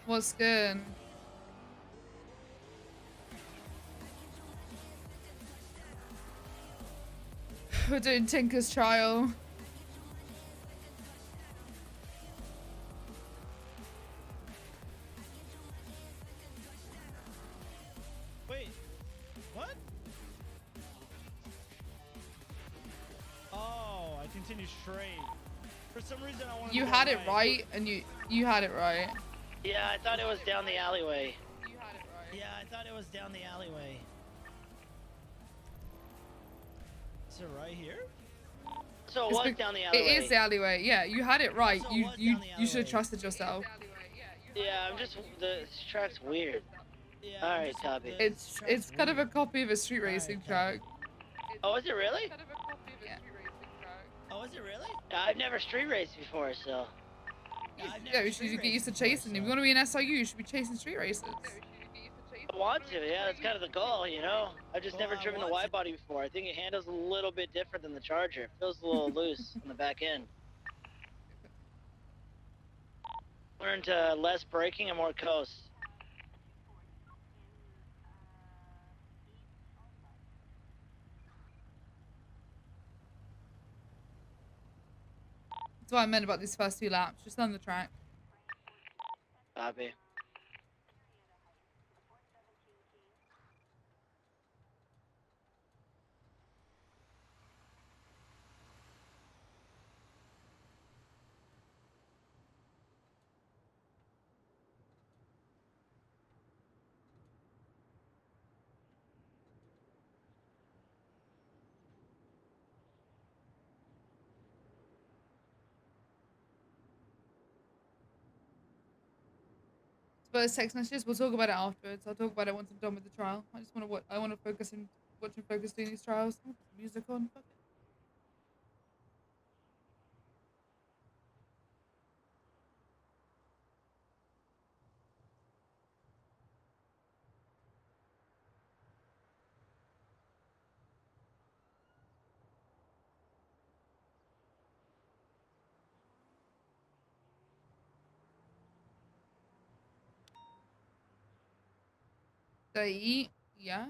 What's good? We're doing Tinker's trial. Wait, what? Oh, I continued straight. For some reason, I wanted to You go had it right, and you had it right. Yeah, I thought it was down the alleyway. You had it right. Yeah, I thought it was down the alleyway. Is it right here? So it was down the alleyway. It is the alleyway. Yeah, you had it right. So You should have trusted yourself. Yeah, I'm just the track's weird. Yeah. All right, copy. It's kind of a copy of a street racing track. Oh, is it really? Yeah. Oh, is it really? I've never street raced before, so. Yeah, you should get used to chasing. If you want to be an SIU, you should be chasing street races. I want to, yeah, that's kind of the goal, you know? I've just never driven the wide body before. I think it handles a little bit different than the Charger. It feels a little loose on the back end. Learn to less braking and more coast. That's what I meant about these first 2 laps. Just on the track. Copy. But text messages, we'll talk about it afterwards. I'll talk about it once I'm done with the trial. I just want to I want to focus and watch and focus doing these trials. I'll put some music on. Fuck it. Did I eat? Yeah.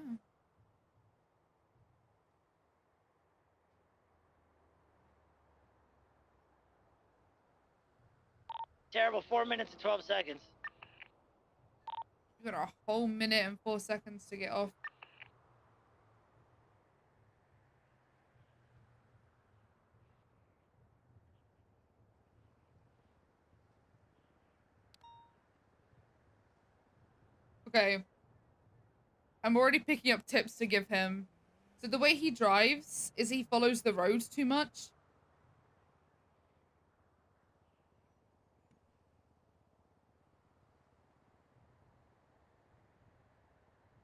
Terrible, 4 minutes and 12 seconds. You got a whole minute and 4 seconds to get off. Okay. I'm already picking up tips to give him. So the way he drives is he follows the road too much.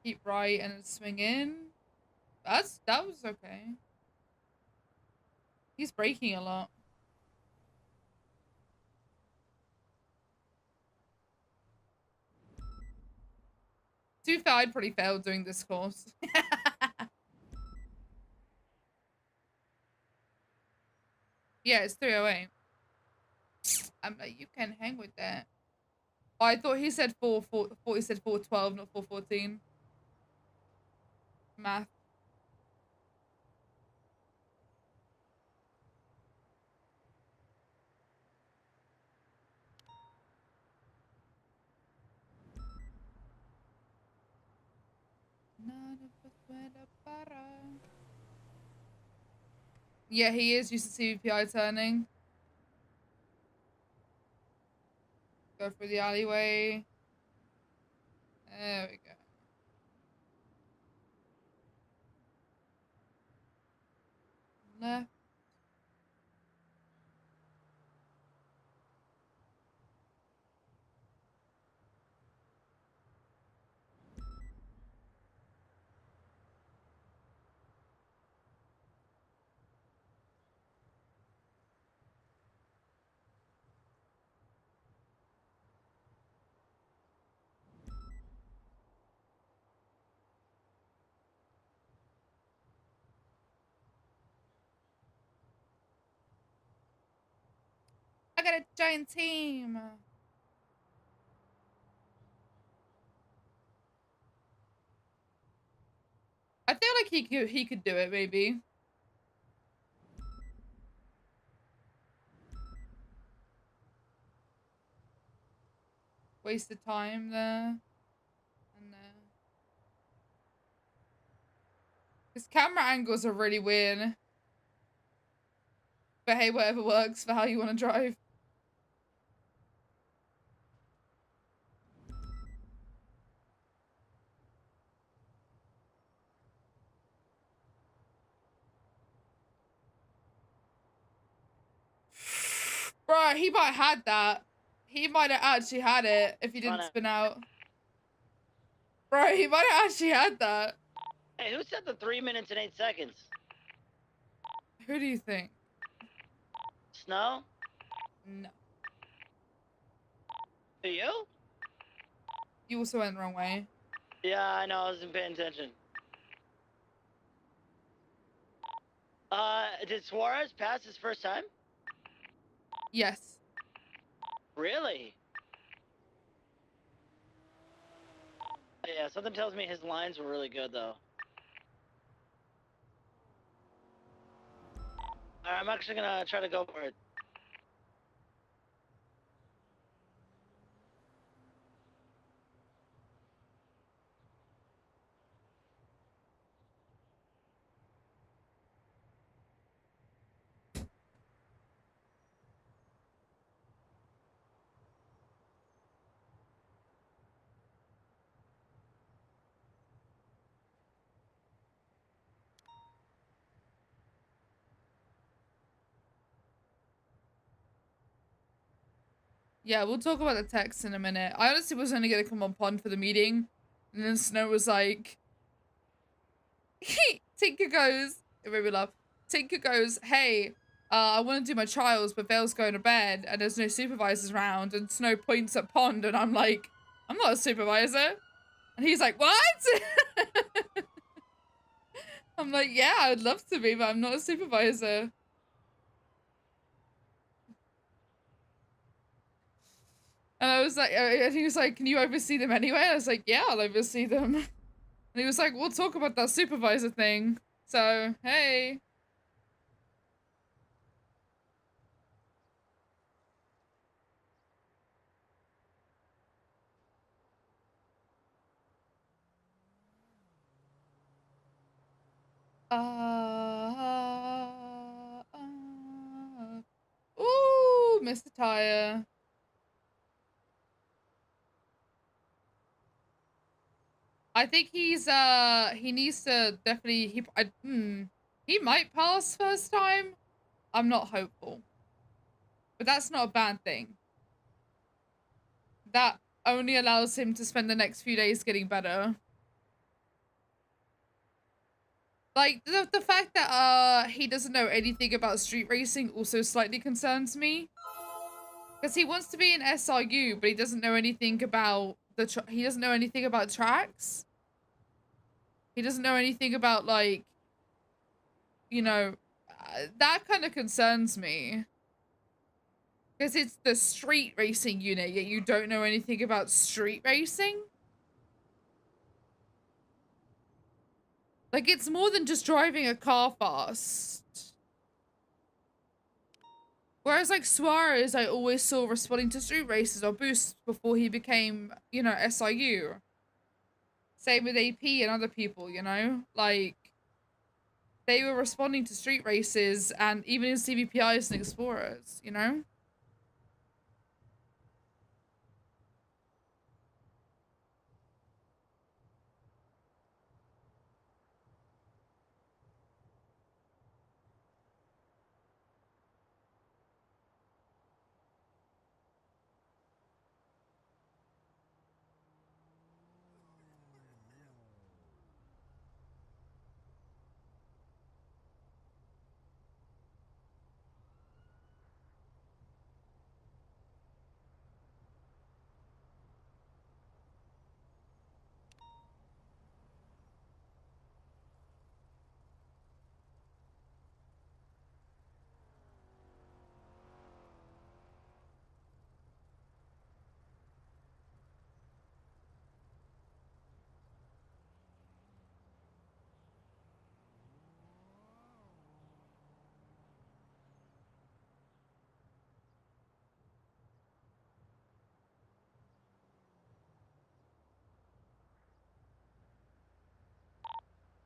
Keep right and then swing in. That was okay. He's braking a lot. To be fair, I'd probably fail doing this course. Yeah, it's 308. I'm like, you can hang with that. Oh, I thought he said 4, he said 412, not 414. Math. Yeah, he is used to CVPI turning. Go through the alleyway. There we go. Left. I got a giant team. I feel like he could do it, maybe. Wasted time there. And there. His camera angles are really weird. But hey, whatever works for how you want to drive. Bro, he might have had that. He might have actually had it if he didn't spin out. Bro, he might have actually had that. Hey, who said the 3 minutes and 8 seconds? Who do you think? Snow? No. Who, you? You also went the wrong way. Yeah, I know, I wasn't paying attention. Did Suarez pass his first time? Yes. Really? Yeah, something tells me his lines were really good, though. Alright, I'm actually gonna try to go for it. Yeah, we'll talk about the text in a minute. I honestly was only gonna come on pond for the meeting. And then Snow was like... Tinker goes... It made me laugh. Tinker goes, hey, I want to do my trials, but Vale's going to bed, and there's no supervisors around. And Snow points at Pond, and I'm like, I'm not a supervisor. And he's like, what? I'm like, yeah, I would love to be, but I'm not a supervisor. And I was like, and he was like, can you oversee them anyway? I was like, yeah, I'll oversee them. And he was like, we'll talk about that supervisor thing. So, hey. Ooh, Mr. Tire. I think he's, he needs to definitely, he might pass first time. I'm not hopeful. But that's not a bad thing. That only allows him to spend the next few days getting better. Like, the fact that, he doesn't know anything about street racing also slightly concerns me. Because he wants to be an SRU, but he doesn't know anything about he doesn't know anything about tracks. He doesn't know anything about, like, you know, that kind of concerns me. Because it's the street racing unit, yet you don't know anything about street racing? Like, it's more than just driving a car fast. Whereas, like, Suarez, I always saw responding to street races or boosts before he became, you know, SIU. Same with AP and other people, you know? Like, they were responding to street races and even in CVPIs and Explorers, you know?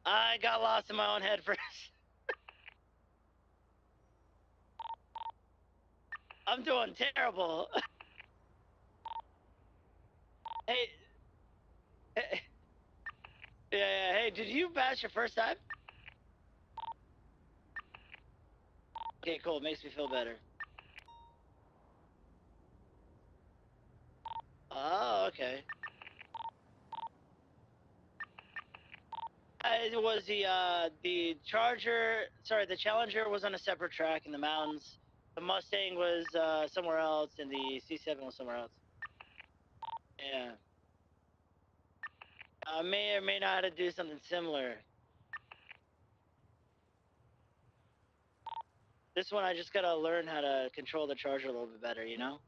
I got lost in my own head first. I'm doing terrible. Hey, hey, yeah, hey, did you pass your first time? Okay, cool. Makes me feel better. Oh, okay. It was the Charger. Sorry, the Challenger was on a separate track in the mountains. The Mustang was somewhere else, and the C7 was somewhere else. Yeah. I may or may not have to do something similar. This one, I just gotta learn how to control the Charger a little bit better, you know?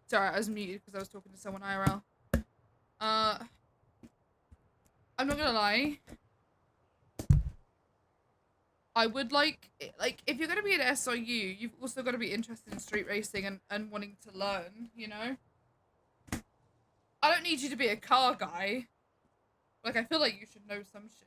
Sorry, I was muted because I was talking to someone IRL. I'm not gonna lie. I would like, if you're gonna be an SIU, you've also got to be interested in street racing and wanting to learn, you know? I don't need you to be a car guy. Like, I feel like you should know some shit.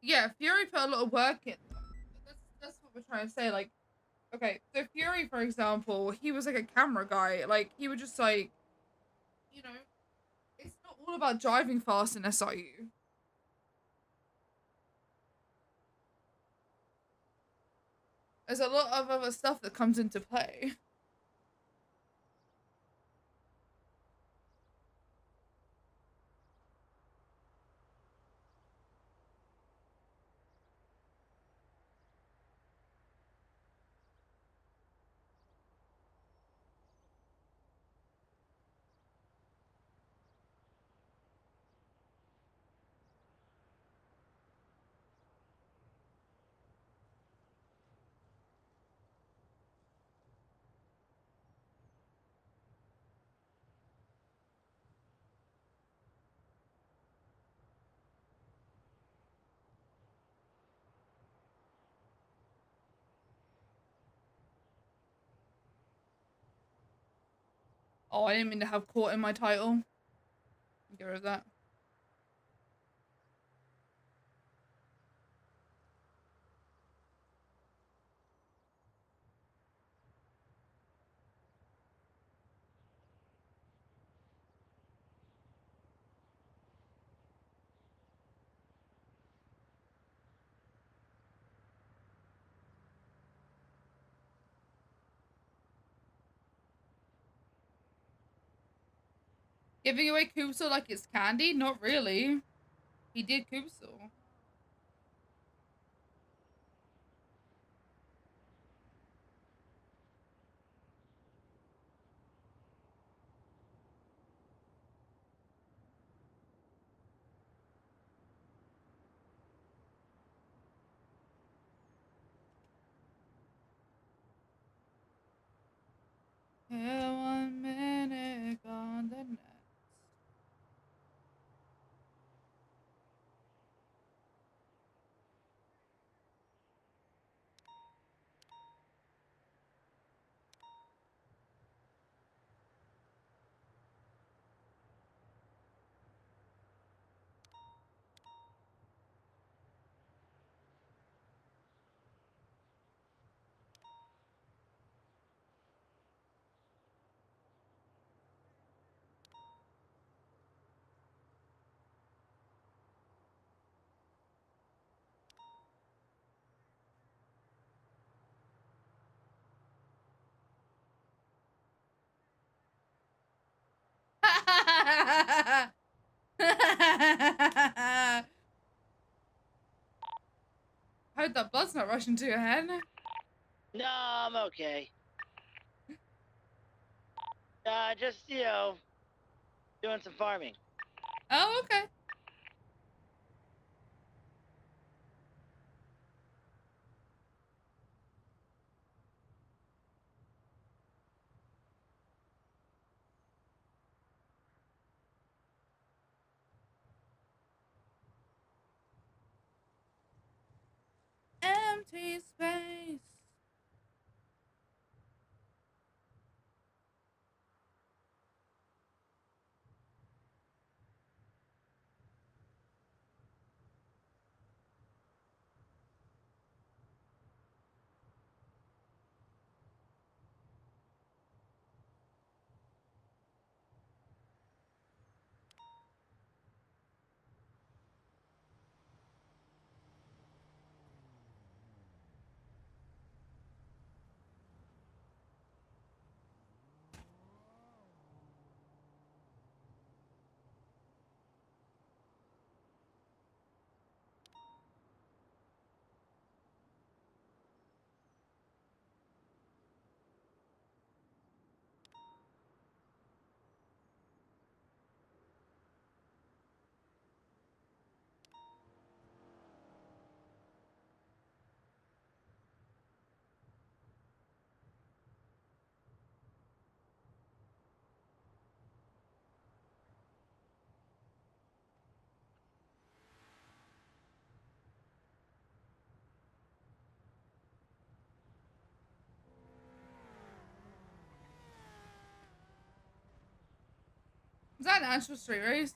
Yeah, Fury put a lot of work in. That's what we're trying to say. Like, okay, so Fury, for example, he was like a camera guy. Like, he would just like, you know, it's not all about driving fast in SIU. There's a lot of other stuff that comes into play. Oh, I didn't mean to have court in my title. Get rid of that. Giving away Kubso like it's candy? Not really. He did Kubso. Here 1 minute, gone the next. Hope that blood's not rushing to your head. No, I'm okay. Just, doing some farming. Oh, okay. Empty space. Is that an actual street race?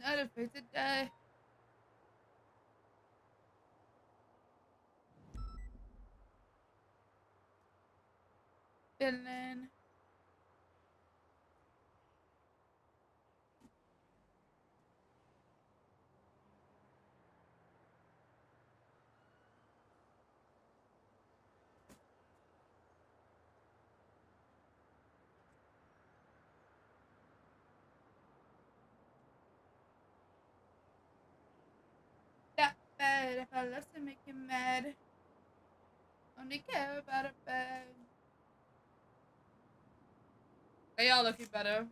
Not a fixed day. Feeling. That bad. If I love to make you mad, only care about a bag. They are looking better.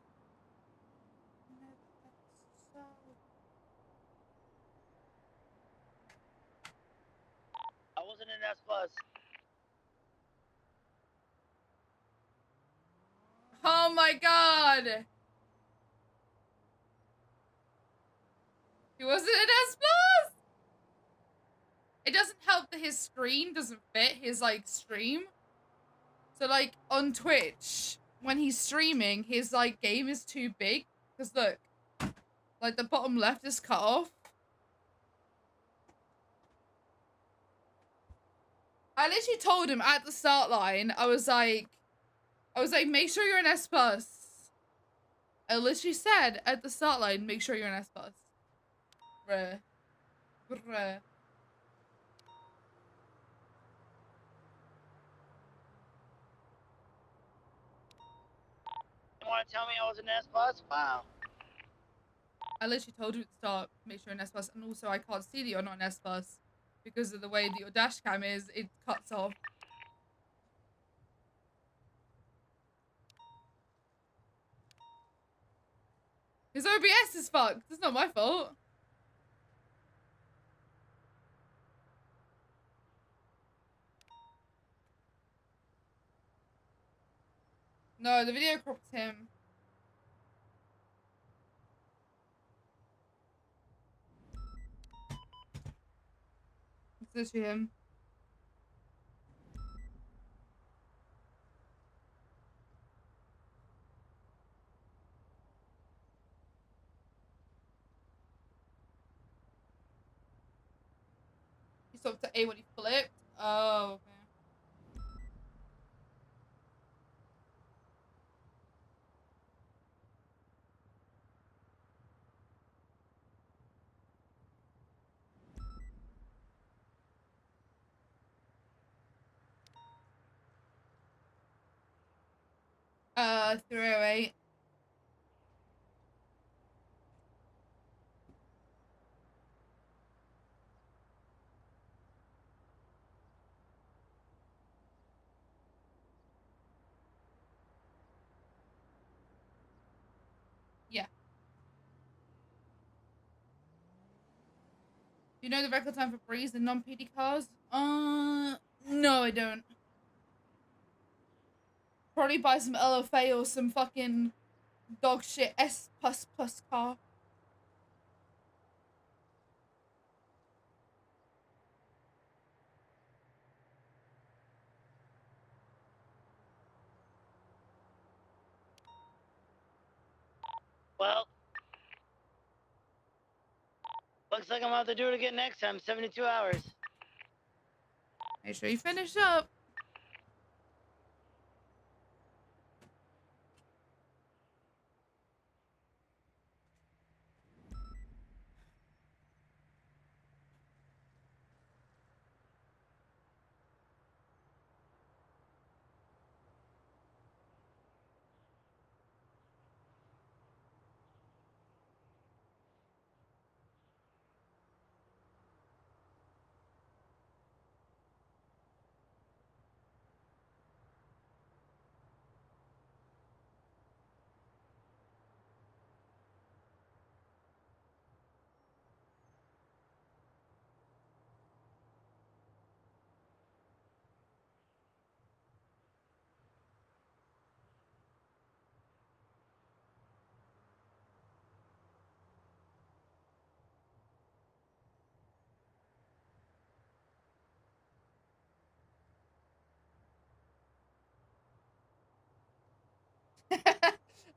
I wasn't in that bus. Oh my god! He wasn't an S-Plus? It doesn't help that his screen doesn't fit his, like, stream. So, like, on Twitch, when he's streaming, his, like, game is too big. Because, look, like, the bottom left is cut off. I literally told him at the start line, I was like, make sure you're an S+. I literally said at the start line, make sure you're an S+. Bruh. Bruh. You want to tell me I was an S plus? Wow. I literally told you at the start, make sure you're an S+, and also I can't see that you're not an S+, because of the way that your dash cam is, it cuts off. His OBS is fucked. It's not my fault. No, the video cropped him. It's literally him. He stopped at A when he flipped. Oh, okay. Uh, 308. Yeah. Do you know the record time for Breeze and non-PD cars? No, I don't. Probably buy some LFA or some fucking dog shit S++ car. Well, looks like I'm gonna have to do it again next time. 72 hours. Make sure you finish up.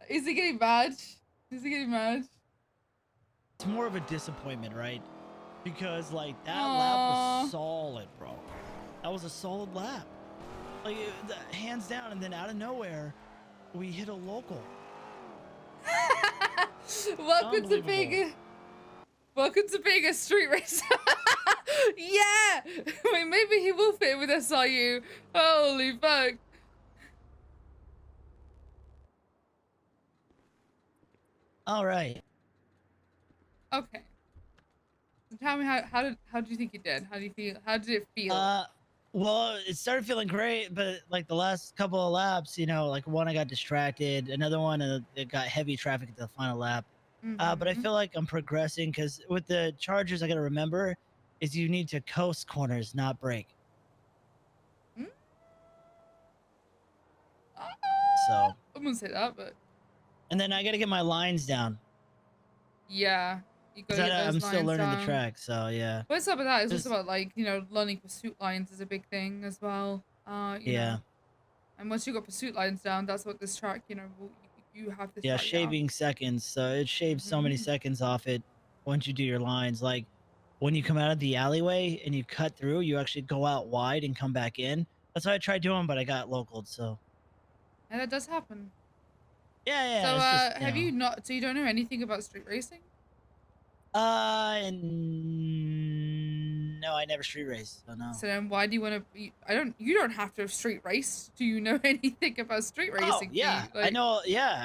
Is he getting mad? Is he getting mad? It's more of a disappointment, right? Because like that lap Aww. was solid, bro. That was a solid lap. Like hands down, and then out of nowhere, we hit a local. Welcome to being a street racer. Yeah! Wait, maybe he will fit with SIU. Holy fuck. All right. Okay. So tell me how do you think you did? How do you feel? How did it feel? Well, it started feeling great, but like the last couple of laps, you know, like one I got distracted, another one it got heavy traffic at the final lap. But I feel like I'm progressing because with the Chargers, I got to remember is you need to coast corners, not brake. So I wouldn't say that, but And then I gotta get my lines down. yeah, you gotta 'Cause get those I'm still lines learning the down. track, so yeah. What's up with that? It's also Just about like, you know, learning pursuit lines is a big thing as well. You yeah. know, and once you got pursuit lines down, that's what this track, you know, you have this Yeah, track down. shaving seconds. So it shaves so many Mhm. seconds off it once you do your lines. Like when you come out of the alleyway and you cut through, you actually go out wide and come back in. That's what I tried doing, but I got localed. So And that does happen. yeah, So, it's just have you not? So you don't know anything about street racing? no, I never street raced, so no. So then, why do you want to? You don't have to have street race. Do you know anything about street Oh racing? Do yeah, you, like, I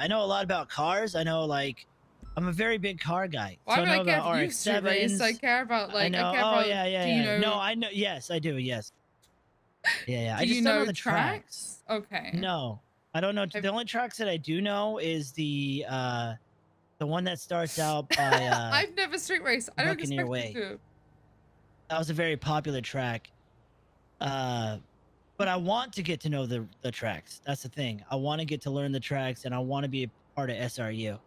know a lot about cars. I know like I'm a very big car guy, why so I would I know care about if you street race? I RX-7s. care about I like I know. care Oh about. yeah, yeah, Do you yeah. No, know? I know. Yes, I do. Yes. Yeah. Do I you just don't know know the tracks. tracks? Okay. No, I don't know. Have, The only tracks that I do know is the one that starts out by I've never street raced. I don't Buccaneer expect you Way. to. That was a very popular track. Uh, but I want to get to know the tracks. That's the thing. I want to get to learn the tracks, and I want to be a part of SRU.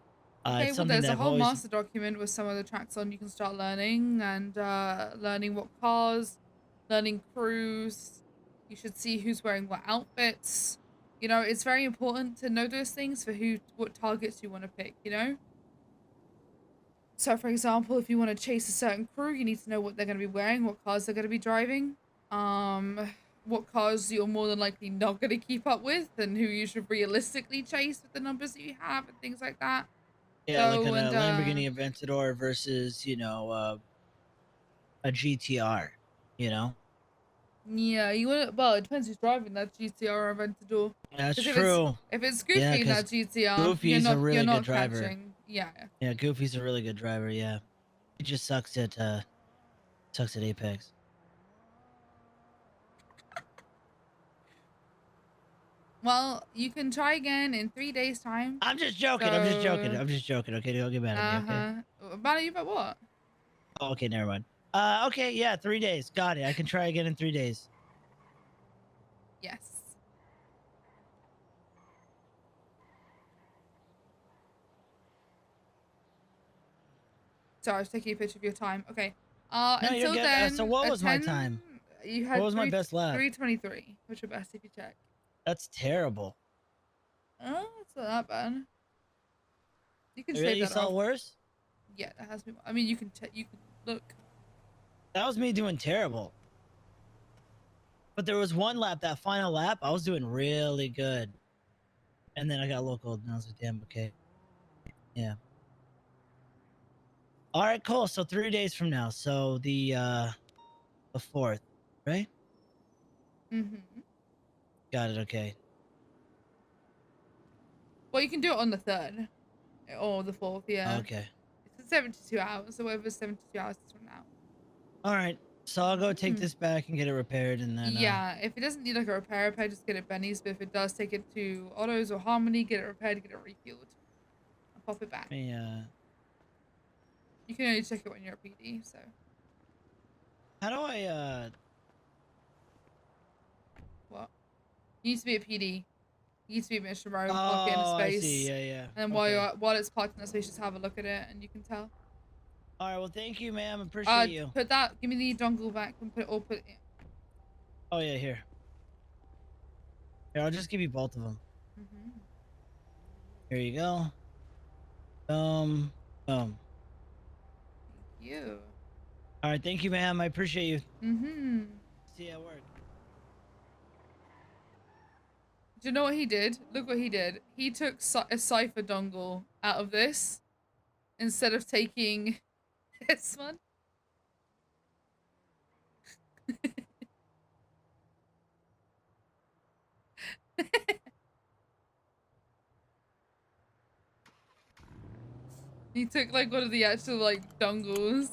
Okay, It's well, something there's that a I've whole always. master document with some of the tracks on you can start learning and learning what cars, learning crews. You should see who's wearing what outfits. You know, it's very important to know those things for what targets you want to pick, you know? So, for example, if you want to chase a certain crew, you need to know what they're going to be wearing, what cars they're going to be driving, what cars you're more than likely not going to keep up with, and who you should realistically chase with the numbers that you have and things like that. Yeah, like So, on a and Lamborghini Aventador versus a GTR. You know. yeah, you want to, well, it depends who's driving that GTR or Aventador. That's Because true. if it's Yeah, Goofy in because that GTR, Goofy's a you're really good not driver. catching. Yeah. Yeah, Goofy's a really good driver. Yeah, he just sucks at Apex. Well, you can try again in 3 days' time. I'm just joking. I'm just joking. So, I'm just joking. Okay, don't get mad at me. Okay. About you, about what? Oh, okay, never mind. Okay, yeah, 3 days. Got it. I can try again in 3 days. Yes. Sorry, I was taking a picture of your time. Okay. No, you're Until good. then, So what was my 10, time? you What had was my best lap? 3:23. What's your best if you check? That's terrible. Oh, it's not that bad. You can shave Really? You that saw off. worse? Yeah, that has been. I mean, you can look. That was me doing terrible. But there was one lap, that final lap, I was doing really good. And then I got local, and I was like, damn, okay. Yeah. All right, cool. So 3 days from now. So the 4th, right? Mm-hmm. Got it. Okay. Well, you can do it on the 3rd or the 4th. Yeah, Okay. it's 72 hours. So whatever 72 hours is from now. All right. So I'll go take Mhm. this back and get it repaired, and then Yeah, if it doesn't need like a repair, just get it Benny's. But if it does, take it to Otto's or Harmony, get it repaired, get it refueled, and pop it back. me You can only check it when you're a PD. So how do I what? You need to be a PD. You need to be a mission row, Oh, park it in a I space, see. Yeah. and then Okay. while it's parked in a space, just have a look at it, and you can tell. All right. Well, thank you, ma'am. Appreciate you. Put that. Give me the dongle back and put it. Oh yeah, here. Here, I'll just give you both of them. Mm-hmm. Here you go. Boom. Thank you. All right. Thank you, ma'am. I appreciate you. Mm-hmm. See you at work. Do you know what he did? Look what he did. He took a cipher dongle out of this instead of taking this one. He took like one of the actual like dongles.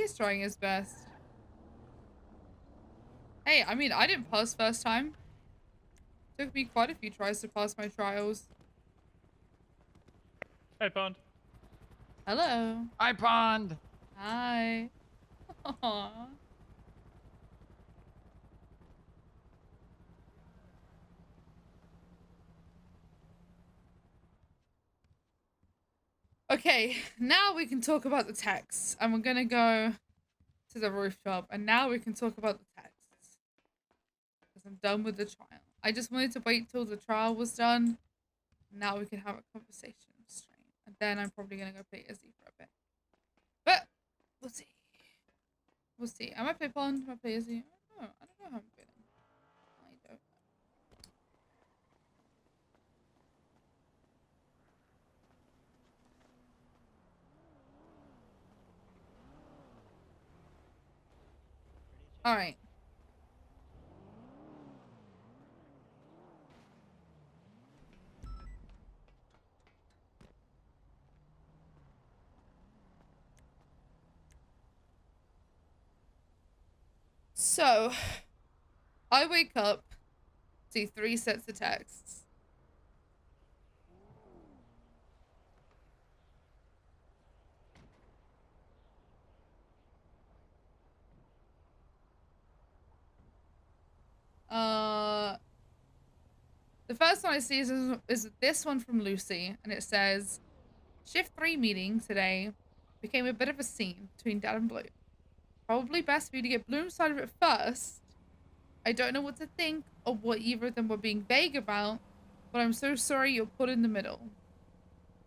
He's trying his best. Hey, I mean, I didn't pass first time. Took me quite a few tries to pass my trials. Hey, Pond. Hello. Hi, Pond. Hi. Aww. Okay, now we can talk about the texts. And we're gonna go to the rooftop. And now we can talk about the texts. Because I'm done with the trial. I just wanted to wait till the trial was done. Now we can have a conversation straight. And then I'm probably gonna go play Izzy for a bit. But we'll see. We'll see. I might play Pond. I might play Izzy. I don't know how I'm feeling. I don't know. Alright. So, I wake up, see 3 sets of texts. The first one I see is this one from Lucy, and it says, Shift 3 meeting today became a bit of a scene between Dad and Bloom. Probably best for you to get Bloom's side of it first. I don't know what to think or what either of them were being vague about, but I'm so sorry you're put in the middle.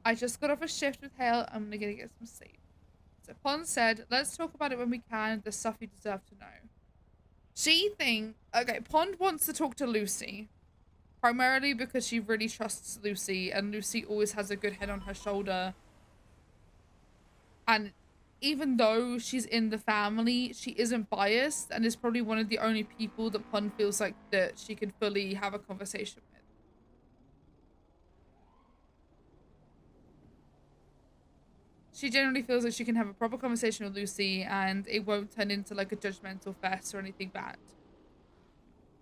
I just got off a shift with Hale. I'm gonna get some sleep. So Pond said, let's talk about it when we can. The stuff you deserve to know. Okay, Pond wants to talk to Lucy. Primarily because she really trusts Lucy, and Lucy always has a good head on her shoulder. And even though she's in the family, she isn't biased and is probably one of the only people that Pond feels like that she could fully have a conversation with. She generally feels like she can have a proper conversation with Lucy and it won't turn into like a judgmental fest or anything bad.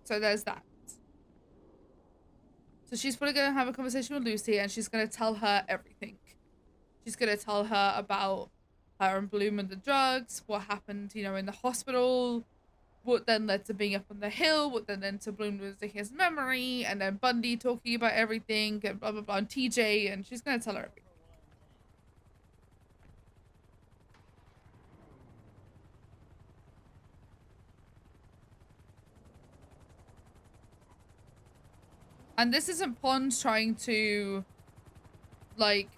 So there's that. So she's probably going to have a conversation with Lucy and she's going to tell her everything. She's going to tell her about her and Bloom and the drugs, what happened, you know, in the hospital, what then led to being up on the hill, what then led to Bloom losing his memory, and then Bundy talking about everything, and blah, blah, blah, and TJ, and she's going to tell her everything. And this isn't Pond trying to, like,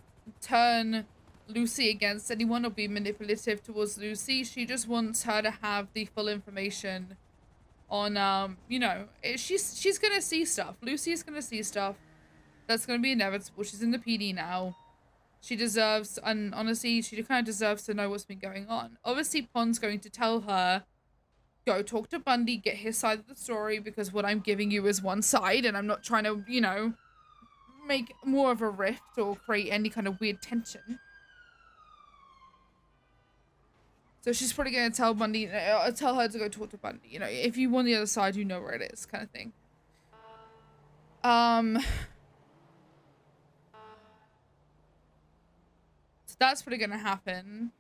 turn Lucy against anyone or be manipulative towards Lucy. She just wants her to have the full information on, you know, she's gonna see stuff. Lucy's gonna see stuff. That's gonna be inevitable. She's in the PD now. She deserves, and honestly, she kind of deserves to know what's been going on. Obviously, Pond's going to tell her, go talk to Bundy, get his side of the story, because what I'm giving you is one side, and I'm not trying to, you know, make more of a rift or create any kind of weird tension. So she's probably going to tell Bundy, tell her to go talk to Bundy. You know, if you want the other side, you know where it is, kind of thing. So that's probably going to happen.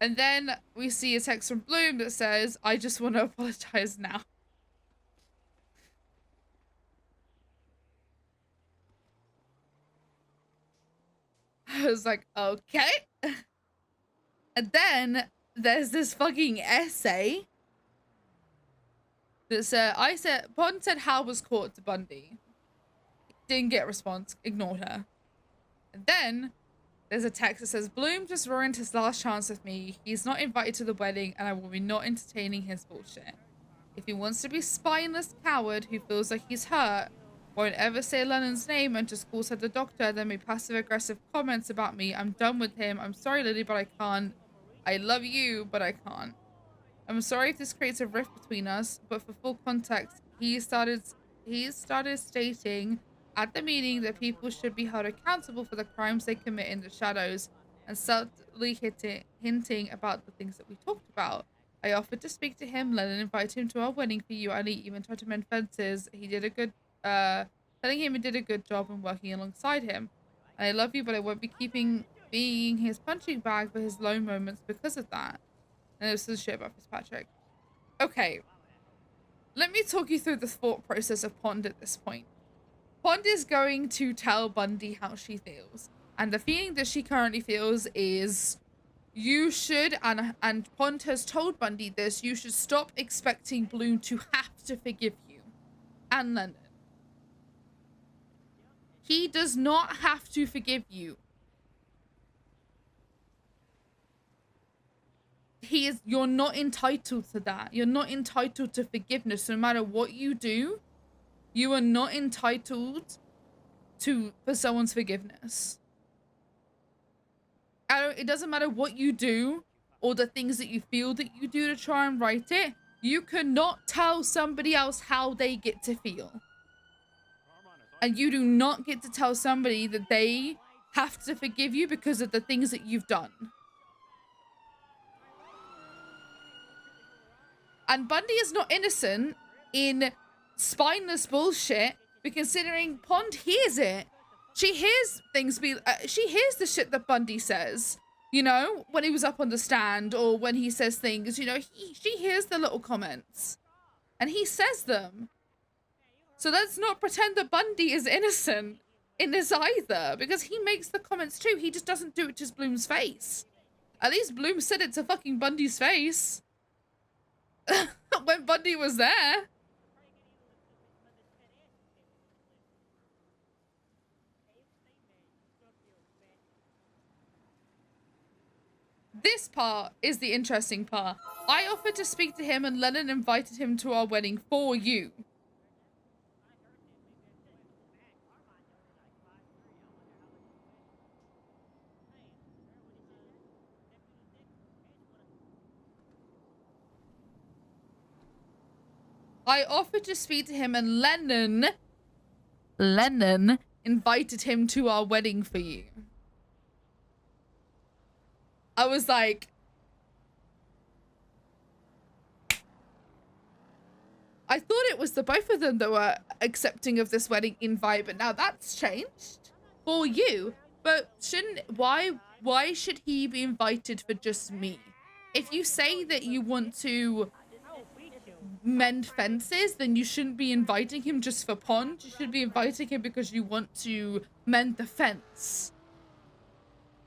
And then we see a text from Bloom that says, I just want to apologize now. I was like, okay. And then there's this fucking essay that said, Pond said Hal was caught to Bundy. Didn't get a response, ignored her. And then there's a text that says, Bloom just ruined his last chance with me. He's not invited to the wedding and I will be not entertaining his bullshit. If he wants to be spineless coward who feels like he's hurt, won't ever say Lennon's name and just calls her the doctor, then make passive aggressive comments about me, I'm done with him. I'm sorry, Lily, but I can't. I love you, but I can't. I'm sorry if this creates a rift between us, but for full context, he started stating at the meeting that people should be held accountable for the crimes they commit in the shadows. and subtly hinting about the things that we talked about. I offered to speak to him, Lennon invited him to our wedding for you, and he even tried to mend fences. He did a good, telling him he did a good job and working alongside him. I love you, but I won't be being his punching bag for his low moments because of that. And this is shit about Fitzpatrick. Okay. Let me talk you through the thought process of Pond at this point. Pond is going to tell Bundy how she feels. And the feeling that she currently feels is you should, and Pond has told Bundy this, you should stop expecting Bloom to have to forgive you. And Lennon. He does not have to forgive you. You're not entitled to that. You're not entitled to forgiveness. No matter what you do, you are not entitled for someone's forgiveness. It doesn't matter what you do or the things that you feel that you do to try and right it. You cannot tell somebody else how they get to feel. And you do not get to tell somebody that they have to forgive you because of the things that you've done. And Bundy is not innocent in spineless bullshit, but considering Pond hears it. She hears things she hears the shit that Bundy says, you know, when he was up on the stand or when he says things, you know, she hears the little comments and he says them. So let's not pretend that Bundy is innocent in this either, because he makes the comments too. He just doesn't do it to Bloom's face. At least Bloom said it to fucking Bundy's face. When Bundy was there. This part is the interesting part. I offered to speak to him and Lennon invited him to our wedding for you. I offered to speak to him and Lennon invited him to our wedding for you. I was like, I thought it was the both of them that were accepting of this wedding invite, but now that's changed for you. But why should he be invited for just me? If you say that you want to mend fences, then you shouldn't be inviting him just for Pond. You should be inviting him because you want to mend the fence.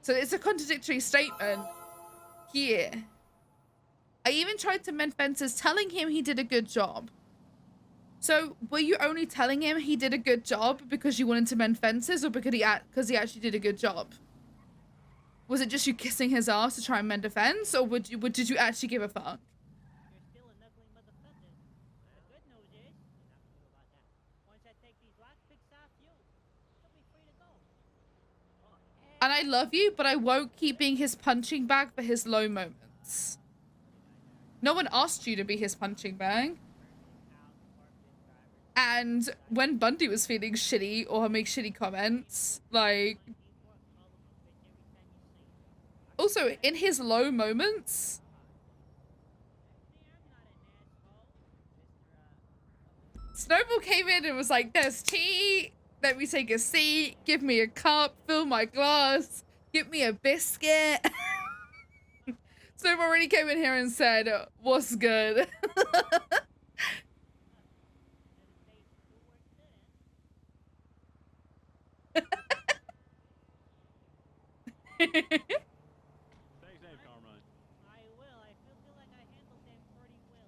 So it's a contradictory statement here. I even tried to mend fences, telling him he did a good job. So were you only telling him he did a good job because you wanted to mend fences, or because he actually did a good job? Was it just you kissing his ass to try and mend a fence, or did you actually give a fuck? And I love you, but I won't keep being his punching bag for his low moments. No one asked you to be his punching bag. And when Bundy was feeling shitty or make shitty comments, like... Also, in his low moments... Snowball came in and was like, there's tea... Let me take a seat, give me a cup, fill my glass, give me a biscuit. Snowball already came in here and said, what's good? Thanks, Dave Carmine. I will. I feel like I handled them pretty well.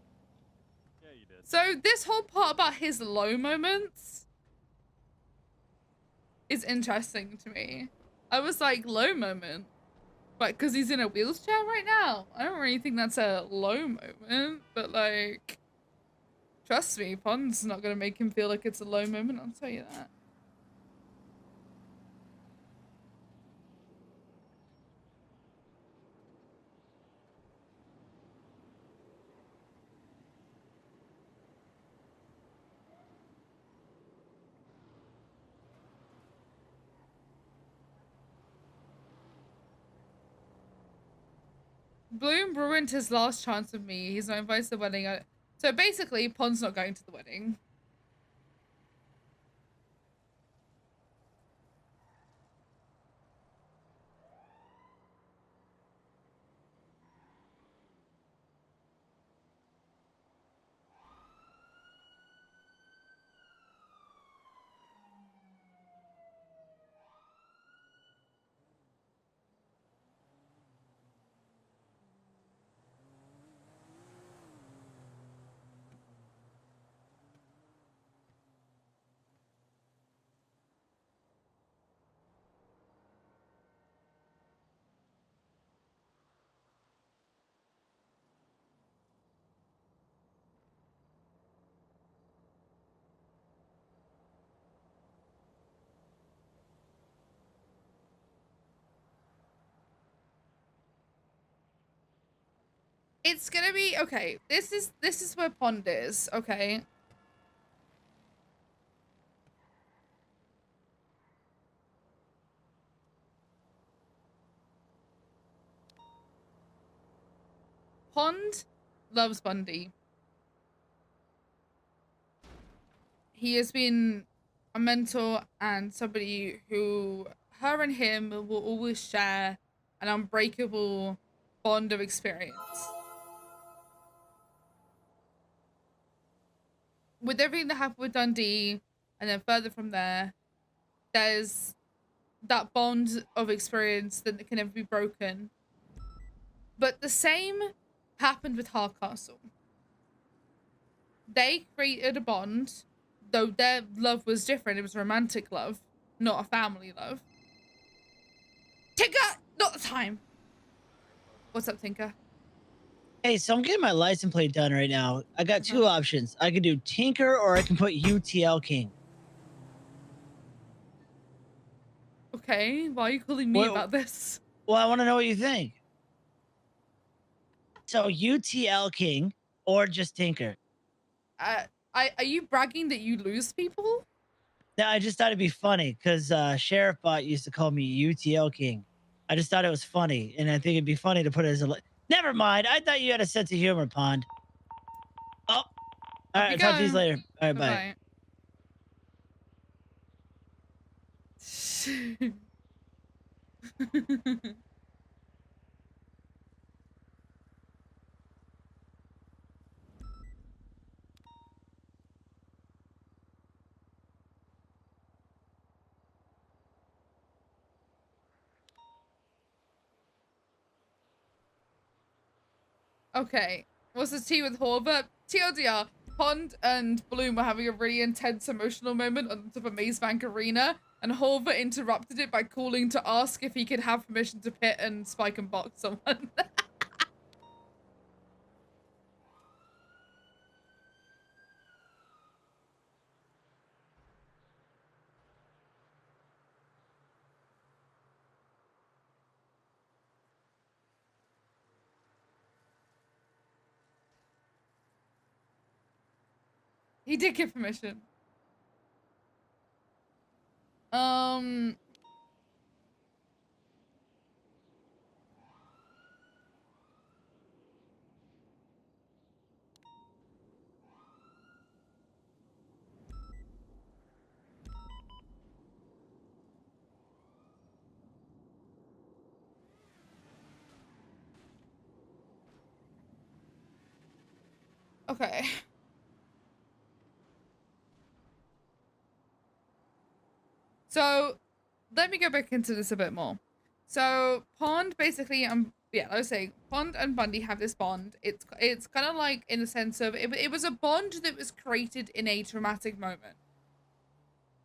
Yeah, you did. So this whole part about his low moments is interesting to me. I was like, low moment? But because he's in a wheelchair right now? I don't really think that's a low moment, but like, trust me, Pond's not gonna make him feel like it's a low moment, I'll tell you that. Bloom ruined his last chance with me. He's not invited to the wedding. So basically, Pond's not going to the wedding. It's gonna be okay. This is where Pond is. Okay. Pond loves Bundy. He has been a mentor and somebody who her and him will always share an unbreakable bond of experience. With everything that happened with Dundee, and then further from there, there's that bond of experience that can never be broken. But the same happened with Hardcastle. They created a bond, though their love was different. It was romantic love, not a family love. Tinker! Not the time! What's up, Tinker? Hey, so I'm getting my license plate done right now. I got two options. I can do Tinker or I can put UTL King. Okay, why are you calling me about this? Well, I want to know what you think. So UTL King or just Tinker? Are you bragging that you lose people? No, I just thought it'd be funny because Sheriff Bot used to call me UTL King. I just thought it was funny, and I think it'd be funny to put it as a... Never mind. I thought you had a sense of humor, Pond. Oh, all right. I'll talk to you later. All right, bye. Okay, what's the tea with Horvath? TLDR, Pond and Bloom were having a really intense emotional moment on top of a Maze Bank Arena, and Horvath interrupted it by calling to ask if he could have permission to pit and spike and box someone. He did give permission. Okay. So, let me go back into this a bit more. So, Pond basically, yeah, I was saying, Pond and Bundy have this bond. It's kind of like in the sense of, it was a bond that was created in a traumatic moment.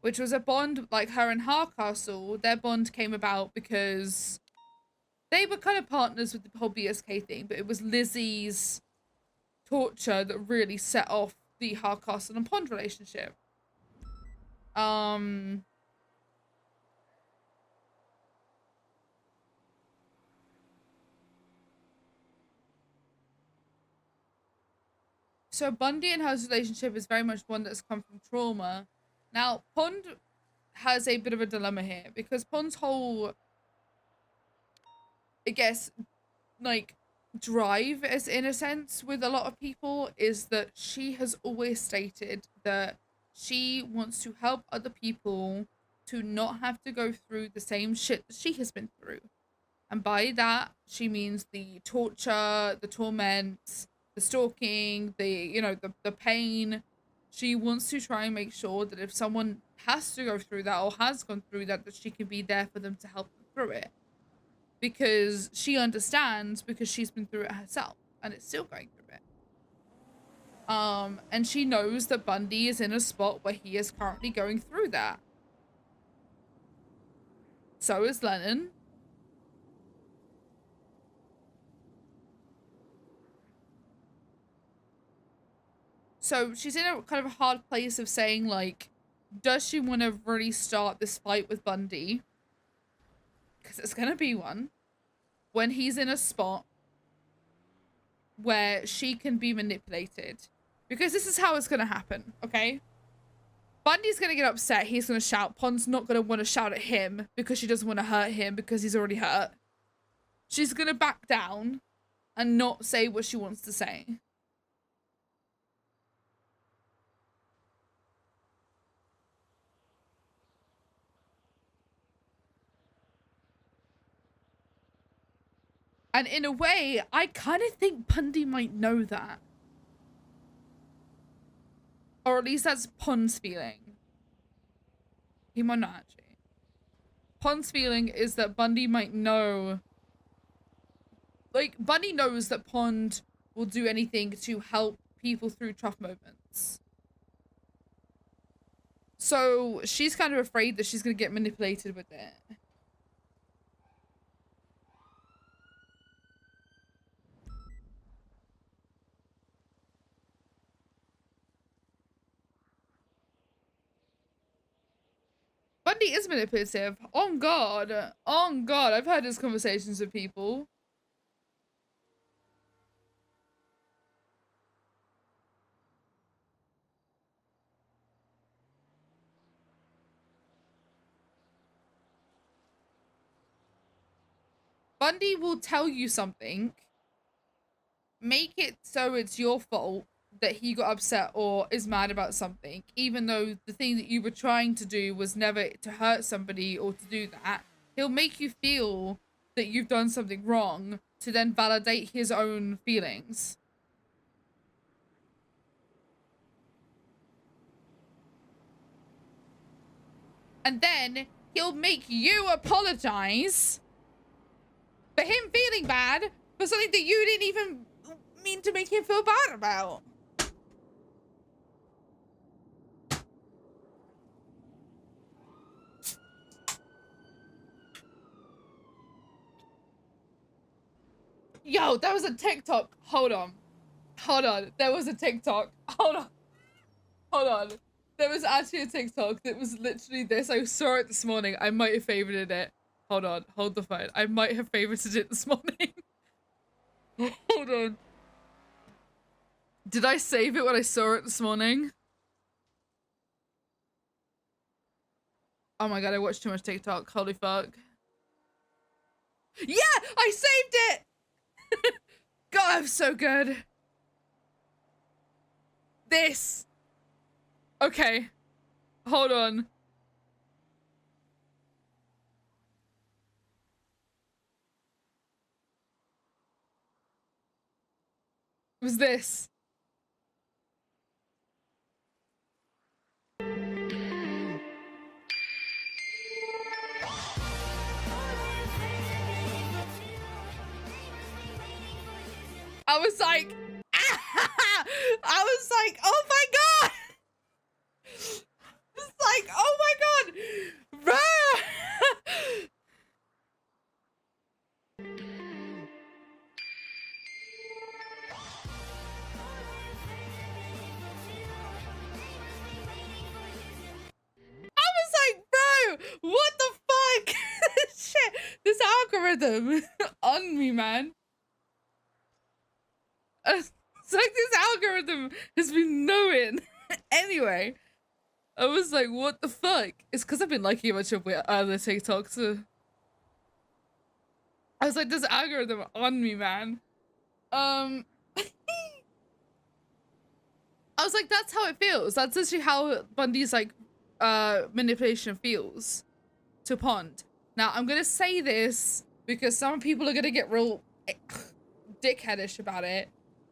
Which was a bond, like her and Hardcastle, their bond came about because they were kind of partners with the whole BSK thing, but it was Lizzie's torture that really set off the Hardcastle and Pond relationship. So Bundy and her relationship is very much one that's come from trauma. Now, Pond has a bit of a dilemma here because Pond's whole, I guess, like, drive, as in a sense, with a lot of people is that she has always stated that she wants to help other people to not have to go through the same shit that she has been through. And by that, she means the torture, the torment, the stalking, the pain. She wants to try and make sure that if someone has to go through that or has gone through that, that she can be there for them to help them through it. Because she understands, because she's been through it herself and is still going through it. And she knows that Bundy is in a spot where he is currently going through that. So is Lennon. So she's in a kind of a hard place of saying, like, does she want to really start this fight with Bundy? Because it's going to be one. When he's in a spot where she can be manipulated. Because this is how it's going to happen, okay? Bundy's going to get upset. He's going to shout. Pond's not going to want to shout at him because she doesn't want to hurt him because he's already hurt. She's going to back down and not say what she wants to say. And in a way, I kind of think Bundy might know that. Or at least that's Pond's feeling. He might not actually. Pond's feeling is that Bundy might know. Like, Bundy knows that Pond will do anything to help people through tough moments. So she's kind of afraid that she's going to get manipulated with it. Bundy is manipulative. On God. On God. I've had these conversations with people. Bundy will tell you something, make it so it's your fault that he got upset or is mad about something, even though the thing that you were trying to do was never to hurt somebody or to do that. He'll make you feel that you've done something wrong to then validate his own feelings. And then he'll make you apologize for him feeling bad for something that you didn't even mean to make him feel bad about. Yo, that was a TikTok. Hold on. Hold on. There was a TikTok. Hold on. Hold on. There was actually a TikTok that was literally this. I saw it this morning. I might have favorited it. Hold on. Hold the phone. I might have favorited it this morning. Hold on. Did I save it when I saw it this morning? Oh my god, I watched too much TikTok. Holy fuck. Yeah! I saved it! God, I'm so good. This. Okay. Hold on. It was this. I was like, I was like, oh my god! It's like, oh my god! I was like, bro, what the fuck? Shit, this algorithm on me, man. It's like this algorithm has been knowing. Anyway, I was like, what the fuck? It's because I've been liking a bunch of other TikToks. I was like, this algorithm on me, man. I was like, that's how it feels. That's actually how Bundy's like manipulation feels to Pond. Now I'm gonna say this because some people are gonna get real dickheadish about it.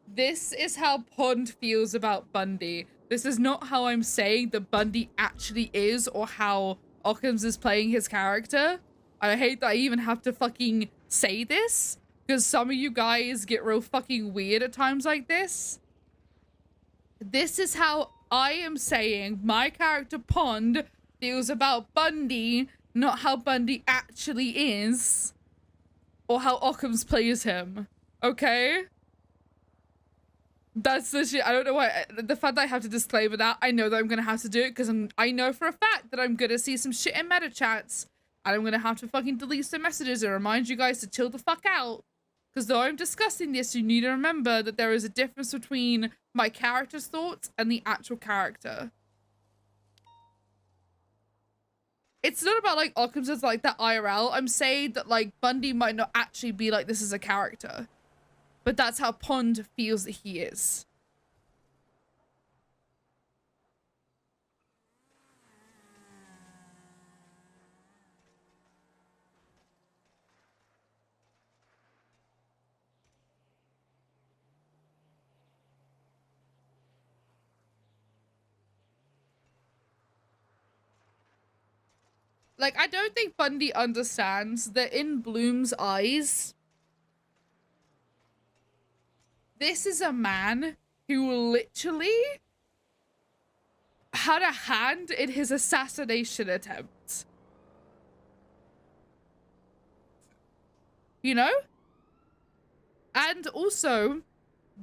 This is how Pond feels about Bundy. This is not how I'm saying that Bundy actually is or how Occams is playing his character. I hate that I even have to fucking say this because some of you guys get real fucking weird at times like this. This is how I am saying my character Pond feels about Bundy, not how Bundy actually is or how Occams plays him. Okay? That's the shit. I don't know why. The fact that I have to disclaimer that, I know that I'm gonna have to do it because I know for a fact that I'm gonna see some shit in meta chats and I'm gonna have to fucking delete some messages and remind you guys to chill the fuck out. Because though I'm discussing this, you need to remember that there is a difference between my character's thoughts and the actual character. It's not about like Occams is like that IRL. I'm saying that like Bundy might not actually be like this as a character. But that's how Pond feels that he is. Like, I don't think Bundy understands that in Bloom's eyes, this is a man who literally had a hand in his assassination attempt. You know? And also,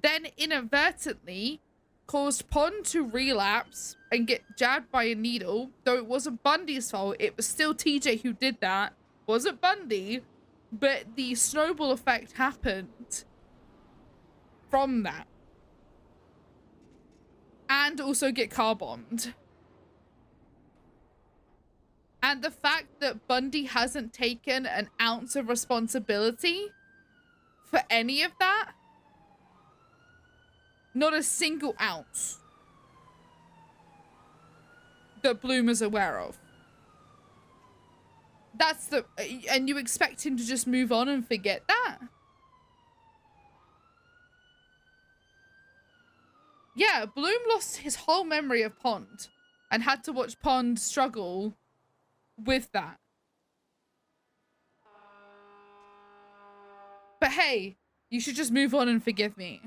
then inadvertently caused Pond to relapse and get jabbed by a needle. Though it wasn't Bundy's fault, it was still TJ who did that. Wasn't Bundy, but the snowball effect happened from that. And also get car bombed. And the fact that Bundy hasn't taken an ounce of responsibility for any of that. Not a single ounce. That Bloom is aware of. That's the... And you expect him to just move on and forget that? Yeah, Bloom lost his whole memory of Pond and had to watch Pond struggle with that. But hey, you should just move on and forgive me.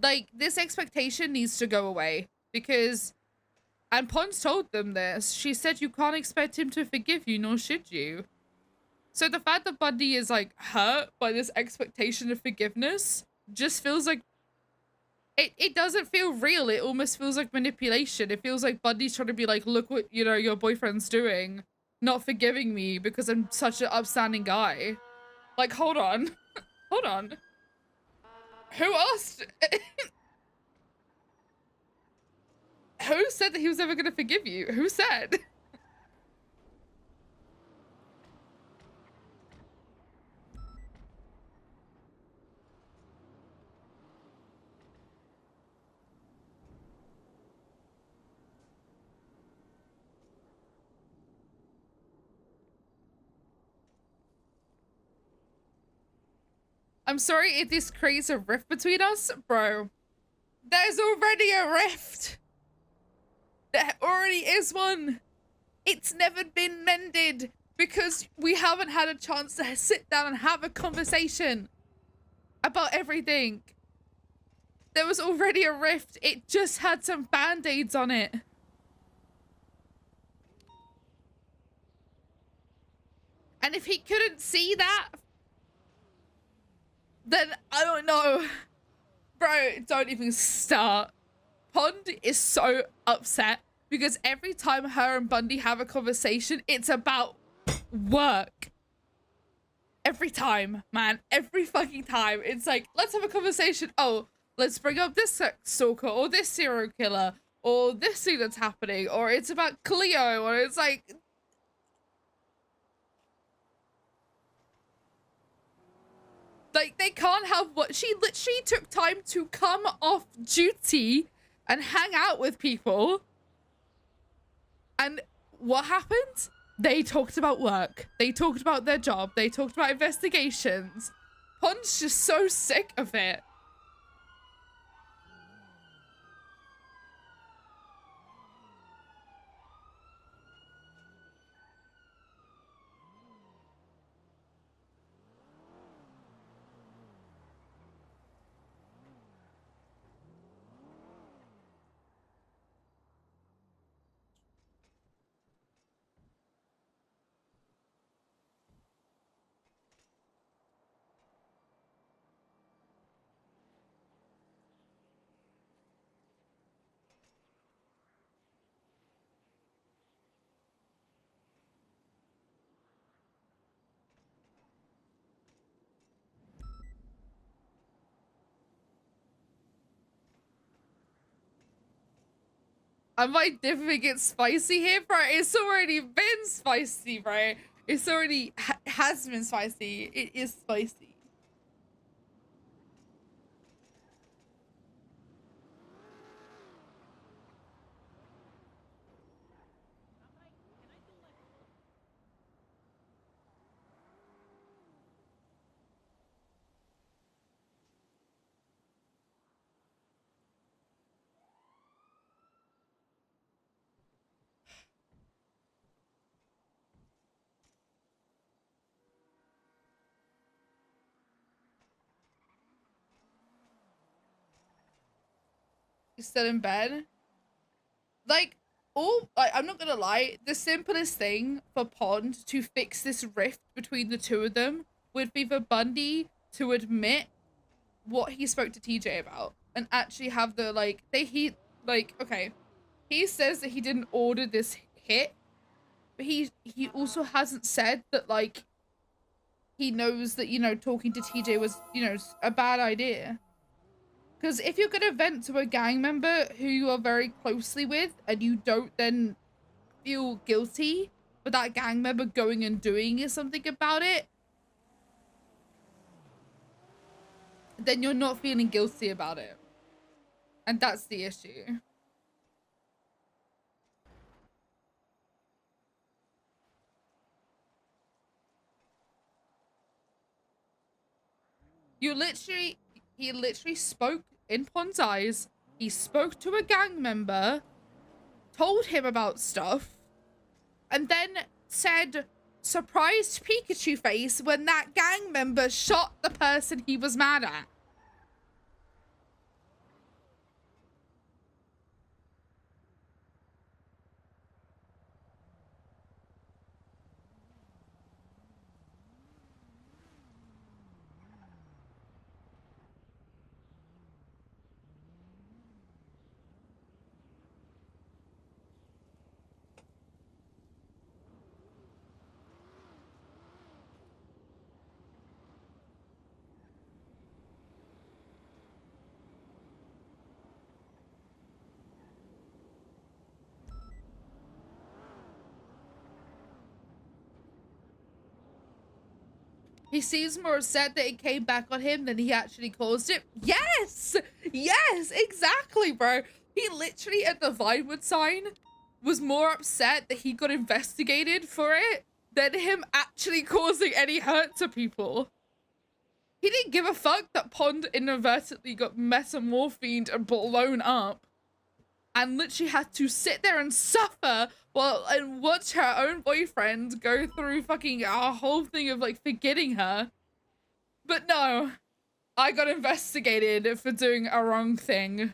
Like, this expectation needs to go away because, and Pons told them this, she said you can't expect him to forgive you, nor should you. So the fact that Bundy is like hurt by this expectation of forgiveness just feels like, it doesn't feel real. It almost feels like manipulation. It feels like Bundy's trying to be like, look what, you know, your boyfriend's doing, not forgiving me because I'm such an upstanding guy. Like, hold on. Hold on. Who asked? Who said that he was ever going to forgive you? Who said? I'm sorry if this creates a rift between us, bro. There's already a rift. There already is one. It's never been mended because we haven't had a chance to sit down and have a conversation about everything. There was already a rift. It just had some band-aids on it. And if he couldn't see that, then I don't know. Bro, don't even start. Pond is so upset because every time her and Bundy have a conversation, it's about work. Every time, man. Every fucking time. It's like, let's have a conversation. Oh, let's bring up this stalker or this serial killer or this thing that's happening, or it's about Cleo, or it's like, they can't have what she literally took time to come off duty and hang out with people. And what happened? They talked about work. They talked about their job. They talked about investigations. Pond's just so sick of it. I might definitely get spicy here, bro. It's already been spicy, bro. It's already has been spicy. It is spicy. He's still in bed. Like, I'm not gonna lie, the simplest thing for Pond to fix this rift between the two of them would be for Bundy to admit what he spoke to TJ about and actually have the, okay, he says that he didn't order this hit, but he also hasn't said that, like, he knows that, you know, talking to TJ was, you know, a bad idea. Because if you're going to vent to a gang member who you are very closely with and you don't then feel guilty for that gang member going and doing something about it, then you're not feeling guilty about it. And that's the issue. He literally spoke in Pond's eyes. He spoke to a gang member, told him about stuff, and then said, surprised Pikachu face when that gang member shot the person he was mad at. He seems more upset that it came back on him than he actually caused it. Yes! Yes, exactly, bro. He literally, at the Vinewood sign, was more upset that he got investigated for it than him actually causing any hurt to people. He didn't give a fuck that Pond inadvertently got metamorphined and blown up and literally had to sit there and suffer and watch her own boyfriend go through fucking a whole thing of, like, forgetting her. But no, I got investigated for doing a wrong thing.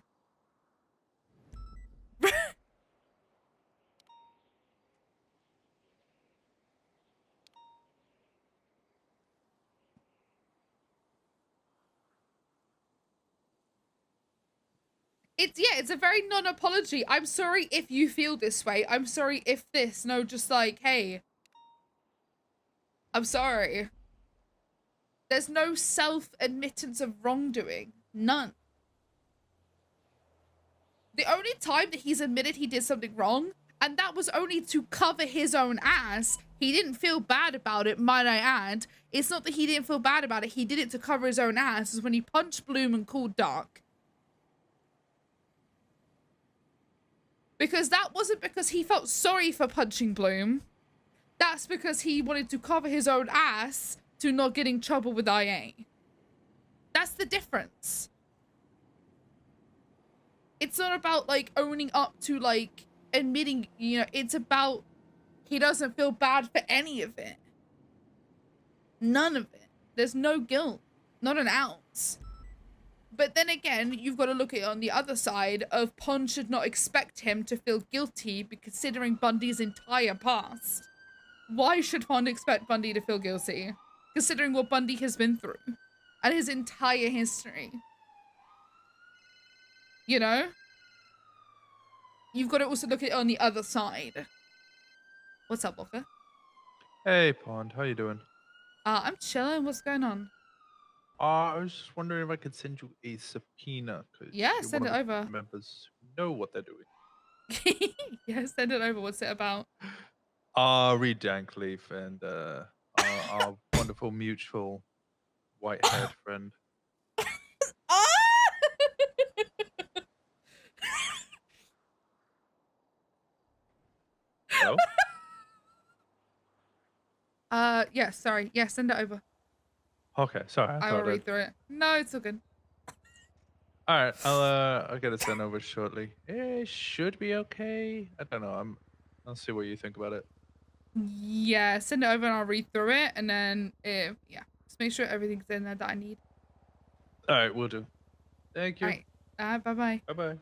It's a very non-apology. I'm sorry if you feel this way. I'm sorry if this. No, just like, hey, I'm sorry. There's no self-admittance of wrongdoing. None. The only time that he's admitted he did something wrong, and that was only to cover his own ass. He didn't feel bad about it, might I add. It's not that he didn't feel bad about it. He did it to cover his own ass. Is when he punched Bloom and called Dark. Because that wasn't because he felt sorry for punching Bloom. That's because he wanted to cover his own ass to not get in trouble with IA. That's the difference. It's not about, like, owning up to, like, admitting, you know, it's about he doesn't feel bad for any of it. None of it. There's no guilt. Not an ounce. But then again, you've got to look at it on the other side of Pond should not expect him to feel guilty considering Bundy's entire past. Why should Pond expect Bundy to feel guilty? Considering what Bundy has been through. And his entire history. You know? You've got to also look at it on the other side. What's up, Walker? Hey, Pond. How you doing? I'm chilling. What's going on? I was just wondering if I could send you a subpoena. Yeah, you're send one it of the over. members who know what they're doing. Yeah, send it over. What's it about? Read Dankleaf and our wonderful mutual white-haired friend. Ah! Hello? Yeah, sorry. Yeah, send it over. Okay, sorry. I will read through it. No, it's all good. All right, I'll get it sent over shortly. It should be okay. I don't know. I'll see what you think about it. Yeah, send it over and I'll read through it, and then yeah, just make sure everything's in there that I need. All right, we'll do. Thank you. All right. Bye bye. Bye bye.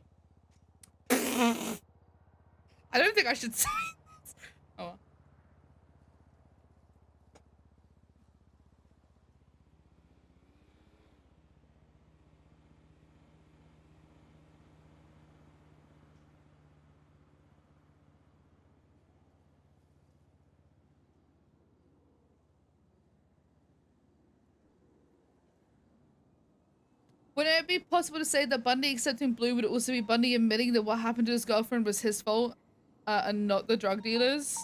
I don't think I should say this. Oh. Well. Wouldn't it be possible to say that Bundy accepting Blue would also be Bundy admitting that what happened to his girlfriend was his fault, and not the drug dealers?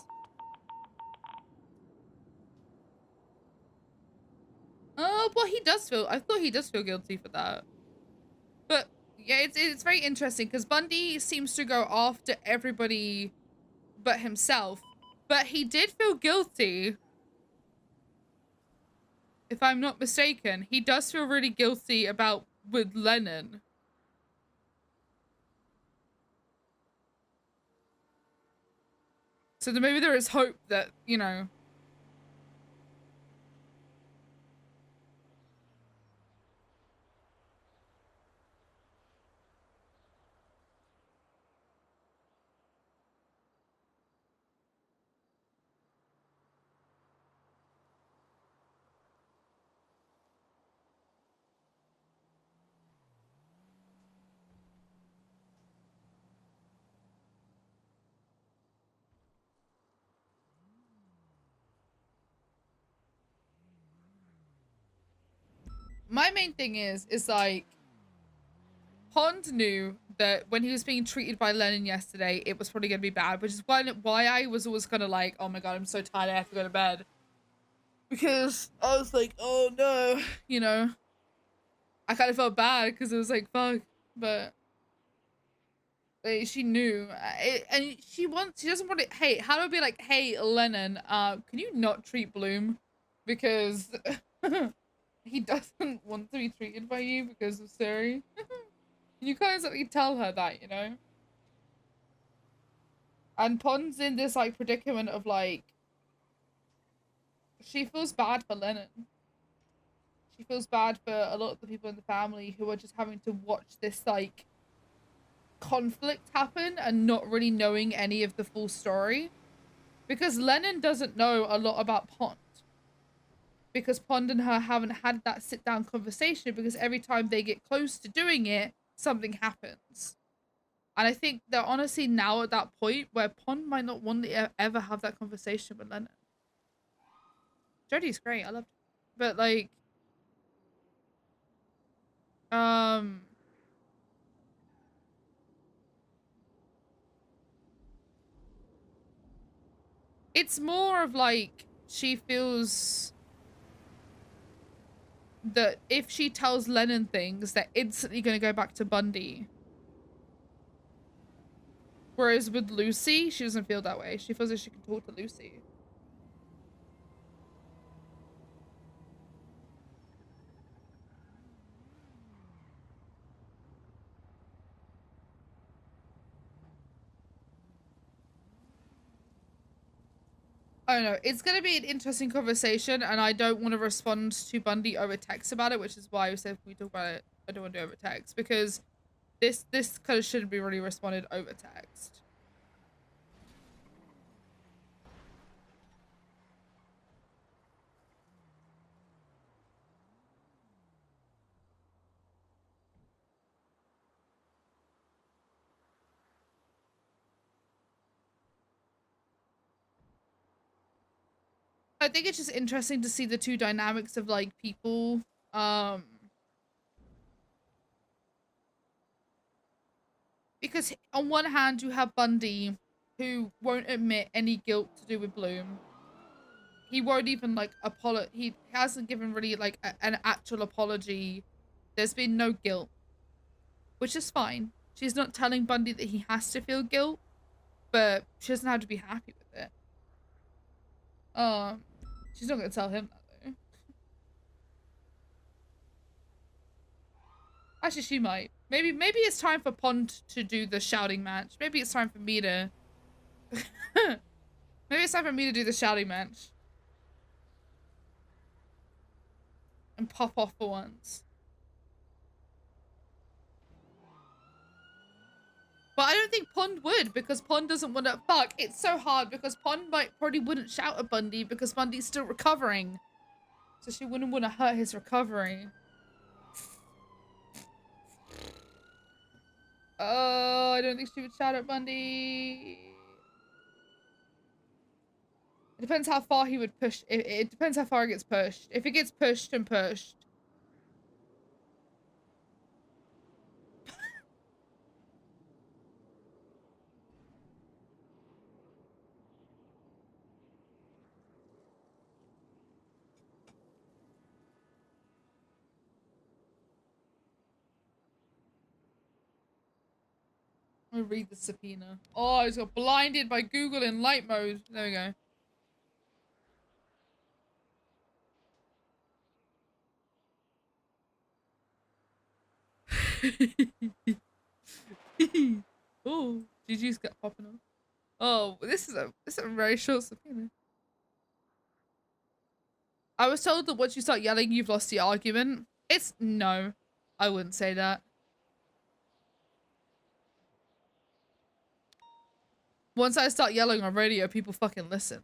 Oh, well, he does feel. I thought he does feel guilty for that. But yeah, it's very interesting because Bundy seems to go after everybody, but himself. But he did feel guilty. If I'm not mistaken, he does feel really guilty about with Lennon. So then maybe there is hope that, you know. My main thing is like, Pond knew that when he was being treated by Lennon yesterday, it was probably going to be bad, which is why I was always kind of like, oh my god, I'm so tired, I have to go to bed. Because I was like, oh no, you know. I kind of felt bad because it was like, fuck, but she knew. And she doesn't want to, hey, how do I be like, hey, Lennon, can you not treat Bloom? Because he doesn't want to be treated by you because of Suri. You can't exactly tell her that, you know? And Pond's in this, like, predicament of, like, she feels bad for Lennon. She feels bad for a lot of the people in the family who are just having to watch this, like, conflict happen and not really knowing any of the full story. Because Lennon doesn't know a lot about Pond. Because Pond and her haven't had that sit-down conversation because every time they get close to doing it, something happens. And I think they're honestly now at that point where Pond might not want to ever have that conversation with Lennon. Jodie's great, I loved her. But like, It's more of like she feels that if she tells Lennon things, they're instantly going to go back to Bundy. Whereas with Lucy, she doesn't feel that way. She feels like she can talk to Lucy. I don't know. It's going to be an interesting conversation, and I don't want to respond to Bundy over text about it, which is why I said we talk about it. I don't want to do it over text, because this kind of shouldn't be really responded over text. I think it's just interesting to see the two dynamics of like people. Because on one hand you have Bundy, who won't admit any guilt to do with Bloom. He won't even like he hasn't given really like an actual apology. There's been no guilt, which is fine. She's not telling Bundy that he has to feel guilt, but she doesn't have to be happy with it. She's not gonna tell him that though. Actually, she might. Maybe it's time for Pond to do the shouting match. Maybe it's time for me to. Maybe it's time for me to do the shouting match. And pop off for once. But I don't think Pond would, because Pond doesn't want to. Fuck, it's so hard because Pond probably wouldn't shout at Bundy because Bundy's still recovering. So she wouldn't want to hurt his recovery. Oh, I don't think she would shout at Bundy. It depends how far he would push. It depends how far it gets pushed. If it gets pushed and pushed. I'm gonna read the subpoena. Oh, I just got blinded by Google in light mode. There we go. Oh, GG's got popping off. Oh, this is a very short subpoena. I was told that once you start yelling, you've lost the argument. It's no, I wouldn't say that. Once I start yelling on radio, people fucking listen.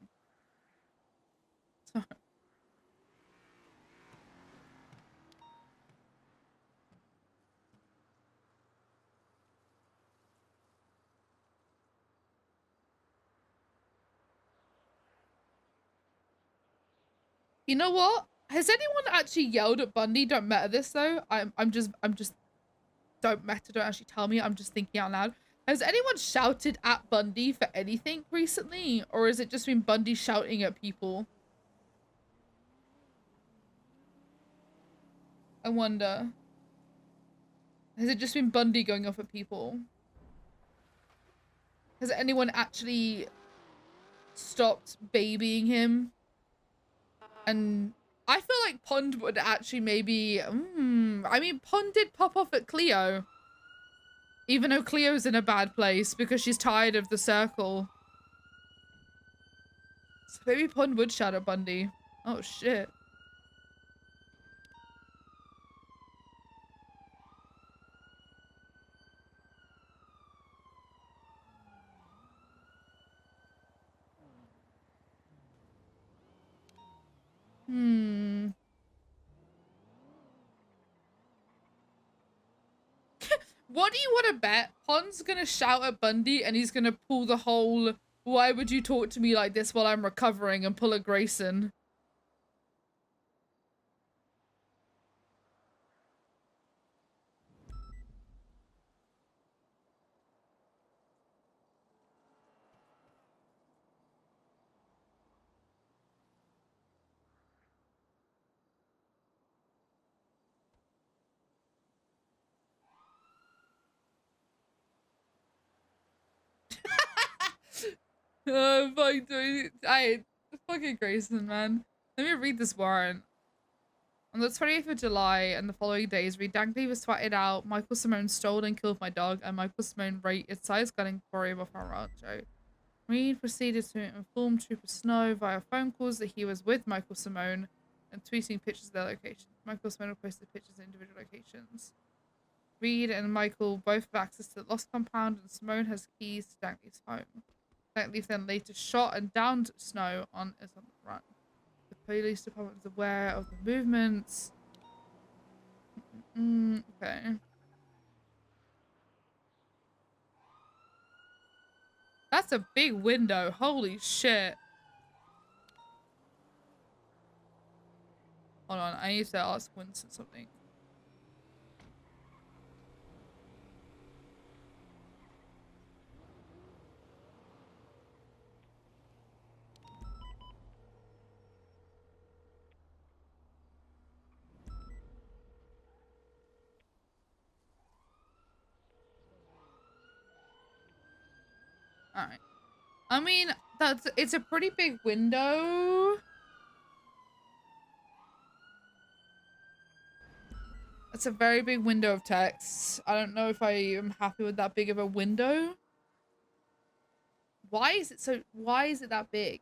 You know what? Has anyone actually yelled at Bundy? Don't matter this though. I'm just don't matter. Don't actually tell me. I'm just thinking out loud. Has anyone shouted at Bundy for anything recently, or has it just been Bundy shouting at people? I wonder. Has it just been Bundy going off at people? Has anyone actually stopped babying him? And I feel like Pond would actually maybe... I mean, Pond did pop off at Cleo. Even though Cleo's in a bad place because she's tired of the circle. So maybe Pond would shout at Bundy. Oh, shit. What do you want to bet? Pond's gonna shout at Bundy and he's gonna pull the whole, why would you talk to me like this while I'm recovering, and pull a Grayson. Fuck, dude. Fucking Grayson, man. Let me read this warrant. On the 28th of July and the following days, Reed Dankly was twatted out, Michael Simone stole and killed my dog, and Michael Simone raided size gunning aquarium of our rancho. Reed proceeded to inform Trooper Snow via phone calls that he was with Michael Simone and tweeting pictures of their locations. Michael Simone posted pictures of individual locations. Reed and Michael both have access to the Lost compound, and Simone has keys to Dankly's home. Dankly then later shot and downed Snow on the run. The police department is aware of the movements. Okay. That's a big window. Holy shit. Hold on. I need to ask Winston something. Alright. I mean, it's a pretty big window. It's a very big window of text. I don't know if I am happy with that big of a window. Why is it that big?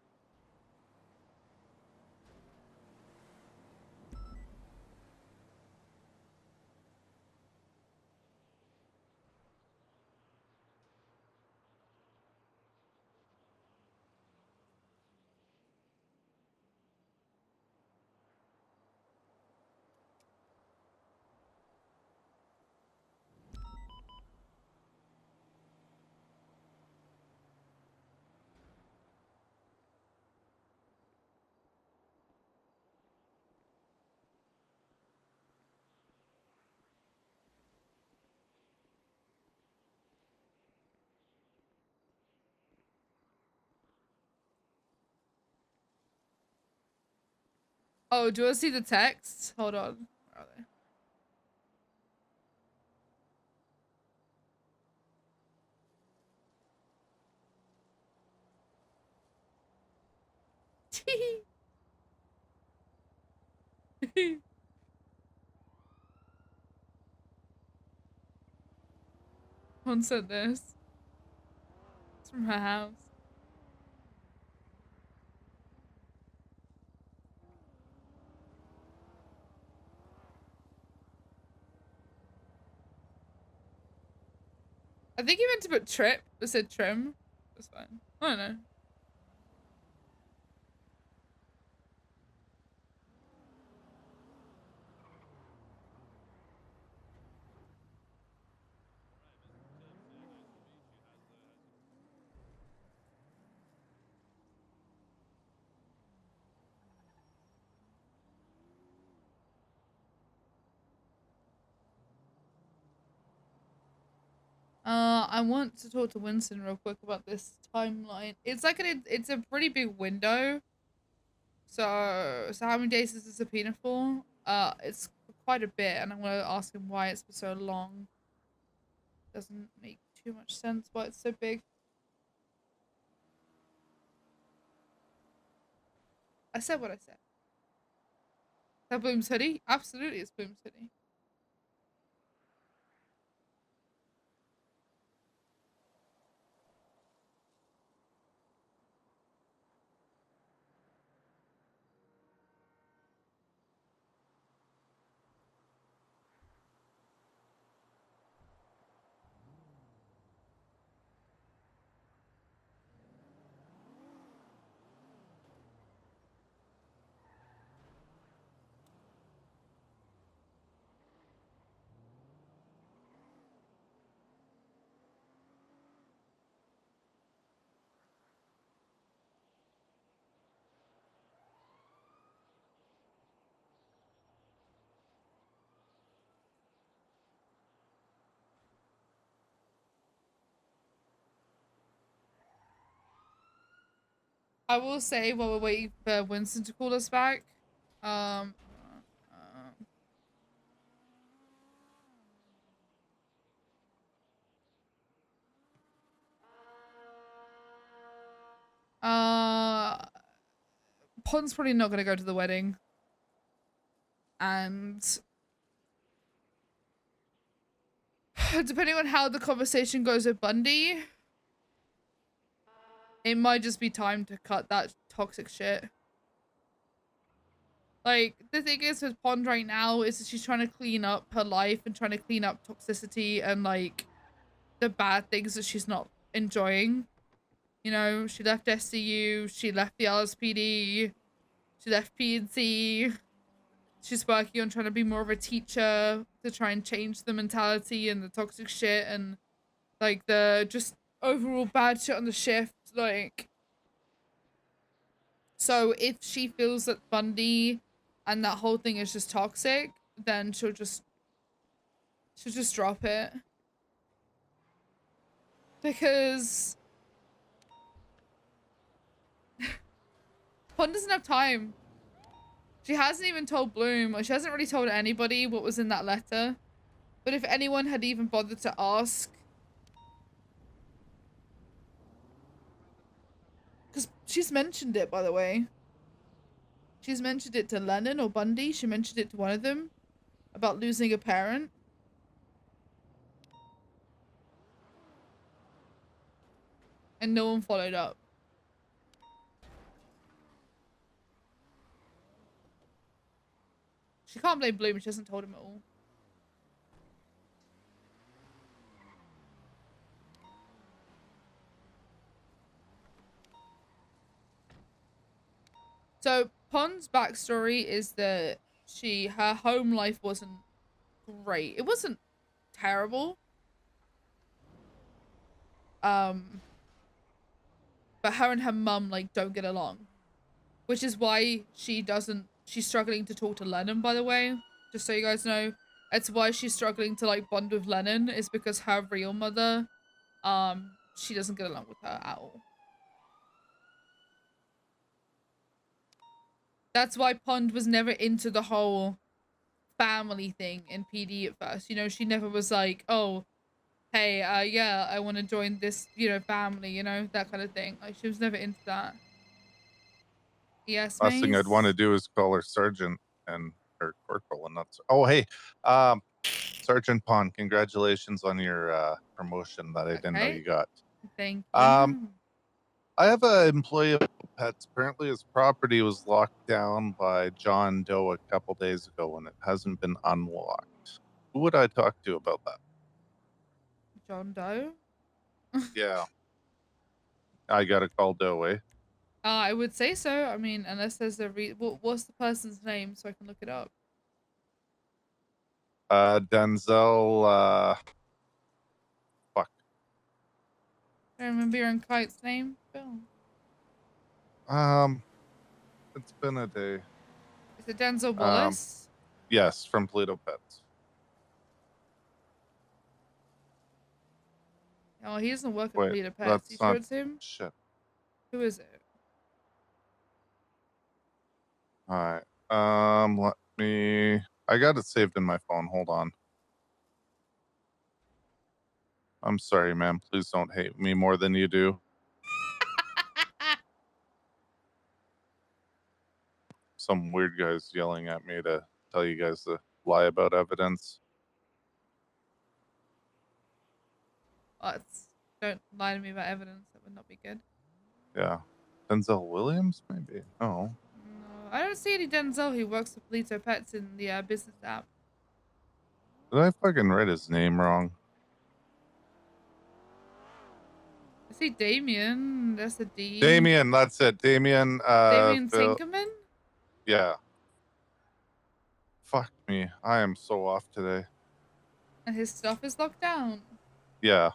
Oh, do you want to see the text? Hold on. Where are they? One said this. It's from her house. I think he meant to put trip. It said trim. That's fine. I don't know. I want to talk to Winston real quick about this timeline. It's like it's a pretty big window. So how many days is the subpoena for? It's quite a bit, and I'm gonna ask him why it's for so long. Doesn't make too much sense why it's so big. I said what I said. Is that Bloom's hoodie? Absolutely, it's Bloom's hoodie. I will say while we're waiting for Winston to call us back, um, Pond's probably not gonna go to the wedding. And depending on how the conversation goes with Bundy, it might just be time to cut that toxic shit. Like, the thing is with Pond right now is that she's trying to clean up her life and trying to clean up toxicity and, like, the bad things that she's not enjoying. You know, she left SCU, she left the LSPD, she left PNC. She's working on trying to be more of a teacher to try and change the mentality and the toxic shit and, like, the just overall bad shit on the shift. Like, so if she feels that Bundy and that whole thing is just toxic, then she'll just drop it. Because Pond doesn't have time. She hasn't even told Bloom, or she hasn't really told anybody what was in that letter. But if anyone had even bothered to ask, because she's mentioned it, by the way. She's mentioned it to Lennon or Bundy. She mentioned it to one of them about losing a parent. And no one followed up. She can't blame Bloom. She hasn't told him at all. So Pond's backstory is that her home life wasn't great. It wasn't terrible. But her and her mum, like, don't get along. Which is why she's struggling to talk to Lennon, by the way. Just so you guys know. It's why she's struggling to, like, bond with Lennon, is because her real mother, she doesn't get along with her at all. That's why Pond was never into the whole family thing in PD at first. You know, she never was like, oh, hey, yeah, I want to join this, you know, family, you know, that kind of thing. Like, she was never into that. Yes, Last thing I'd want to do is call her sergeant and her corporal, and that's. Oh, hey, Sergeant Pond, congratulations on your promotion that I didn't know you got. Thank you. I have an employee of pets. Apparently, his property was locked down by John Doe a couple days ago, and it hasn't been unlocked. Who would I talk to about that? John Doe? Yeah. I got to call Doe, eh? I would say so. I mean, unless there's a what's the person's name so I can look it up? Denzel, fuck. I remember your client's name, Bill. It's been a day. Is it Denzel Wallace? Yes, from Pluto Pets. Oh, he doesn't work at Wait, Pluto Pets. that's You sure not it's him? shit. Who is it? All right. Let me. I got it saved in my phone. Hold on. I'm sorry, ma'am. Please don't hate me more than you do. Some weird guy's yelling at me to tell you guys to lie about evidence. Don't lie to me about evidence. That would not be good. Yeah. Denzel Williams, maybe? Oh. No, I don't see any Denzel who works for Pluto Pets in the business app. Did I fucking write his name wrong? I see Damien. That's a D. Damien, that's it. Damien, Damien Phil. Tinkerman? Yeah. Fuck me. I am so off today. And his stuff is locked down. Yeah.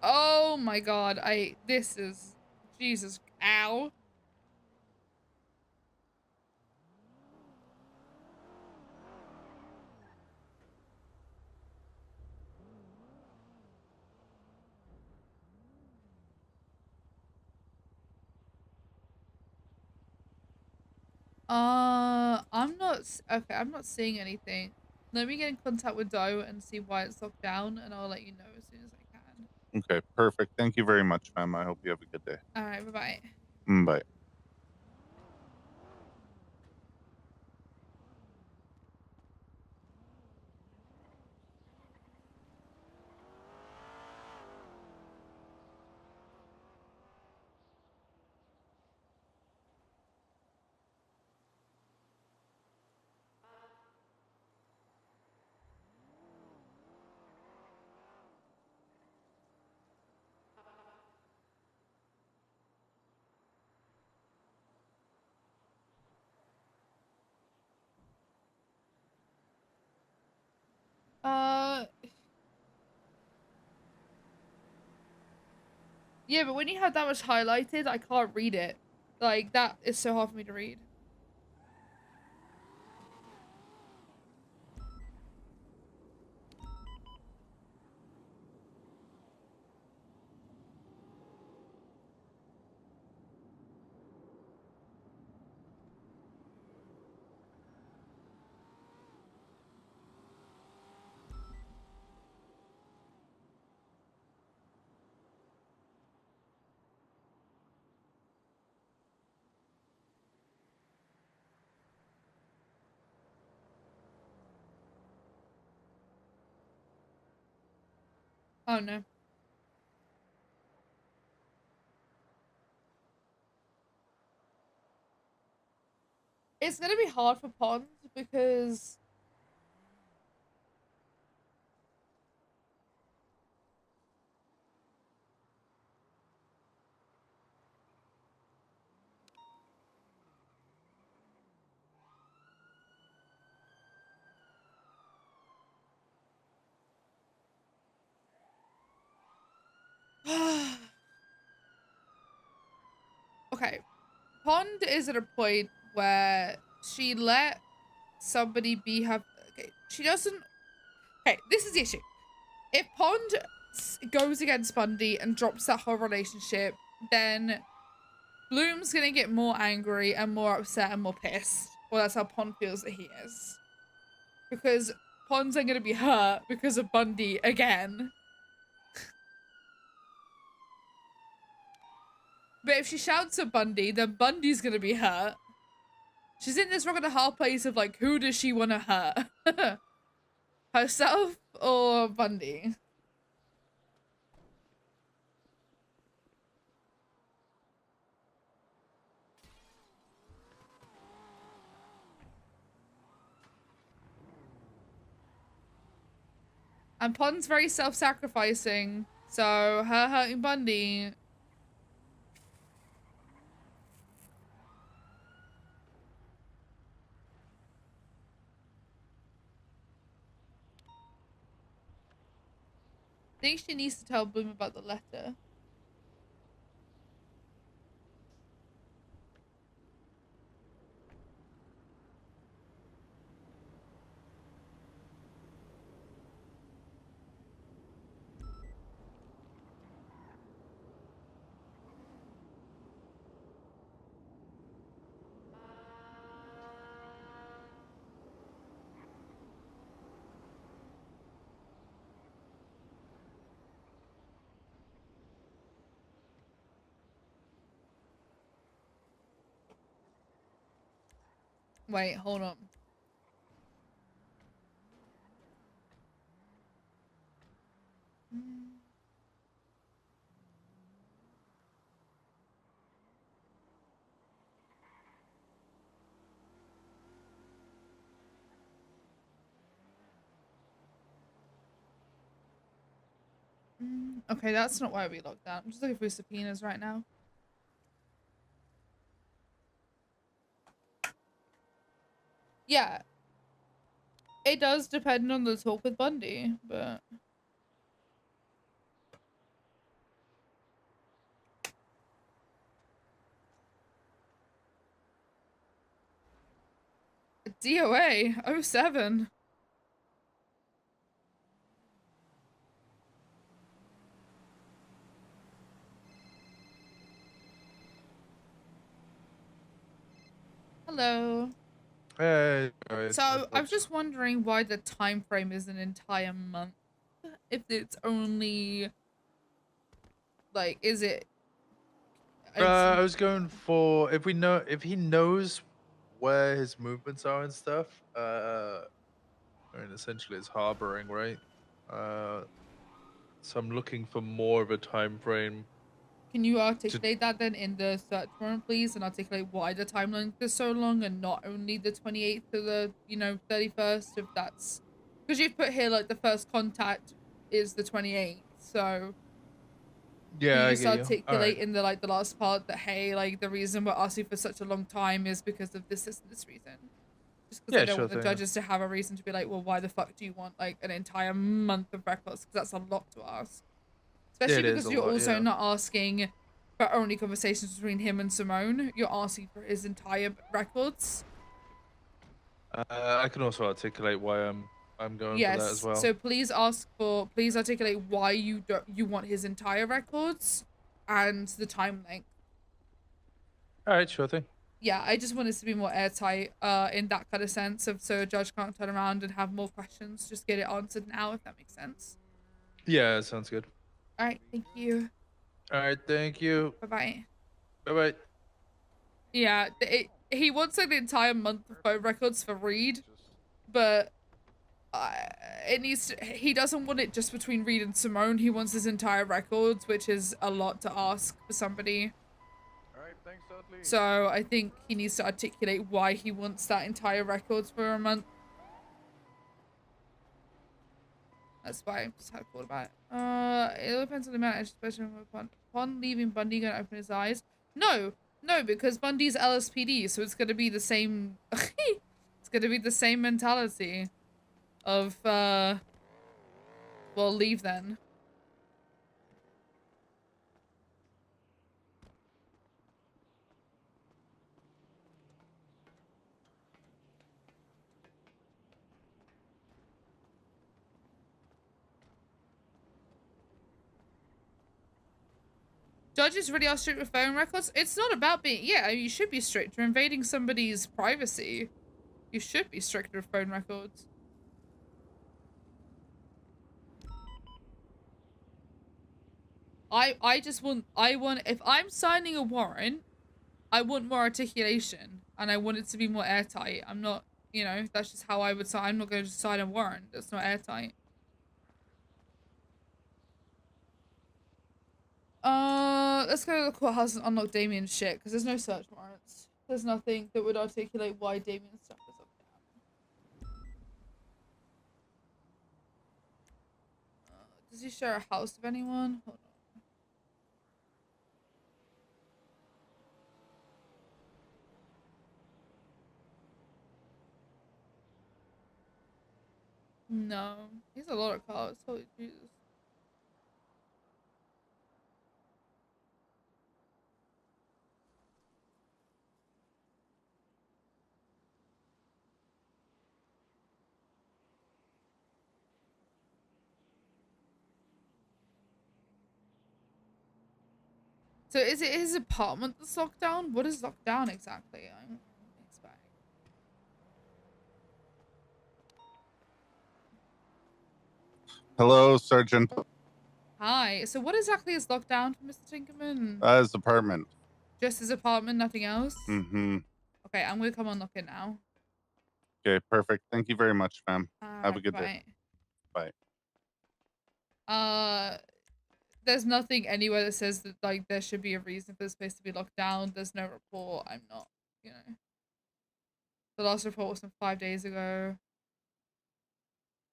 Oh my god, this is, Jesus, ow. I'm not okay. I'm not seeing anything. Let me get in contact with Doe and see why it's locked down, and I'll let you know as soon as I can. Okay, perfect. Thank you very much, ma'am. I hope you have a good day. All right, bye bye. Bye. Uh, yeah, but when you have that much highlighted, I can't read it. Like, that is so hard for me to read. Oh, no. It's gonna be hard for Pond because... Okay. Pond is at a point where she let somebody be her... Okay, she doesn't... Okay, this is the issue. If Pond goes against Bundy and drops that whole relationship, then Bloom's gonna get more angry and more upset and more pissed. Well, that's how Pond feels that he is. Because Pond's then gonna be hurt because of Bundy again. But if she shouts at Bundy, then Bundy's gonna be hurt. She's in this rock and a hard place of like, who does she want to hurt? Herself or Bundy? And Pond's very self-sacrificing, so her hurting Bundy... I think she needs to tell Bloom about the letter. Wait, hold on. Okay, that's not why we locked down. I'm just looking for subpoenas right now. Yeah. It does depend on the talk with Bundy, but... DOA 07. Hello. Hey. Alright, So I was just wondering why the time frame is an entire month. If it's only like, is it? I was going for if he knows where his movements are and stuff. I mean, essentially, it's harboring, right? So I'm looking for more of a time frame. Can you articulate that then in the search warrant, please, and articulate why the timeline is so long and not only the 28th to the 31st, if that's because you've put here like the first contact is the 28th, so. Yeah, I you just get you. articulate in the the last part that hey, like the reason we're asking for such a long time is because of this and this reason. Just because I don't want the judges to have a reason to be like, well, why the fuck do you want like an entire month of records? Because that's a lot to ask. Especially because you're also not asking for only conversations between him and Simone. You're asking for his entire records. I can also articulate why I'm going for that as well. So please articulate why you want his entire records and the time length. All right, sure thing. Yeah, I just want it to be more airtight in that kind of sense of so a judge can't turn around and have more questions. Just get it answered now, if that makes sense. Yeah, sounds good. All right, thank you. All right, thank you. Bye-bye. Bye-bye. Yeah, he wants like the entire month of phone records for Reed, but he doesn't want it just between Reed and Simone. He wants his entire records, which is a lot to ask for somebody. Alright, thanks, Dudley. So I think he needs to articulate why he wants that entire records for a month. That's why I'm just how I thought about it. It all depends on the amount of expression upon leaving Bundy gonna open his eyes. No, because Bundy's LSPD, so it's gonna be the same it's gonna be the same mentality of well, leave then. Judges really are strict with phone records. It's not about being, yeah, you should be strict. You're invading somebody's privacy. You should be strict with phone records. I want, if I'm signing a warrant, I want more articulation and I want it to be more airtight. I'm not, that's just how I would sign. I'm not going to sign a warrant that's not airtight. Let's go to the courthouse and unlock Damien's shit, because there's no search warrants. There's nothing that would articulate why Damien's stuff is up down. Does he share a house with anyone? Hold on. No. He has a lot of cars. Holy Jesus. So is it his apartment that's locked down? What is locked down exactly? I don't expect. Hello, Sergeant. Hi. So what exactly is locked down for Mr. Tinkerman? His apartment. Just his apartment, nothing else? Mm-hmm. Okay, I'm gonna come unlock it now. Okay, perfect. Thank you very much, ma'am. Have a good day. Bye. There's nothing anywhere that says that, like, there should be a reason for this place to be locked down. There's no report. I'm not, The last report was from 5 days ago.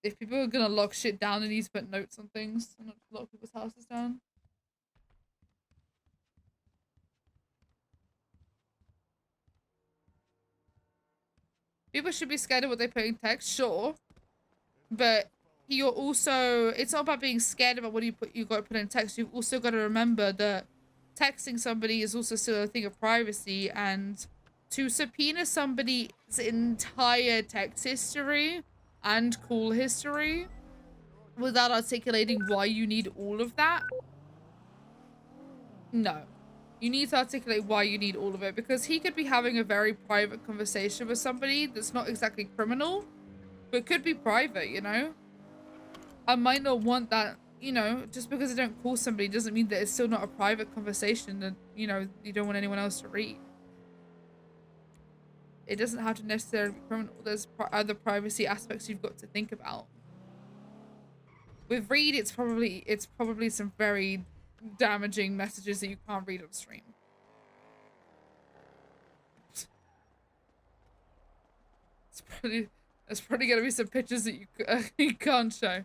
If people are gonna lock shit down, they need to put notes on things and not lock people's houses down. People should be scared of what they put in text, sure. But you're also, it's not about being scared about what you got to put in text. You've also got to remember that texting somebody is also still a thing of privacy, and to subpoena somebody's entire text history and call history without articulating why you need all of that, no. You need to articulate why you need all of it, because he could be having a very private conversation with somebody that's not exactly criminal, but could be private, you know? I might not want that, you know, just because I don't call somebody doesn't mean that it's still not a private conversation that, you know, you don't want anyone else to read. It doesn't have to necessarily be criminal. There's other privacy aspects you've got to think about. With Reed, it's probably some very damaging messages that you can't read on stream. There's probably gonna be some pictures that you can't show.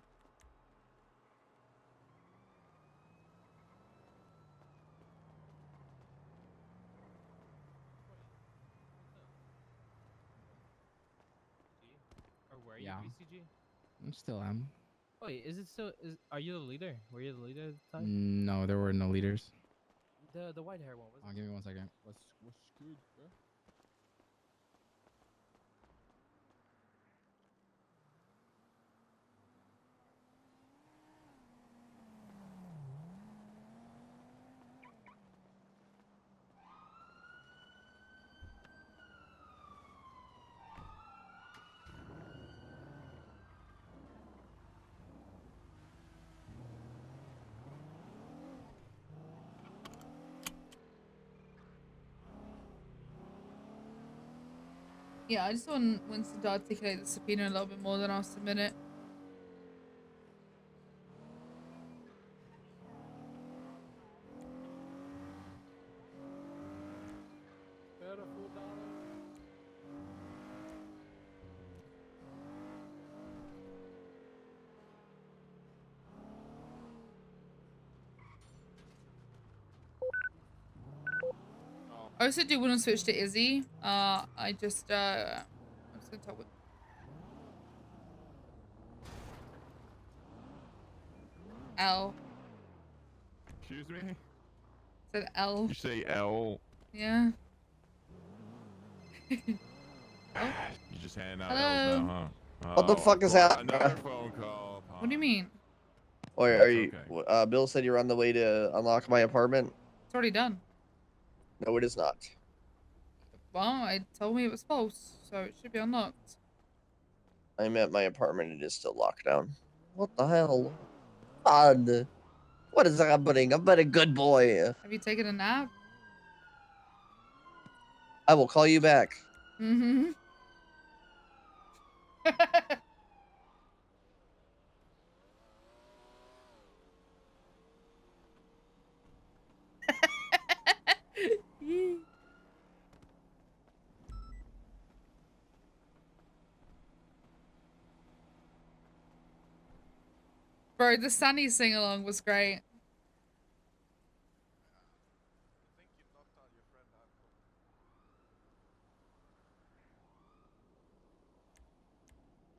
Or were you Yeah. BCG? I still am. Wait, is it still? Are you the leader? Were you the leader at the time? No, there were no leaders. The white hair one was. Oh, give me 1 second. What's good, bro? Yeah, I just want Winston to articulate the subpoena a little bit more than I'll submit it. I also do want to switch to Izzy. I'm just gonna talk with L. Excuse me? Said L. You say L? Yeah. You just handing out Hello? L's now, huh? What the fuck is that? Another phone call. What do you mean? Oh, are you? Okay. Bill said you're on the way to unlock my apartment. It's already done. No, it is not. Well, it told me it was false, so it should be unlocked. I'm at my apartment. It is still locked down. What the hell? God. What is happening? I'm but a good boy. Have you taken a nap? I will call you back. Mm-hmm. Bro, the Sunny sing-along was great.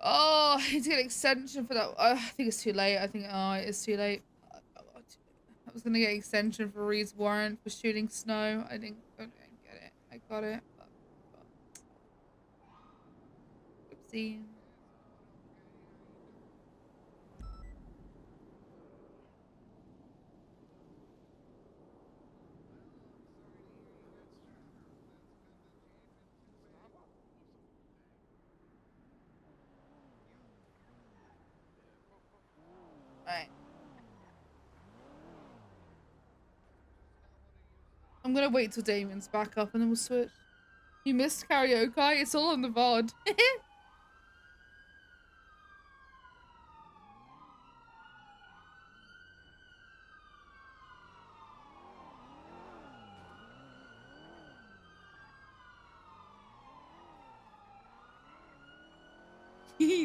Oh, I need to get an extension for that. I think it's too late. I think, oh, it's too late. I was gonna get an extension for Reed's warrant for shooting Snow. I didn't get it. I got it. Oopsie. Alright. I'm gonna wait till Damien's back up and then we'll switch. You missed karaoke? It's all on the VOD.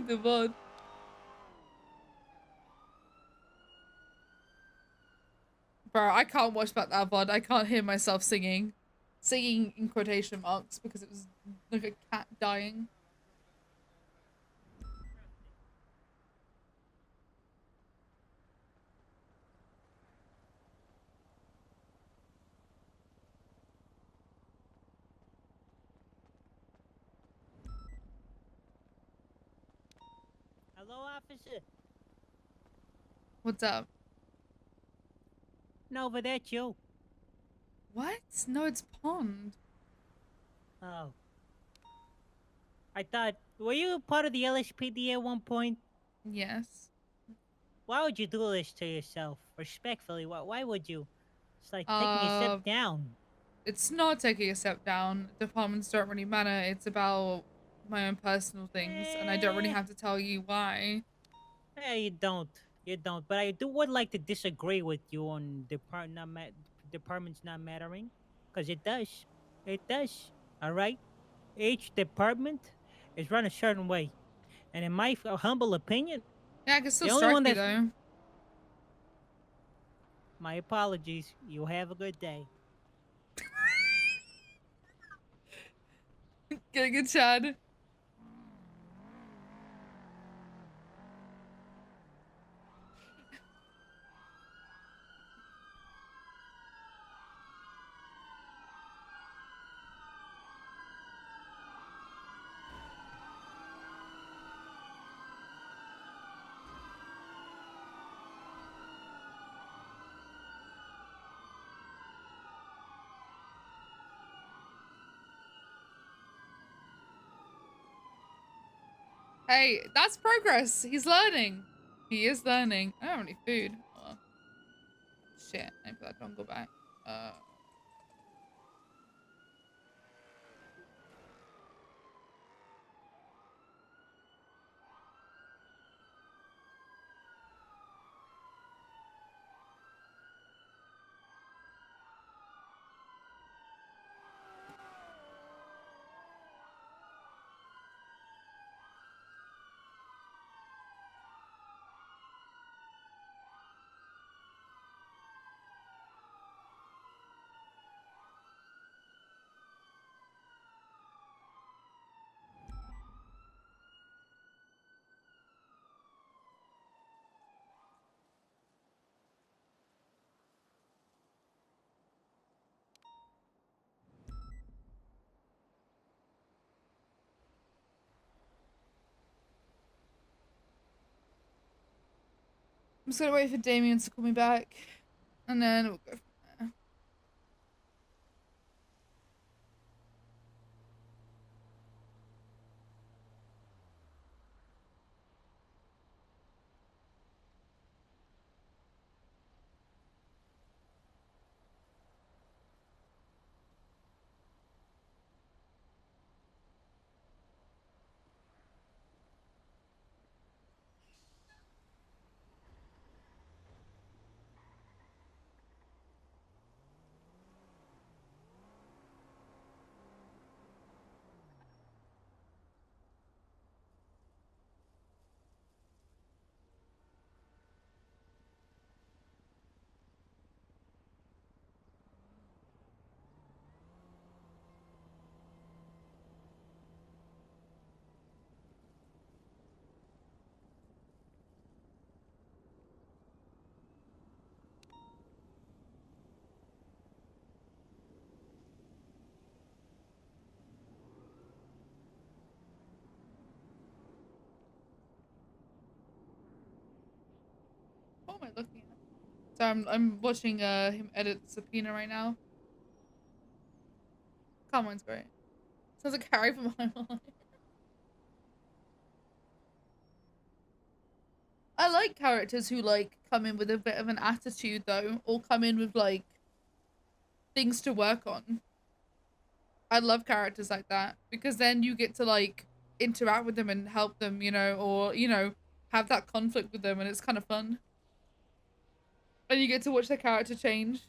The VOD. Bro, I can't watch back that VOD. I can't hear myself singing. Singing in quotation marks because it was like a cat dying. Hello, officer. What's up? Nova, that's you. What? No, it's pond. Oh. I thought, were you part of the LSPD at one point? Yes. Why would you do this to yourself? Respectfully, why would you? It's like taking a step down. It's not taking a step down. Departments don't really matter. It's about my own personal things, and I don't really have to tell you why. Yeah, you don't. You don't. But I would like to disagree with you on departments not mattering, because it does. It does. All right. Each department is run a certain way, and in my humble opinion, Yeah, I can still the only strike one you that's though. my apologies. You have a good day. Getting a Chad. Hey, that's progress. He's learning. He is learning. I don't have any food. Oh, shit. I put that dongle back. I'm just gonna wait for Damien to call me back, and then we'll go from there. What am I looking at? So I'm watching him edit the subpoena right now. Carmine's great. Sounds like Harry from Home Alone. I like characters who like come in with a bit of an attitude though, or come in with like things to work on. I love characters like that because then you get to like interact with them and help them, you know, or you know, have that conflict with them, and it's kind of fun. And you get to watch their character change.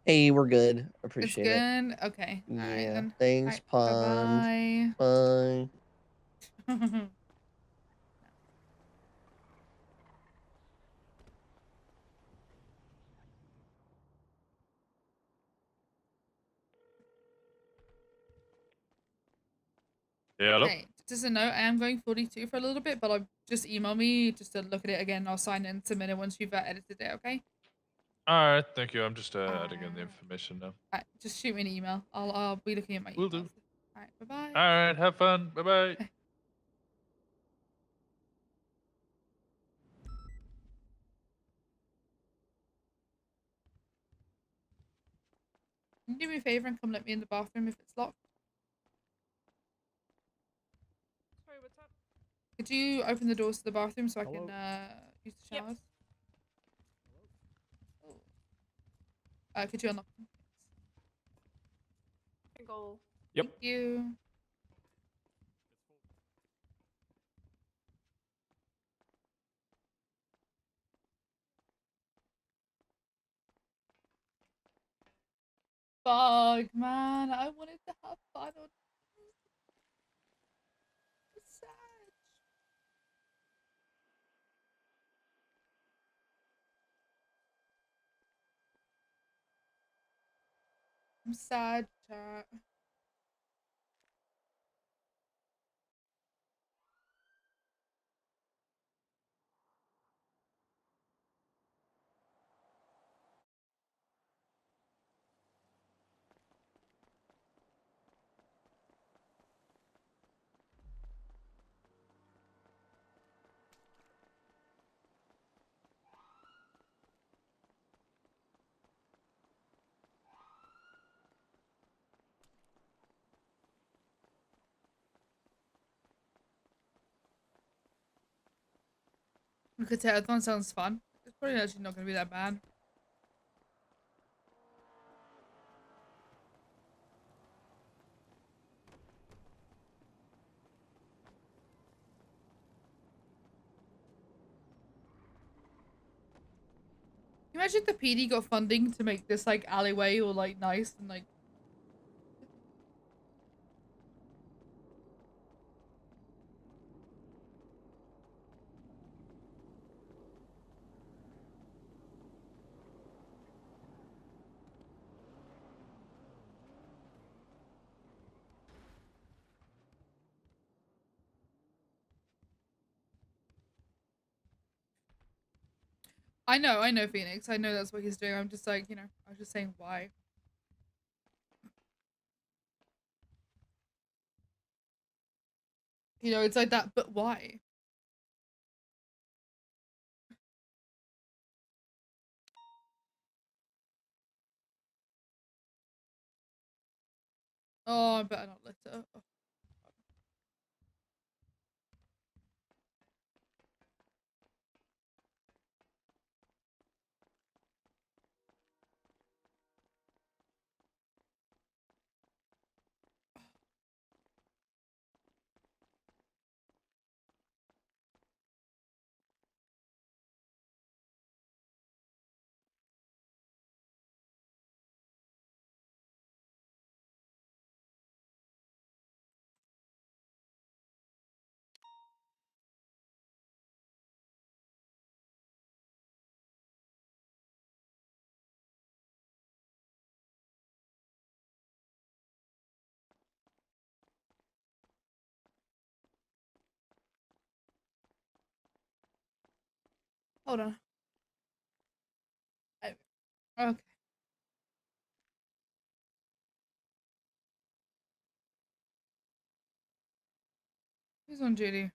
Hey, we're good. It's Appreciate it. good. Okay. All right Yeah. then. Thanks, All right, Pond. bye-bye. Bye. Yeah, hello? Hey, just a note, I am going 42 for a little bit, but I'll just email me just to look at it again. I'll sign in and submit it once you've edited it, okay? Alright, thank you. I'm just adding in the information now. Alright, just shoot me an email. I'll be looking at my Will emails. do. Alright, bye-bye. Alright, have fun. Bye-bye. Can you do me a favor and come let me in the bathroom if it's locked? Sorry, what's up? Could you open the doors to the bathroom so I can use the showers? Could you unlock them? Go. Yep. Thank you. Fuck, man. I wanted to have fun on it's sad. I'm sad, chat. Look at that one sounds fun. It's probably actually not gonna be that bad. Imagine the PD got funding to make this like alleyway all like nice and like I know Phoenix. I know that's what he's doing. I'm just like, I was just saying why. It's like that, but why? Oh, I better not litter. Oh. Hold on. Okay. Who's on duty?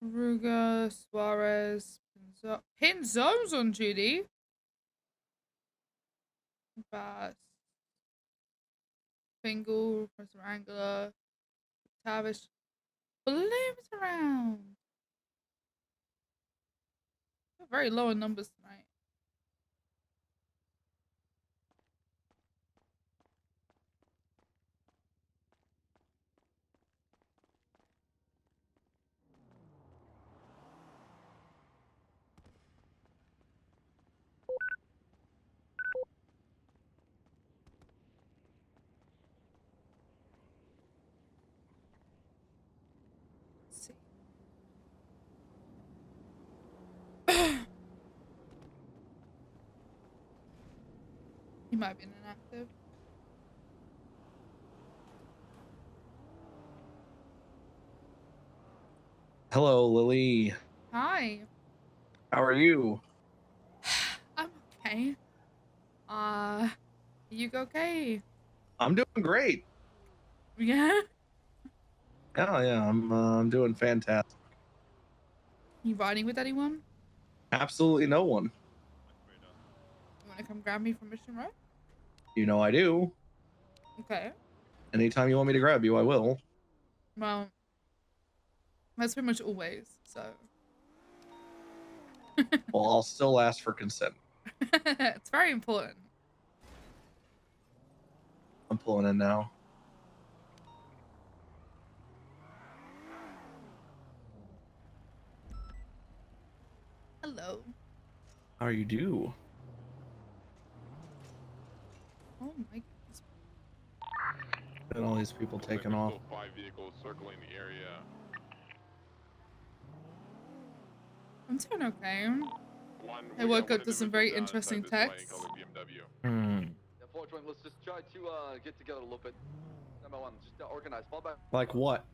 Ruga, Suarez, Pinzo. Pinzo's on duty? Bass. Fingal, Professor Angela, Tavish. Bloom's around. We're very low in numbers tonight. He might be inactive. Hello, Lily. Hi. How are you? I'm okay. You okay? I'm doing great. Yeah? Yeah, I'm doing fantastic. You riding with anyone? Absolutely no one. You wanna come grab me from Mission Road? You know I do. Okay. Anytime you want me to grab you, I will. Well, that's pretty much always, so. Well, I'll still ask for consent. It's very important. I'm pulling in now. Hello. How you do? Oh my goodness. And all these people taking off. 5 vehicles circling the area. I'm doing okay. I woke up to some very interesting texts. Unfortunately, let's just try to get together a little bit. Number one, just organize. Fall back. Like what?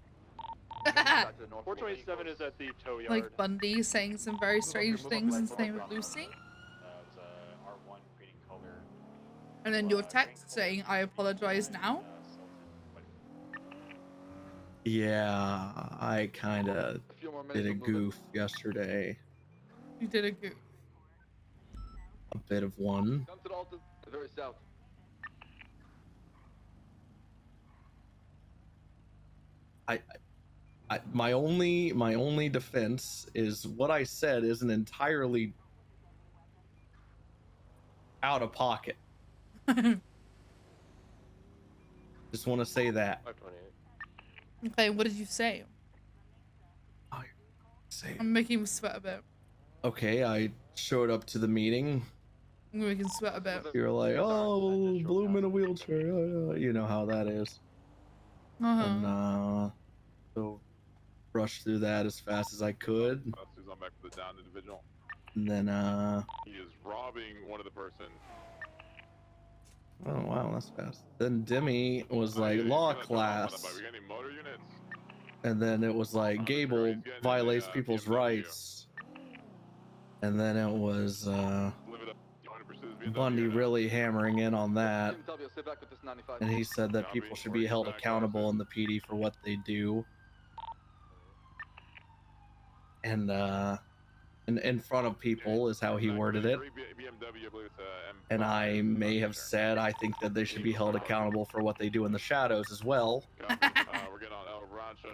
427 is at the tow yard. Like Bundy saying some very strange things in his name of Lucy. R1 creating color. And then your text saying, I apologize now. Yeah, I kind of did a goof yesterday. You did a goof. A bit of one. Come to the altar, the very south. My only defense is what I said isn't entirely out of pocket. Just want to say that. Okay, what did you say? I'm making him sweat a bit. Okay, I showed up to the meeting. I'm making him sweat a bit. You're like, oh, Bloom in a wheelchair. You know how that is. And so rushed through that as fast as I could. I'm back for the downed individual. And then He is robbing one of the persons. oh wow, that's fast. Then Demi was like law class. And then it was like Gable violates people's rights. And then it was Bundy really hammering in on that. And he said that people should be held accountable in the PD for what they do. And in front of people is how he worded it. And I may have said I think that they should be held accountable for what they do in the shadows as well.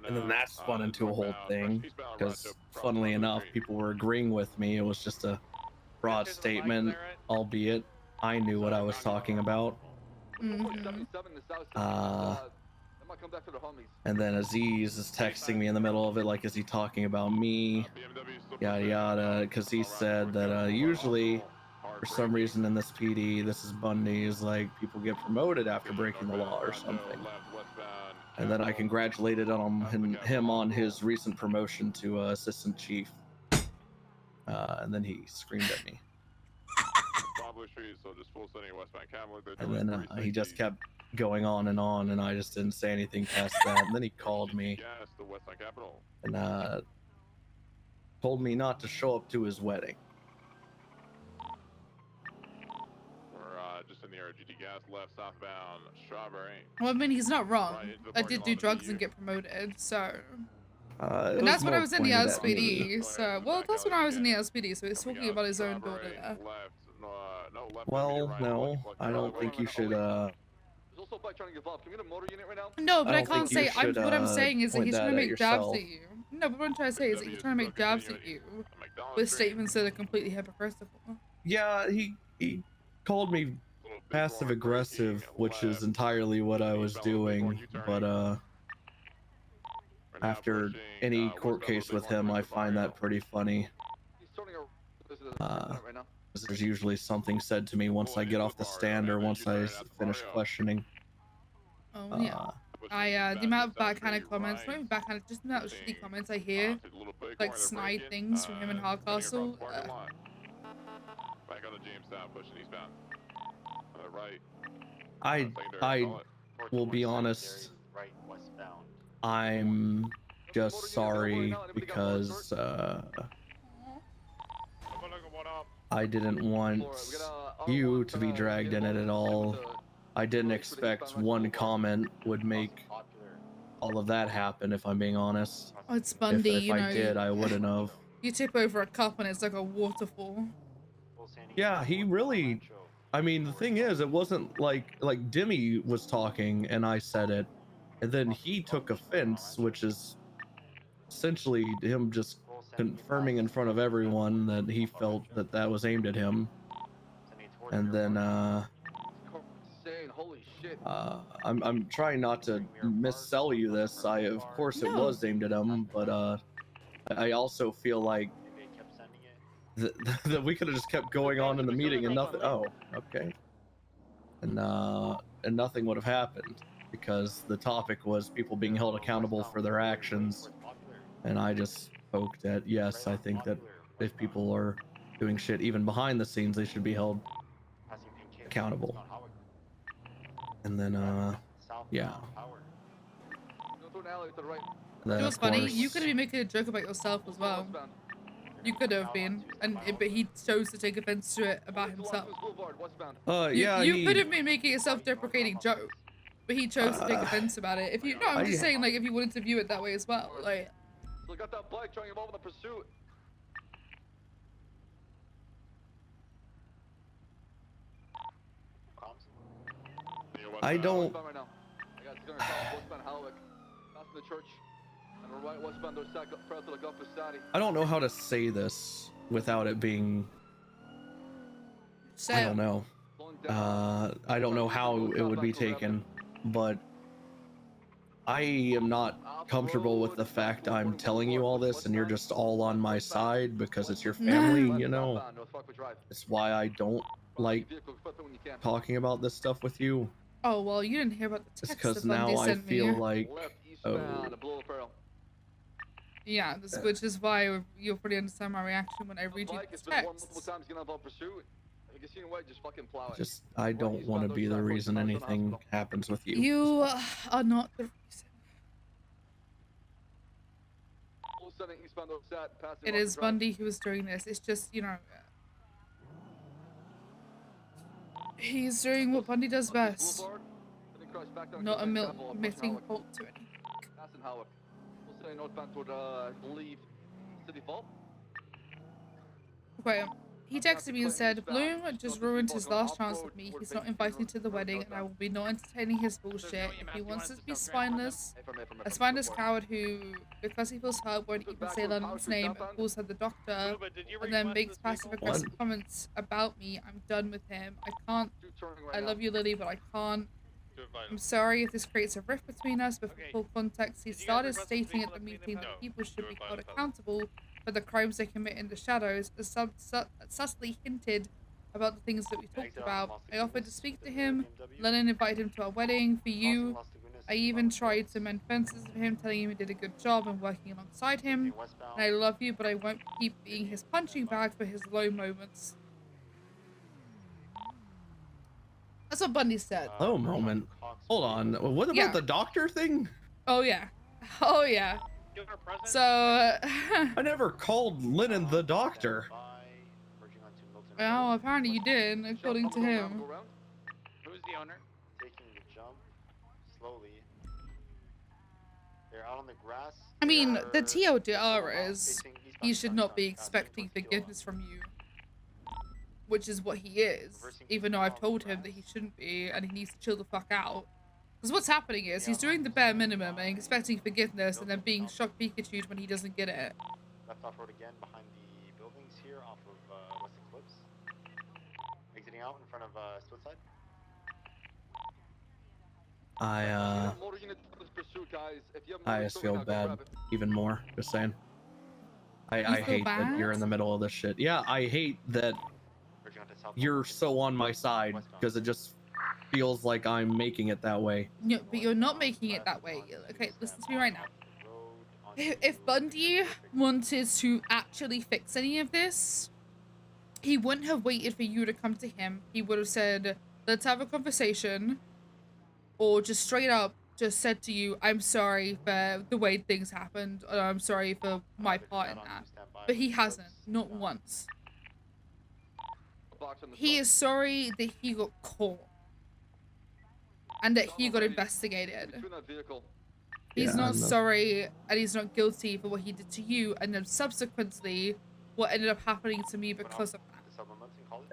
And then that spun into a whole thing because, funnily enough, people were agreeing with me. It was just a broad statement, albeit I knew what I was talking about. And then Aziz is texting me in the middle of it, like, is he talking about me? Yada yada, because he said that usually, for some reason in this PD, this is Bundy, is like people get promoted after breaking the law or something. And then I congratulated him on his recent promotion to assistant chief. And then he screamed at me. And then he just kept going on, and I just didn't say anything past that. And then he called me and told me not to show up to his wedding. We're just in the RGD gas left southbound Strawberry. Well, I mean, he's not wrong. I did do drugs and get promoted, so. And that's when I was in the LSPD, so. Well, that's when I was in the LSPD, so he's talking about his own daughter there. Well, no, I don't think you should, No, but I can't say. What I'm saying is that he's trying to make jabs at you. No, but what I'm trying to say is that he's trying to make jabs at you with statements that are completely hypocritical. Yeah, he called me passive aggressive, which is entirely what I was doing. But after any court case with him, I find that pretty funny. There's usually something said to me once I get off the stand or once I finish questioning. Oh yeah. The amount of backhanded comments, not even backhanded, just the amount of shitty comments I hear, like snide things from him in Hardcastle. Back on the Jamestown, pushing eastbound. I will be honest. I'm just sorry because I didn't want you to be dragged in it at all. I didn't expect one comment would make all of that happen, if I'm being honest. Oh, it's Bundy, if you know. I did, I wouldn't have. You tip over a cup and it's like a waterfall. Yeah, he really... I mean, the thing is, it wasn't like Dimmy was talking and I said it, and then he took offense, which is essentially him just confirming in front of everyone that he felt that that was aimed at him. And then I'm trying not to missell you this. Of course it was aimed at him, but I also feel like that we could have just kept going on in the meeting and nothing. Oh, okay. And nothing would have happened because the topic was people being held accountable for their actions, and I just spoke that yes, I think that if people are doing shit even behind the scenes, they should be held accountable. And then yeah. It was funny. You could have been making a joke about yourself as well. You could have been, but he chose to take offense to it about himself. Yeah. You could have been making a self-deprecating joke, but he chose to take offense about it. If you, no, I'm just saying, like, if you wanted to view it that way as well, like. So got that bike trying him over the pursuit. I don't. I got westbound Halleck, past the church, and right westbound I don't know how to say this without it being. I don't know. I don't know how it would be taken, but I am not comfortable with the fact I'm telling you all this and you're just all on my side because it's your family, you know. It's why I don't like talking about this stuff with you. Oh, well, you didn't hear about the text because that Bundy now I sent feel me. like, oh. Yeah, which is why you'll probably understand my reaction when I read you this text. Just, I don't want to be the reason anything happens with you. You are not the reason. It is Bundy who is doing this. It's just, you know, he's doing what Bundy does best. Not admitting fault to anything. Okay, he texted me and said, Bloom just ruined his last chance with me. He's not inviting me to the wedding, and I will be not entertaining his bullshit. If he wants to be spineless, a spineless coward who, because he feels hurt, won't even say London's name and calls her the doctor, and then makes passive-aggressive comments about me, I'm done with him. I can't. I love you, Lily, but I can't. I'm sorry if this creates a rift between us, but for full context, he started stating at the meeting that people should be held accountable for the crimes they commit in the shadows, as subtly hinted about the things that we talked about. I offered to speak to him. Lennon invited him to our wedding. For you, I even tried to mend fences with him, telling him he did a good job and working alongside him. And I love you, but I won't keep being his punching bag for his low moments. That's what Bundy said. Low moment. Hold on. What about the doctor thing? Oh yeah. Oh yeah. So I never called Lennon the doctor. Well, apparently you did, according to him. Who's the owner? Taking the jump slowly. They're out on the grass. I mean, the TLDR is he should not be expecting forgiveness from you, which is what he is, even though I've told him that he shouldn't be and he needs to chill the fuck out. Because what's happening is he's doing the bare minimum and expecting forgiveness and then being shocked Pikachu'd when he doesn't get it. Left off road again behind the buildings here off of West Eclipse. Exiting out in front of Splitside. I just feel bad even more, just saying. I hate that you're in the middle of this shit. Yeah, I hate that you're so on my side because it just feels like I'm making it that way. No, but you're not making it that way. Okay, listen to me right now. If Bundy wanted to actually fix any of this, he wouldn't have waited for you to come to him. He would have said, let's have a conversation, or just straight up just said to you, I'm sorry for the way things happened, or I'm sorry for my part in that. But he hasn't, not once. He is sorry that he got caught and that he got investigated. He's not sorry and he's not guilty for what he did to you, and then subsequently what ended up happening to me because of that.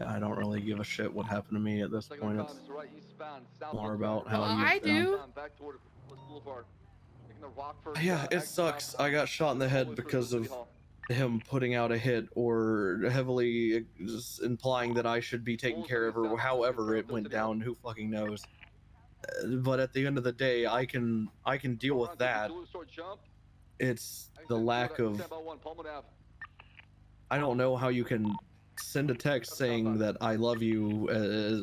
Yeah, I don't really give a shit what happened to me at this point. It's more about how I do. Yeah, it sucks. I got shot in the head because of him putting out a hit or heavily just implying that I should be taken care of, or however it went down. Who fucking knows? But at the end of the day, I can deal with that. It's the lack of. I don't know how you can send a text saying that I love you,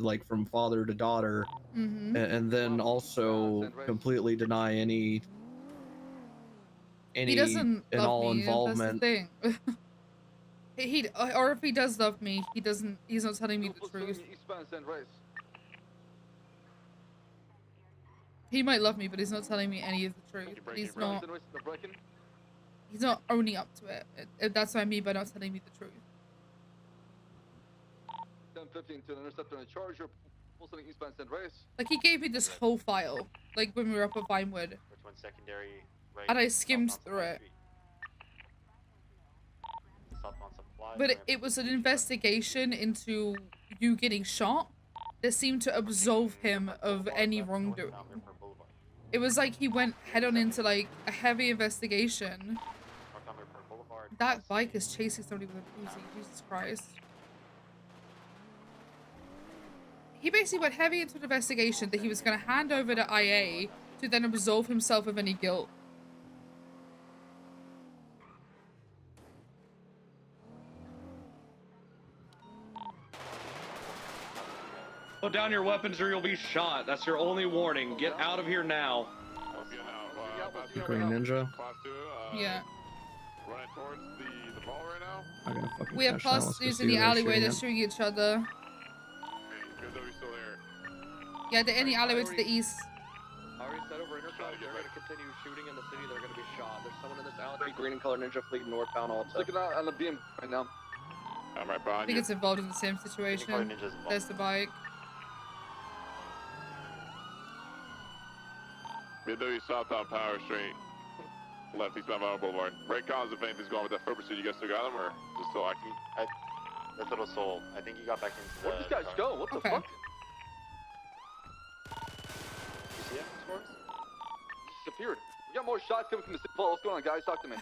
like from father to daughter, and then also completely deny any he doesn't and love all me, involvement. That's the thing. Or if he does love me, he's not telling me the truth. He might love me, but he's not telling me any of the truth. He's not owning up to it. That's what I mean by not telling me the truth. 10-15 to an interceptor and a charger. Eastbound St. Race. Like, he gave me this whole file, like when we were up at Vinewood. Which one secondary? Right, and I skimmed through it. But it was an investigation into you getting shot that seemed to absolve him of any wrongdoing. It was like he went head-on into like a heavy investigation. That bike is chasing somebody with a Uzi. Jesus Christ. He basically went heavy into an investigation that he was going to hand over to IA to then absolve himself of any guilt. Put down your weapons or you'll be shot. That's your only warning. Get out of here now. Green Ninja. Yeah. Running towards the ball right now. I'm gonna fucking we have prostitutes in the alleyway. They're shooting each other. Yeah, they're in the alleyway to the east. Already set over Enterprise. They're going to continue shooting in the city. They're going to be shot. There's someone in this alleyway. Green and color ninja fleet northbound Alta. Looking out on the beam right now. I'm right behind I think it's involved in the same situation. There's the bike. BMW southbound Power Street. Left eastbound Vinyl Boulevard. Ray Collins, if anything's going with that foot pursuit, you guys still got him, or is it still acting? That little soul. I think he got back into the. Where'd these guys go? What the fuck? You see him, Sports? He disappeared. We got more shots coming from the city. What's going on, guys? Talk to me.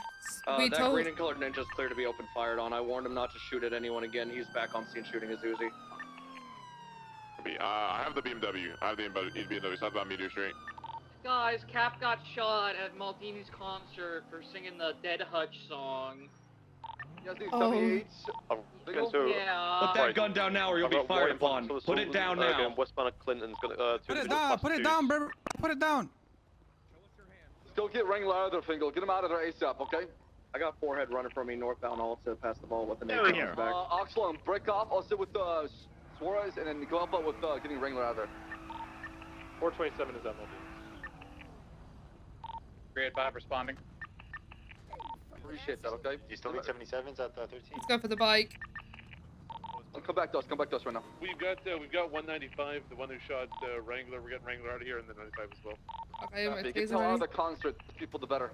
That green and colored ninja's clear to be open fired on. I warned him not to shoot at anyone again. He's back on scene shooting his Uzi. I have the BMW. I have the BMW southbound Meteor Street. Guys, Cap got shot at Maldini's concert for singing the Dead Hutch song. You guys need 78s? Yeah. Put that gun down now or you'll be fired upon. Put it down now. Westbound of Clinton's gonna, put it down, put it down, baby. Put it down. Still get Wrangler out of there, Fingal. Get him out of there ASAP, okay? I got forehead running from me northbound Alta past the ball with the There name we go. back. Oxley, break off. I'll sit with Suarez and then go help out with getting Wrangler out of there. 427 is MLB. 385 responding. Appreciate that, okay? You still need 77s at 13? Let's go for the bike. Come back to us right now. We've got 195, the one who shot Wrangler. We're getting Wrangler out of here, and then 95 as well. Okay, get the hell out of the concert. The people, the better.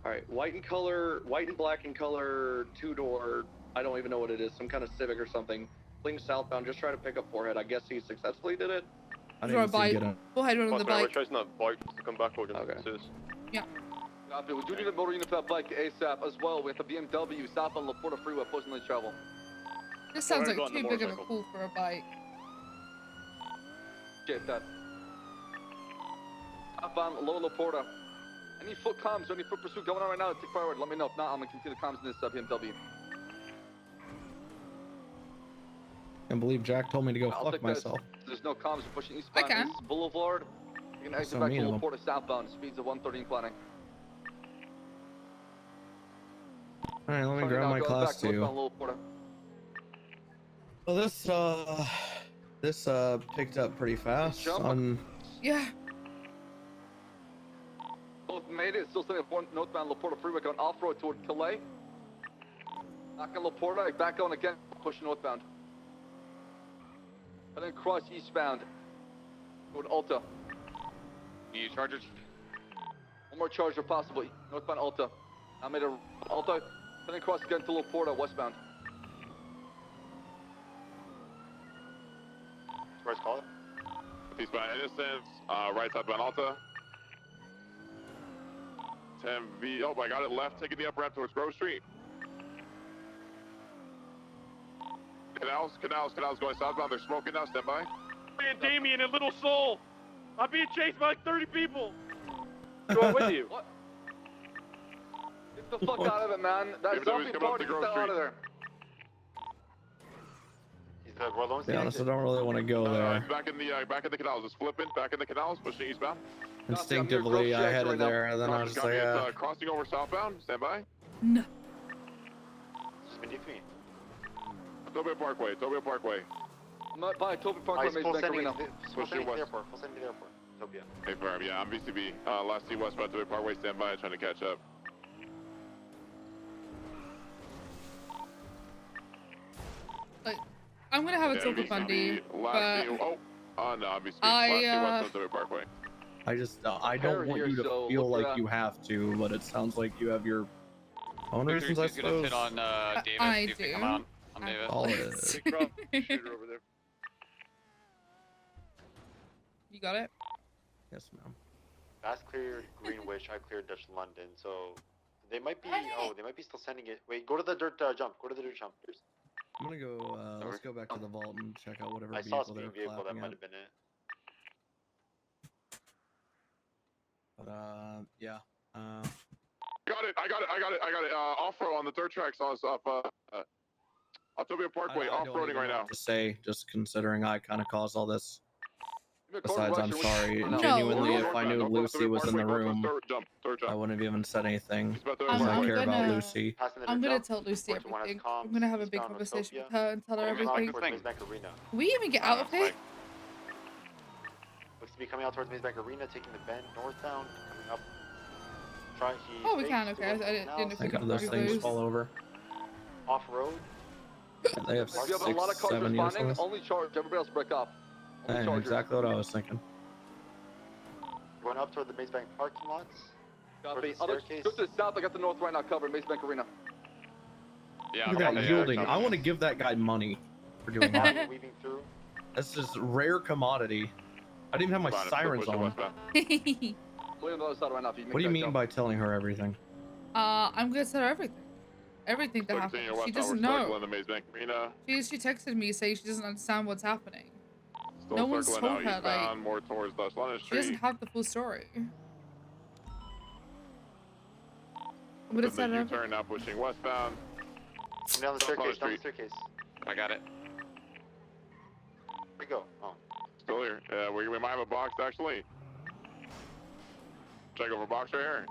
All right, white and black in color, two-door. I don't even know what it is. Some kind of Civic or something. Fleeing southbound. Just try to pick up forehead. I guess he successfully did it. Throw a bike. Forehead on the bike. We're chasing that bike to come back. We're going to Yeah. We do need a motor unit for that bike ASAP as well. We have the BMW south on La Porta Freeway, personally travel. This sounds like too big of a call for a bike. Get that. Southbound Lower La Porta. Any foot comms or any foot pursuit going on right now, take forward. Let me know. If not, I'm going to continue the comms in this BMW. I believe Jack told me to go I'll fuck take myself. There's no comms. We're pushing eastbound. I can. East Boulevard. You can exit So back mean to of La him. Porta southbound. Speeds of 130 planning. Alright, let me grab my class 2. Well, this This picked up pretty fast on. Yeah. Both made it. Still sitting at northbound Laporta Freeway going off-road toward Calais. Back on Laporta, back on again, pushing northbound. And then cross eastbound toward Alta. Need chargers? One more charger possible. Northbound Alta. I made a Alta. And then cross again to Laporta westbound. Where's call it? Eastbound Innocence, right southbound Alta. 10V, oh, I got it left, taking the up ramp towards Grove Street. Canals going southbound, they're smoking now, stand by. And Damien and Little Soul. I'm being chased by like 30 people. Going with you. What? Get the fuck out of it, man. That zombie party, get the hell out of there. To be honest, I don't really want to go there. Back in the canals, it's flipping, back in the canals, pushing eastbound. Instinctively, I headed there, and then I was just like, crossing over southbound, stand by. No. Tobio Parkway. I'm not by Toby Parkway, Maze Bank Arena. Full sending to the airport. Tobia. Hey, firm, yeah, I'm VCB. Last T westbound Tobio Parkway, stand by, trying to catch up. I'm gonna have a talk with Bundy, but no, I'm VCB. Last T westbound Tobio Parkway. I don't want you to feel like you have to, but it sounds like you have your own reasons, I suppose. Hit on Davis, I see if do. they come out on Davis. All it is. Shooter over there. You got it? Yes, ma'am. Bass cleared Greenwich, I cleared Dutch London, so they might be. Oh, they might be still sending it. Wait, go to the dirt jump. Go to the dirt jump. I'm gonna go. Let's go back to the vault and check out whatever I saw a vehicle they're speeding vehicle that clapping might at. have been it. But yeah. Got it. Off-road on the dirt tracks off Tobio Parkway, off-roading right now. To say, just considering I kind of caused all this. Besides, I'm No. sorry. Genuinely, if I knew Lucy was in the room, I wouldn't have even said anything. Because I care about Lucy. I'm gonna tell Lucy everything. I'm gonna have a big conversation with her and tell her everything. Can we even get out of here? Looks to be coming out towards Maze Bank Arena, taking the bend northbound, coming up. Oh, we can. Okay, I didn't know if we Think could of those move things those. fall over. Off road. They have You have a lot of 6, cars 7 responding. units. Only charge. Everybody else break off. Only Hey, chargers. exactly what I was thinking. Going up toward the Maze Bank parking lots. Copy. Towards the Other, staircase. go to the south. I got the north right now covered. Maze Bank Arena. Yeah, Look at that yielding. I want to give that guy money for doing that. Weaving through. That's just rare commodity. I didn't even have my sirens on. William, on the other side right now. If you make What do you that mean jump. by telling her everything? I'm gonna tell her everything. Everything that happened. She doesn't know. She texted me saying she doesn't understand what's happening. No one's told her, like, more towards Dutch London she doesn't Street. have the full story. I'm gonna tell her. U-turn now pushing westbound. Come down the staircase. Down the staircase. I got it. Where'd we go? Oh. Still here. Yeah, we might have a box actually. Check over box right here.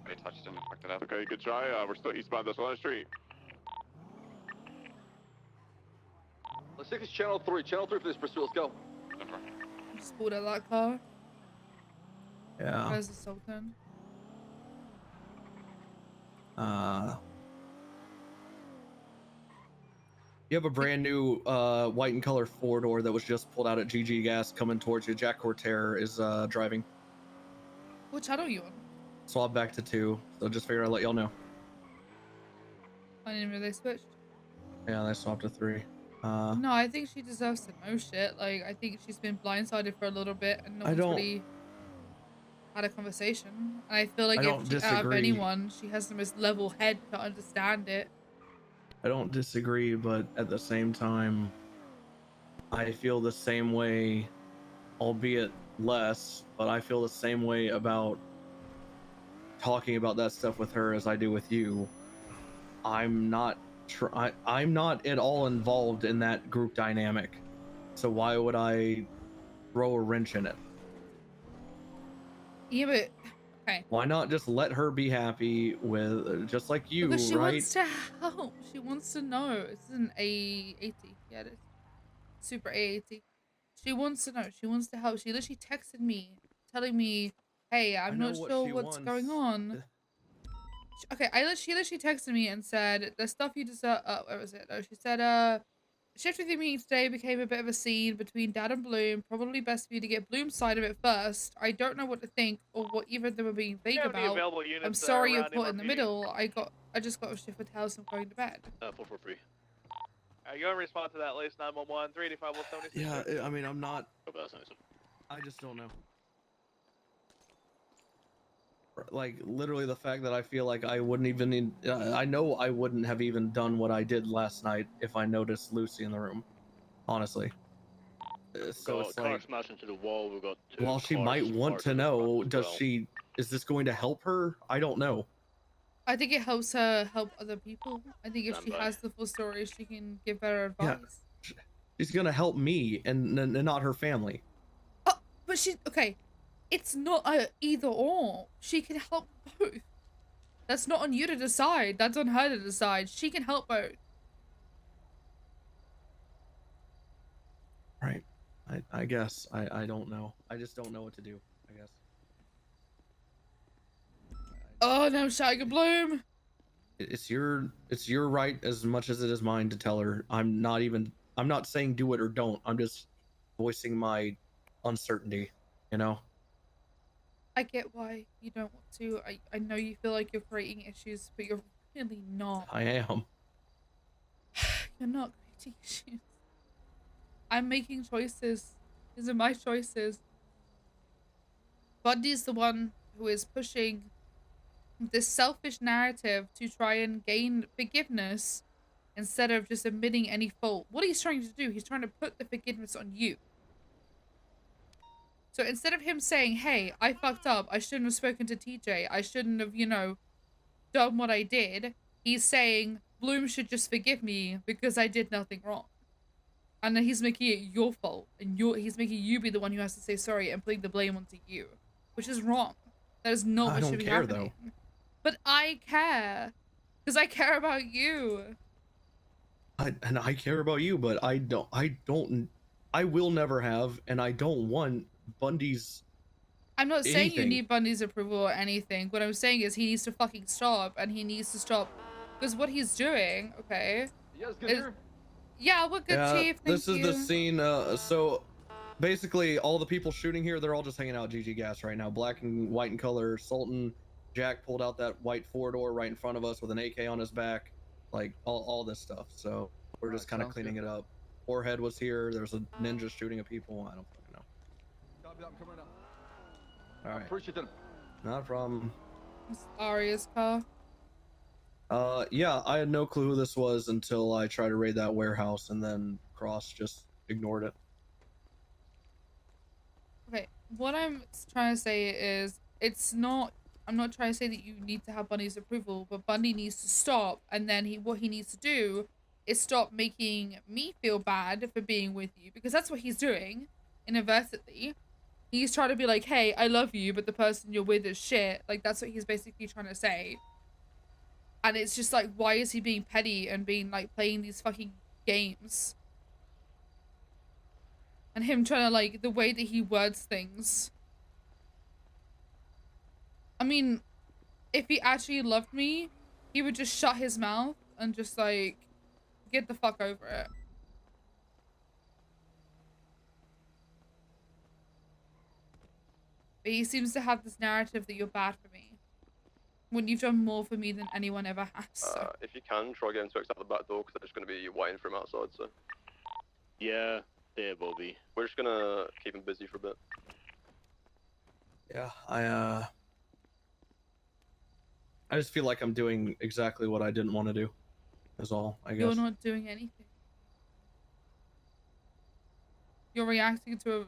I touched it and fucked it up. Okay, good try. We're still eastbound Dutch London Street. Let's take this channel 3. Channel 3 for this pursuit. Let's go. Just pulled out that car. Yeah. Where's the Sultan? You have a brand new white and color 4-door that was just pulled out at GG Gas coming towards you. Jack Cortair is driving. What channel are you on? Swap back to 2, so just figure I'd let y'all know. I didn't even know they switched. Yeah, they swapped to 3. No, I think she deserves to know shit. Like, I think she's been blindsided for a little bit and no I one's don't- really had a conversation. And I feel like I don't if she, out of disagree. anyone, she has the most level head to understand it. I don't disagree, but at the same time, I feel the same way, albeit less, but I feel the same way about talking about that stuff with her as I do with you. I'm not at all involved in that group dynamic, so why would I throw a wrench in it? Yeah, but okay. Why not just let her be happy with, just like you, Because she right? wants to help. She wants to know. It's an A80. Yeah, it is. super AAT. She wants to know. She wants to help. She literally texted me, telling me, "Hey, I'm not sure what's going on." Okay, she literally texted me and said the stuff you deserve. Where was it? Oh, she said, shift with your meeting today became a bit of a scene between Dad and Bloom. Probably best for you to get Bloom's side of it first. I don't know what to think or what either of them were being vague The about. available I'm units, sorry you're around caught in the MRPD. middle. I just got a shift with House. I'm going to bed. 443. You want to respond to that latest 911 385 176? Yeah, I mean, I'm not. I just don't know. Like literally, the fact that I feel like I wouldn't even need. I know I wouldn't have even done what I did last night if I noticed Lucy in the room. Honestly. So it's like, smashed into the wall. We've got while she might want to know, is this going to help her? I don't know. I think it helps her help other people. I think if she has the full story, she can give better advice. Yeah, she's gonna help me and not her family. Oh, but okay. It's not a either or. She can help both. That's not on you to decide. That's on her to decide. She can help both. Right. I guess. I don't know. I just don't know what to do, I guess. Oh no, Shaggy Bloom. It's your right as much as it is mine to tell her. I'm not saying do it or don't. I'm just voicing my uncertainty, you know? I get why you don't want to. I know you feel like you're creating issues, but you're really not. I am. You're not creating issues. I'm making choices. These are my choices. Bundy's the one who is pushing this selfish narrative to try and gain forgiveness instead of just admitting any fault. What he's trying to do, he's trying to put the forgiveness on you. So instead of him saying, hey, I fucked up, I shouldn't have spoken to TJ, I shouldn't have, done what I did, he's saying, Bloom should just forgive me because I did nothing wrong. And then he's making it your fault, and he's making you be the one who has to say sorry and putting the blame onto you, which is wrong. That is not what should be happening. Though. But I care, because I care about you. And I care about you, but I will never have, and I don't want Bundy's. I'm not saying you need Bundy's approval or anything. What I'm saying is he needs to fucking stop, and he needs to stop, because what he's doing, okay? You guys good here? Yeah, we're good, Chief. Thank this is the scene. So basically, all the people shooting here, they're all just hanging out at GG Gas right now. Black and white in color. Sultan, Jack pulled out that white four-door right in front of us with an AK on his back. Like all this stuff. So we're just kind of cleaning it up. Forehead was here. There's a ninja shooting at people. I don't fucking know. Copy that. Come right now. All right. Appreciate it. Not a problem. It's Aria's car. Yeah, I had no clue who this was until I tried to raid that warehouse, and then Cross just ignored it. Okay, what I'm trying to say is, I'm not trying to say that you need to have Bundy's approval, but Bundy needs to stop, and then what he needs to do is stop making me feel bad for being with you, because that's what he's doing, inadvertently. He's trying to be like, hey, I love you, but the person you're with is shit. Like, that's what he's basically trying to say. And it's just like, why is he being petty and being like playing these fucking games? And him trying to like, the way that he words things. I mean, if he actually loved me, he would just shut his mouth and just like, get the fuck over it. But he seems to have this narrative that you're bad for me. When you've done more for me than anyone ever has. So. If you can, try getting to out the back door, because they're just going to be waiting for him outside, so. Yeah, there, Bobby. We're just going to keep him busy for a bit. Yeah, I just feel like I'm doing exactly what I didn't want to do. Is all, I guess. You're not doing anything. You're reacting to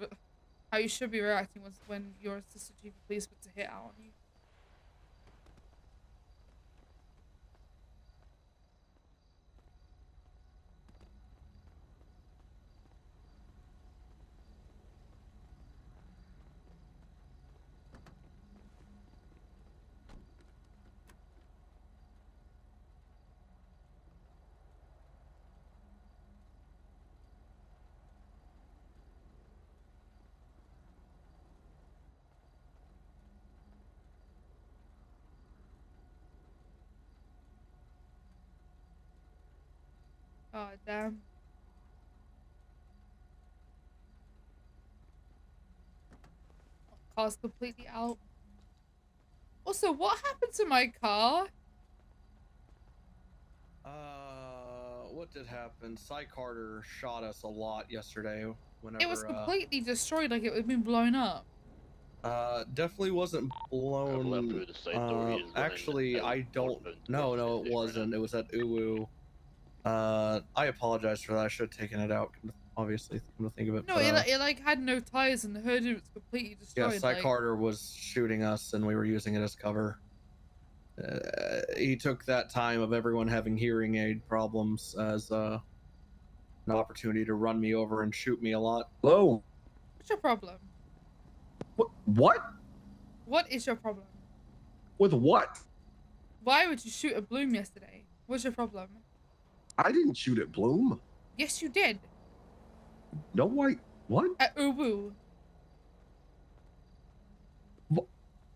how you should be reacting when your assistant chief of police puts a hit out on you. Oh, damn. Car's completely out. Also, what happened to my car? What did happen? Cy Carter shot us a lot yesterday. Whenever It was completely destroyed, like it had been blown up. definitely wasn't blown. Actually, I don't. No, it wasn't. It was at Uwu. I apologize for that. I should have taken it out. Obviously, come to think of it. No, But, it like had no tires and the hood was completely destroyed. yeah, Cy like... Carter was shooting us, and we were using it as cover. He took that time of everyone having hearing aid problems as an opportunity to run me over and shoot me a lot. Hello. What's your problem? What? What is your problem? With what? Why would you shoot at Bloom yesterday? What's your problem? I didn't shoot at Bloom. Yes, you did. No, what? At Uwu.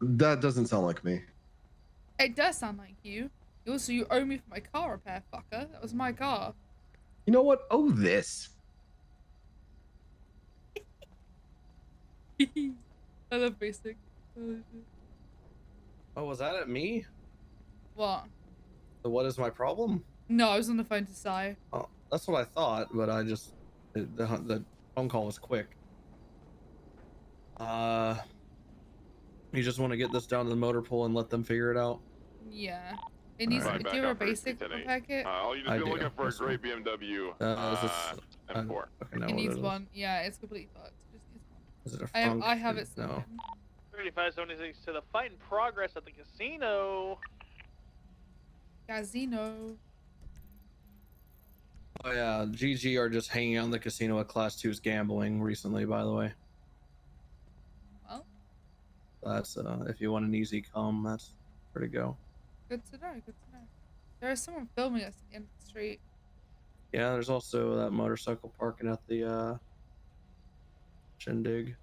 That doesn't sound like me. It does sound like you. You owe me for my car repair, fucker. That was my car. You know what? Oh, this. I love basic. Oh, was that at me? What? What is my problem? No, I was on the phone to Sai. Oh, that's what I thought, but I just the phone call was quick. You just want to get this down to the motor pool and let them figure it out? Yeah. It needs Alright. to do a basic repair kit. All you just be looking for a great BMW M4. Okay, no, It needs is. one. Yeah, it's completely fucked. It just needs one. Is it a funk? I have it. No. 3576 to the fight in progress at the casino. Casino. Oh yeah, GG are just hanging out in the casino at Class 2's gambling recently, by the way. Well. That's if you want an easy come, that's where to go. Good to know. Good to know. There is someone filming us in the street. Yeah, there's also that motorcycle parking at the Shindig.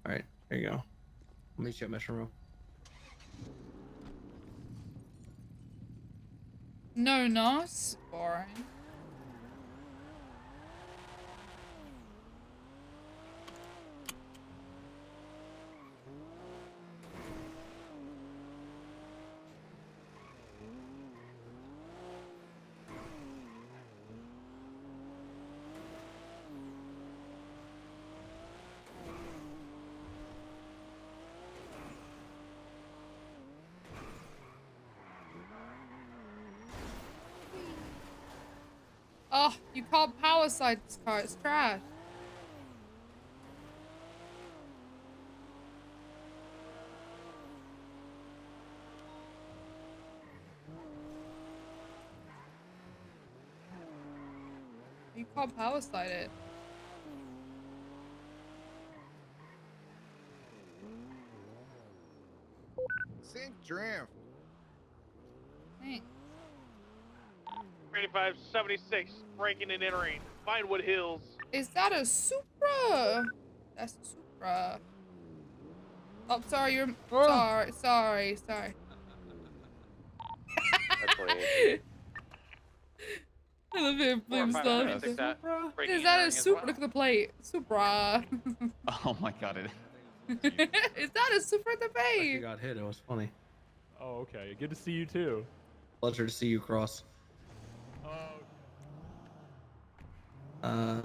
All right, here you go. I'll meet you at Mission Row. No, not boring. Oh, you can't power side this car. It's trash. You can't power side it. Sink drift. Thanks. 3576 breaking and entering Vinewood Hills. Is that a Supra? That's a Supra. Oh, sorry, you're sorry. I love it, Bloom stuff. Is that a Supra? Look at the plate. Supra. Oh my god, Is that a Supra at the bay? You got hit. It was funny. Oh, okay. Good to see you too. Pleasure to see you, Cross. My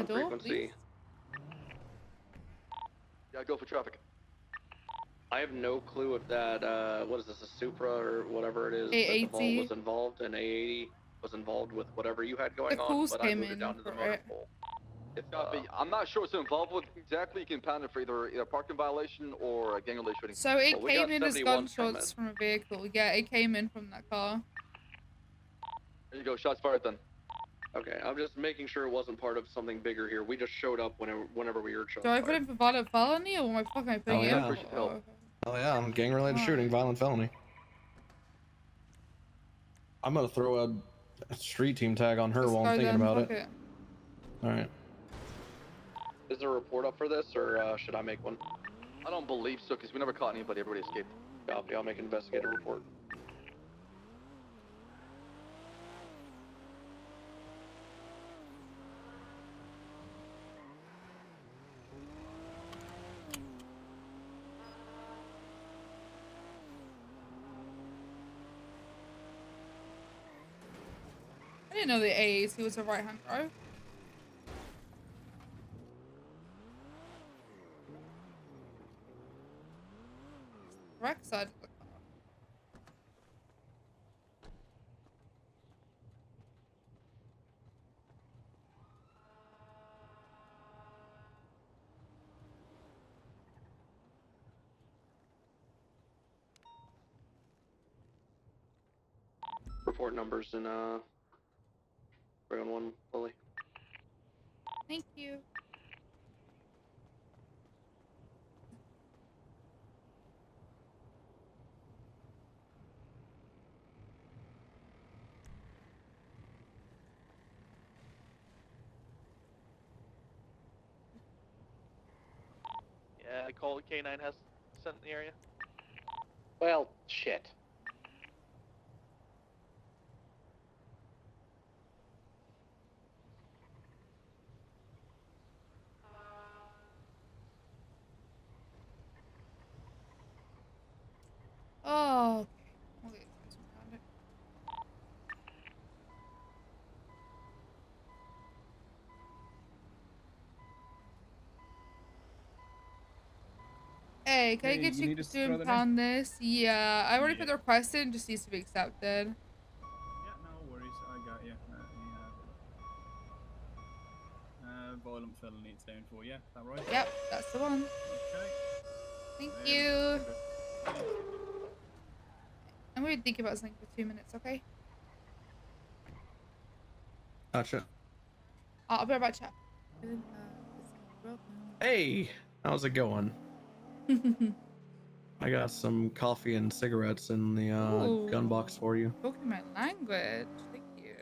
door, please. Yeah, go for traffic. I have no clue if that, what is this, a Supra or whatever it is, A80 was involved, and A80 was involved with whatever you had going the on, calls but I came moved it in down to the for motor it. pool. I'm not sure what's involved with exactly. You can pound it for either parking violation or a gang-related shooting. So it came in as gunshots from a vehicle. Yeah, it came in from that car. There you go, shots fired then. Okay, I'm just making sure it wasn't part of something bigger here. We just showed up whenever we heard shots Do I fired. put in for violent felony or what am I putting in yeah. for? Oh yeah, I'm gang-related shooting, violent felony. I'm gonna throw a street team tag on her while I'm thinking about it. All right. Is there a report up for this, or should I make one? I don't believe so, because we never caught anybody. Everybody escaped. Copy. I'll make an investigative report. didn't know the AAC was a right-hand drive. Correct side of the car. Report numbers and bring on one, Lily. Thank you. Yeah, I call it K9 has sent in the area. Well, shit. Oh, okay. Okay, this one found it. Hey, can I Hey, get you you need us to to throw that in? impound this? Yeah, I already put the request in, just needs to be accepted. Yeah, no worries. I got you. Violent felony it's down for, yeah? Is that right? Yep, that's the one. Okay. Thank There you. we go. I'm going to think about something for 2 minutes, okay? Gotcha. I'll be right back, chat. Hey, how's it going? I got some coffee and cigarettes in the gun box for you. Talking my language. Thank you.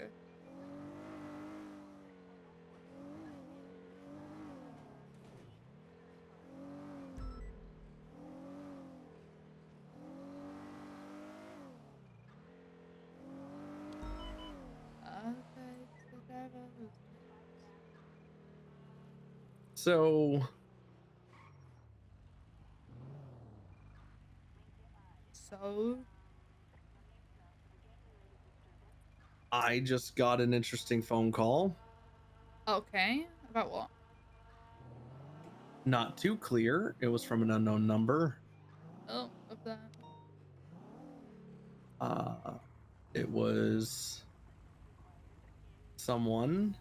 So, I just got an interesting phone call. Okay, about what? Not too clear. It was from an unknown number. Oh, of that. It was someone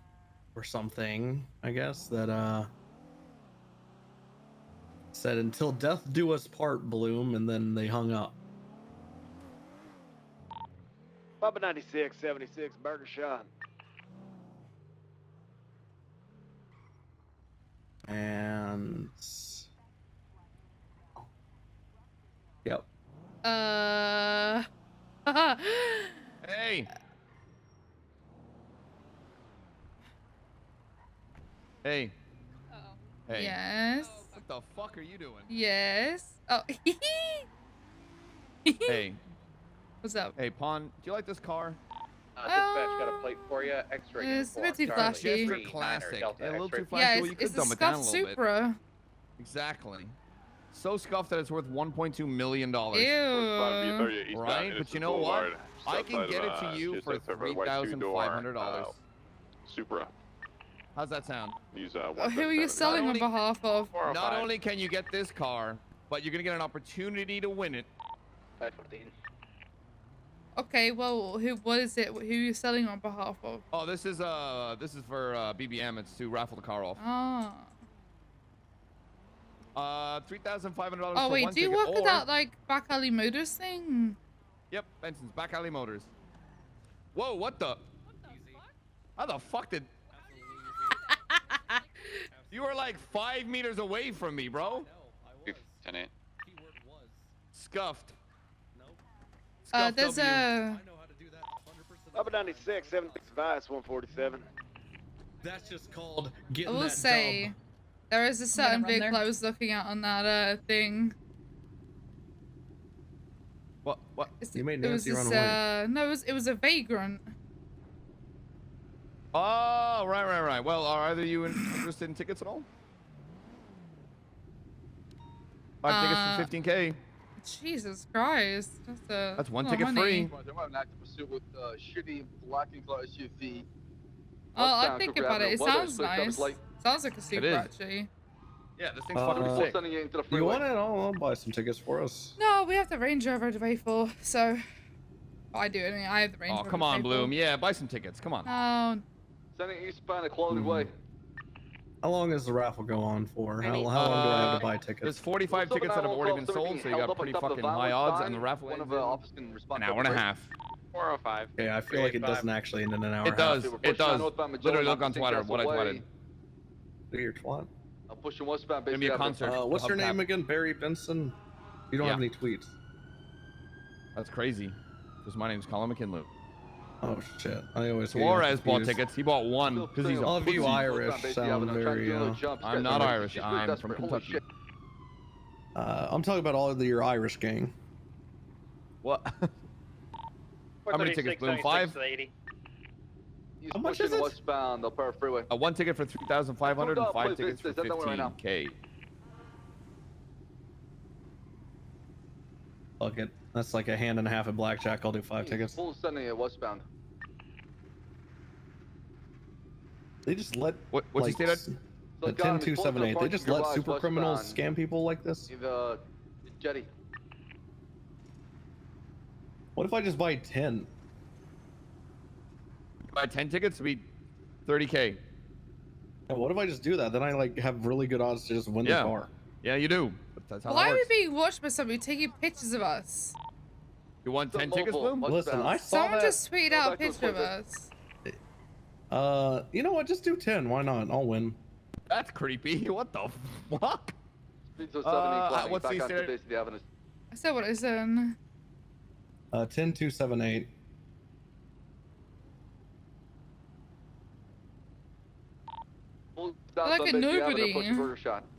or something, I guess, that said until death do us part, Bloom, and then they hung up. Bubba 96, 76, Burger Shot. And yep. Hey. Hey. Hey. Yes. What the fuck are you doing? Yes. Oh. Hey. What's up? Hey, Pon, do you like this car? Dispatch got a plate for you. X-ray It's a bit too uniform, flashy. Charlie Just a 39er classic. Delta A little X-ray. too flashy. Yeah, Well, you it's could a dumb it down a scuffed little bit. Supra. Exactly. So scuffed that it's worth $1.2 million. Ew. Right? But you know what? I can get it to you for $3,500. Supra. How's that sound? Use Who are you selling on behalf of? Not only can you get this car, but you're gonna get an opportunity to win it. 514. Okay, well, what is it? Who are you selling on behalf of? Oh, this is for BBM. It's to raffle the car off. Ah. $3,500 Oh for wait, one do you ticket, work at or- that like back alley motors thing? Yep, Benson's Back Alley Motors. Whoa, what the? How the fuck did? You were like 5 meters away from me, bro. 10-8. Scuffed. There's a. Bubba 96, 76, Vice 147. That's just called I getting will that say, dub. there is a certain run vehicle there. I was looking at on that thing. What? You made It was Nancy run this, away. no, it was a vagrant. Oh, right. Well, are either you interested in tickets at all? 5 tickets for 15K. Jesus Christ. That's one a lot of ticket money. free. Roger, I'm in active pursuit with shitty black and color SUV. Oh, I Westbound think Cooper about it. Avenue. It Weather sounds is clear, traffic nice. light. Sounds like a Super, is. actually. Yeah, this thing's fucking sick. Sending you into the You freeway. want it? I'll buy some tickets for us. No, we have the Range Rover to pay for, so... I do, I mean, I have the Range Oh, Rover come to on, pay Bloom. for. Yeah, buy some tickets. Come on. No. Sending eastbound at Quality Way. How long does the raffle go on for? How long do I have to buy tickets? There's 45 tickets that have already been sold, so you got pretty fucking high odds, and the raffle ends in an hour and a half. 4:05. Okay, I feel like it doesn't actually end in an hour. It does. It does. Literally, look on Twitter. What I tweeted. Look at your twat. I'm pushing westbound. Gonna be a concert. What's your name again? Barry Benson? You don't have any tweets. That's crazy. Because my name's Colin McKinley. Oh shit! I always Suarez bought tickets. He bought one because he's a All of you pussy. Irish sound very. I'm not Irish. I'm from Kentucky. I'm talking about all of your Irish gang. What? How many tickets, Bloom? 5? How much is it? Westbound, the Power Freeway. One ticket for 3,500 and 5 tickets for Is that the one right now? 15K. Fuck it. That's like a hand and a half at blackjack. I'll do 5 tickets. Full sending it westbound. They just let what's he say that? At 10278. They just let super criminals scam people like this. The jetty. What if I just buy 10? Buy 10 tickets to be 30K. Yeah, what if I just do that? Then I like have really good odds to just win the car. Yeah, you do. But that's how Why it are we works. being watched by somebody taking pictures of us? You want 10 tickets, Bloom? Listen, I saw Someone that. just tweeted out a picture of us. You know what? Just do 10. Why not? I'll win. That's creepy. What the fuck? What's the I said what I said. 10278. Like a nobody.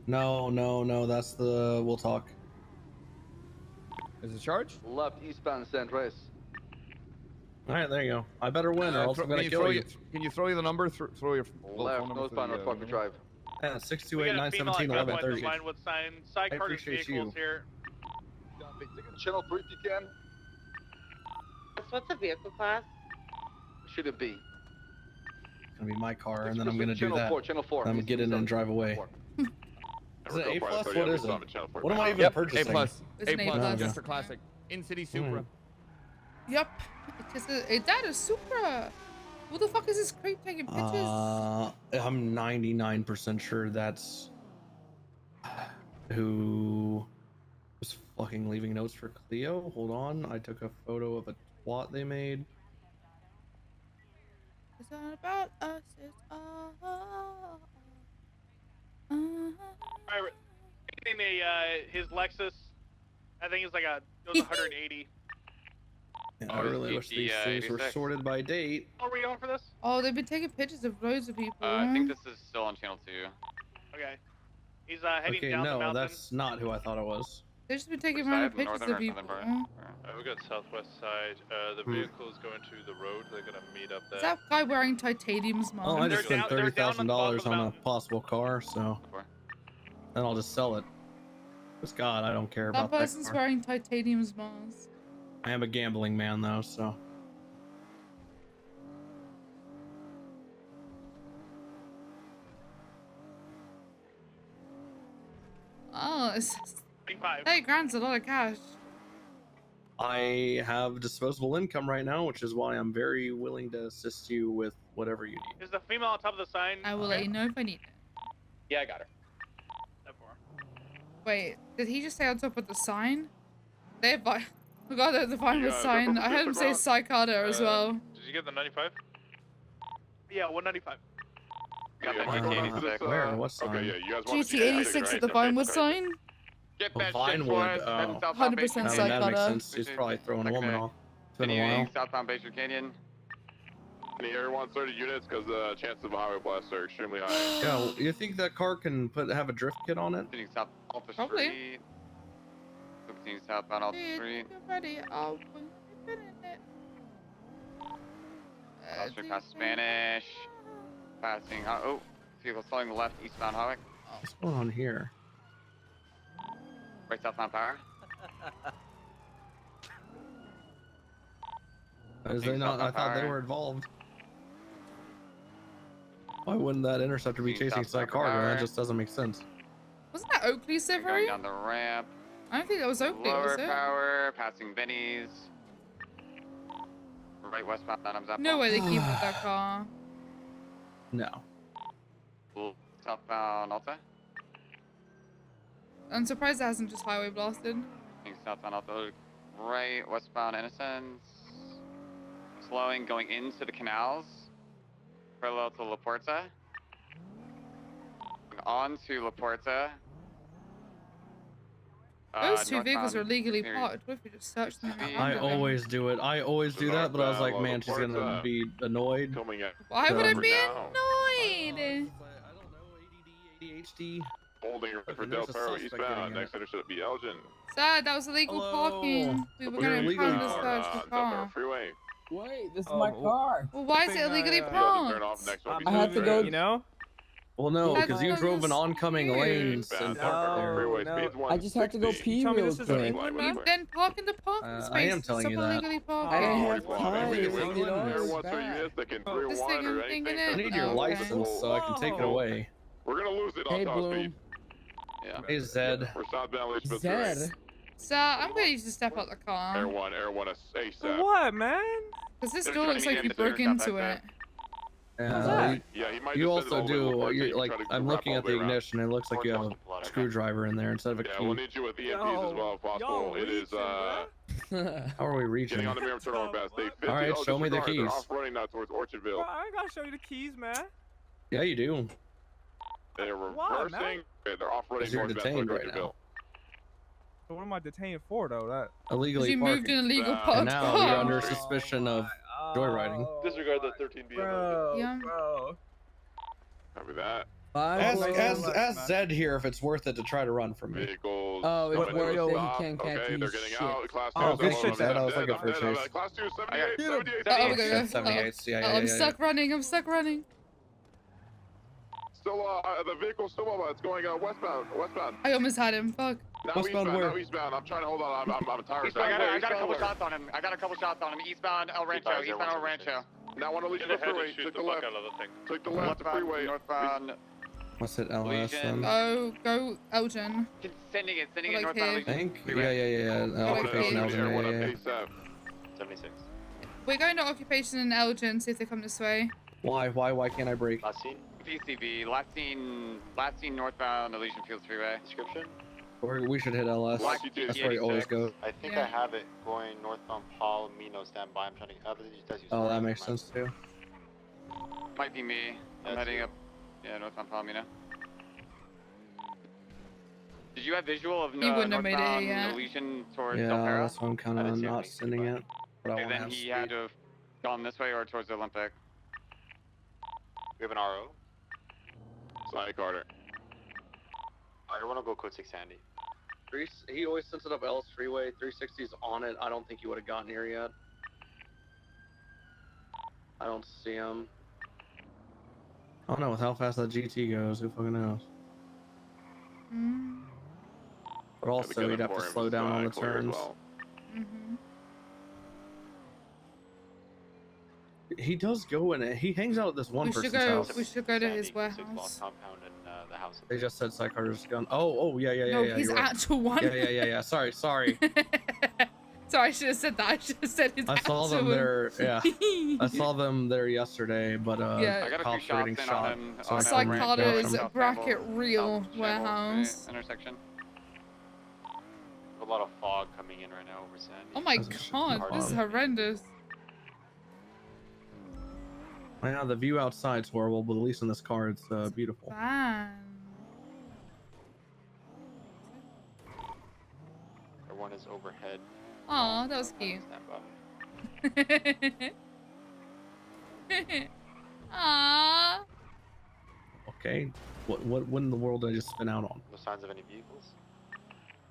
No. That's the. We'll talk. Is it charged? Left eastbound San Andreas. All right, there you go. I better win, or else I'm gonna kill you. Can you throw you the number? Throw your Left northbound North Parker Drive. Yeah, 628-917-1130. Line with sign. Side I Carter's appreciate vehicles you. here. Channel 3 if you can. What's the vehicle class? Should it be? It's gonna be my car, and then I'm gonna do Channel that. 4, Channel 4. I'm gonna get in and drive away. Is it A plus? What is it? What am I even Yep, purchasing? A plus. It's an A A plus. plus. Just for classic. In-city Supra. Yep. That is Supra. Who the fuck is this creep taking pictures? I'm 99% sure that's who was fucking leaving notes for Cleo. Hold on, I took a photo of a twat they made. It's all about us. It's all. Alright, his Lexus. I think it's like it was 180. I really wish these things were sorted by date. Are we on for this? Oh, they've been taking pictures of loads of people. I think this is still on channel 2. Okay. He's heading Okay, down the no, mountain. that's not who I thought it was. They've just been taking Which random side? pictures Northern of or people. southern We got southwest side. The vehicle is going to the road. They're gonna meet up there. Is that guy wearing titanium's mom? Oh, I just spent $30,000 on a possible car, so then I'll just sell it. Just God, I don't care That about that person's car. wearing titanium's Mars. I am a gambling man, though, so. Oh, it's 25. 30 grand's a lot of cash. I have disposable income right now, which is why I'm very willing to assist you with whatever you need. Is the female on top of the sign? I will let you know if I need it. Yeah, I got her. Wait, did he just say on top of the sign? They have we got the final Yeah, sign. they're I heard him say Psychata as well. Did you get the 95? Yeah, 195. Where? What sign? Okay, yeah, you guys want to GT86 at the Vinewood sign? Get Oh, that shit Vinewood, for us. oh. Heading southbound 100% Basin I mean, Canyon. that makes Psychota. sense. He's probably throwing a woman off. It's been a while. Continuing southbound Bayshore Canyon. Any Air 130 units because the chances of a highway blast are extremely high. Yeah, well, you think that car can have a drift kit on it? Continuing south Alpha Probably. Street. Continuing southbound Alpha Street. Ready? Oh, when you fit in it. Alpha Street past Spanish. Passing. Oh, vehicle following the left eastbound highway. What's going on here? Right southbound power. Is they not? I thought they were involved. Why wouldn't that interceptor be chasing Side Cargo? That just doesn't make sense. Wasn't that Oakley Going Silvery? down the ramp. I don't think that was Oakley, Lower was it? power, passing Benny's. Right westbound on Zappa. No way they keep with that car. No. Southbound Alta. I'm surprised it hasn't just highway blasted. Southbound Alta. Right westbound Innocence. Slowing, going into the canals. Parallel to La Porta. On to La Porta. Those two vehicles are northbound legally Mary- parked. What if we just search them? I always do it. I always do that, but I was like, man, she's gonna be annoyed. Why would I So- be annoyed? ADHD. Holding for Okay, Del there's a Perro suspect eastbound. getting Next intercept would be Elgin. Sad, that was illegal parking. We were going to impound the search the car. Freeway. Wait, this is my car. Well, why is it illegally Turn parked? off next I had to go. You know? Well, no, That's because you what drove was in oncoming weird. lanes and parked there. I just had to go pee real quick. Then park in the parking space. I am telling you Stop that. illegally I parking. didn't have time. There You know, once where you missed, they can Oh, this thing I'm thinking I it. need your Oh, okay. license so I can take it away. We're gonna lose it Hey, on top Bloom. speed. Yeah. Hey, Zed. We're southbound Elizabeth Zed. So I'm ready to step out the car. Air one, ASAP. What, man? Because this They're door looks trying like to you get into broke their into stuff it. back Yeah, he might You just send also it all the way do. over, You so like. try to I'm wrap looking all at the the way around. ignition. It looks like you have a screwdriver in there instead of a Yeah, we'll key. need you with EMPs as well if possible. It is How are we reaching? getting on the mirror turn over fast. Stay 50. All right, Oh, show me the disregard. They're keys. off-roading now towards Orchardville. Bro, I ain't gotta show you the keys, man. Yeah, you do. They're Why, reversing. man? They're off-roading Because you're northbound detained towards right Orchardville. So what am I detained for, though? That Illegally You moved parking. an illegal And parked And now car. you're under suspicion of joyriding. Disregard the 13 BM. bro, Yeah. bro. Copy that. Ask Zed here if it's worth it to try to run from me. Vehicles. Oh, it's coming to worth a it. He stop. can't catch Okay, me. they're getting Shit. out. Class Oh, two, good so shit, I'm Zed. I was dead, looking I'm for a dead, chase. Class 2, I 78, got- 78. Oh, Yeah, okay, okay. 78. Yeah, I'm yeah, stuck running. I'm stuck running. Still, the vehicle's still mobile. It's going westbound. Westbound. I almost had him. Fuck. Now Westbound eastbound. where? Now eastbound. I'm trying to hold on. I'm tired. Eastbound, I got a couple shots on him. Eastbound El Rancho. Eastbound El Rancho. Now on Alicia freeway. Take the left. Take the left. The freeway. Northbound. What's it, LS then? Go, Elgin. Sending it Like northbound here. Elysian. Think? Yeah. Occupation Elgin. Yeah. 76. We're going to occupation in Elgin. See if they come this way. Why can't I break? Last scene? PCB. Last seen northbound Elysian Fields Freeway. Description? We should hit LS. That's where he always goes. I think I have it going northbound Palomino. Stand by. I'm trying to. Oh, that makes sense too. Might be me. I'm heading up. Yeah, northbound Palomino. Did you have visual of He wouldn't have made it northbound yet. Elysian towards Del Yeah, Perro? that's why I'm kind of not sending it. But I And want to then have he had speed. to have gone this way or towards the Olympic. We have an RO. Side Carter. I want to go code 6 Sandy. He always sends it up Ellis Freeway. 360's on it. I don't think he would have gotten here yet. I don't see him. I don't know with how fast that GT goes. Who fucking knows? But also, you'd have to slow down on the turns. He does go in it. He hangs out at this one person's house. We should go to his warehouse. Compound and the house. They just said Psychoter's gun. Oh, yeah. No, Yeah, his you're right. actual one. Yeah. Sorry. Sorry, I should have said that. I should have said his I saw them actual there. Yeah, I saw them there yesterday, but Yeah. I got a few cops were shots getting in shot. on him. So I on couldn't Rancho, Psychoter's South bracket Shambles, real South warehouse. Shambles intersection. A lot of fog coming in right now over Sandy. Oh my god, this is horrendous. Yeah, the view outside's horrible, but at least in this car, it's beautiful. Fine. Everyone is overhead. Aw, that was cute. Aww. Okay, what in the world did I just spin out on? No signs of any vehicles.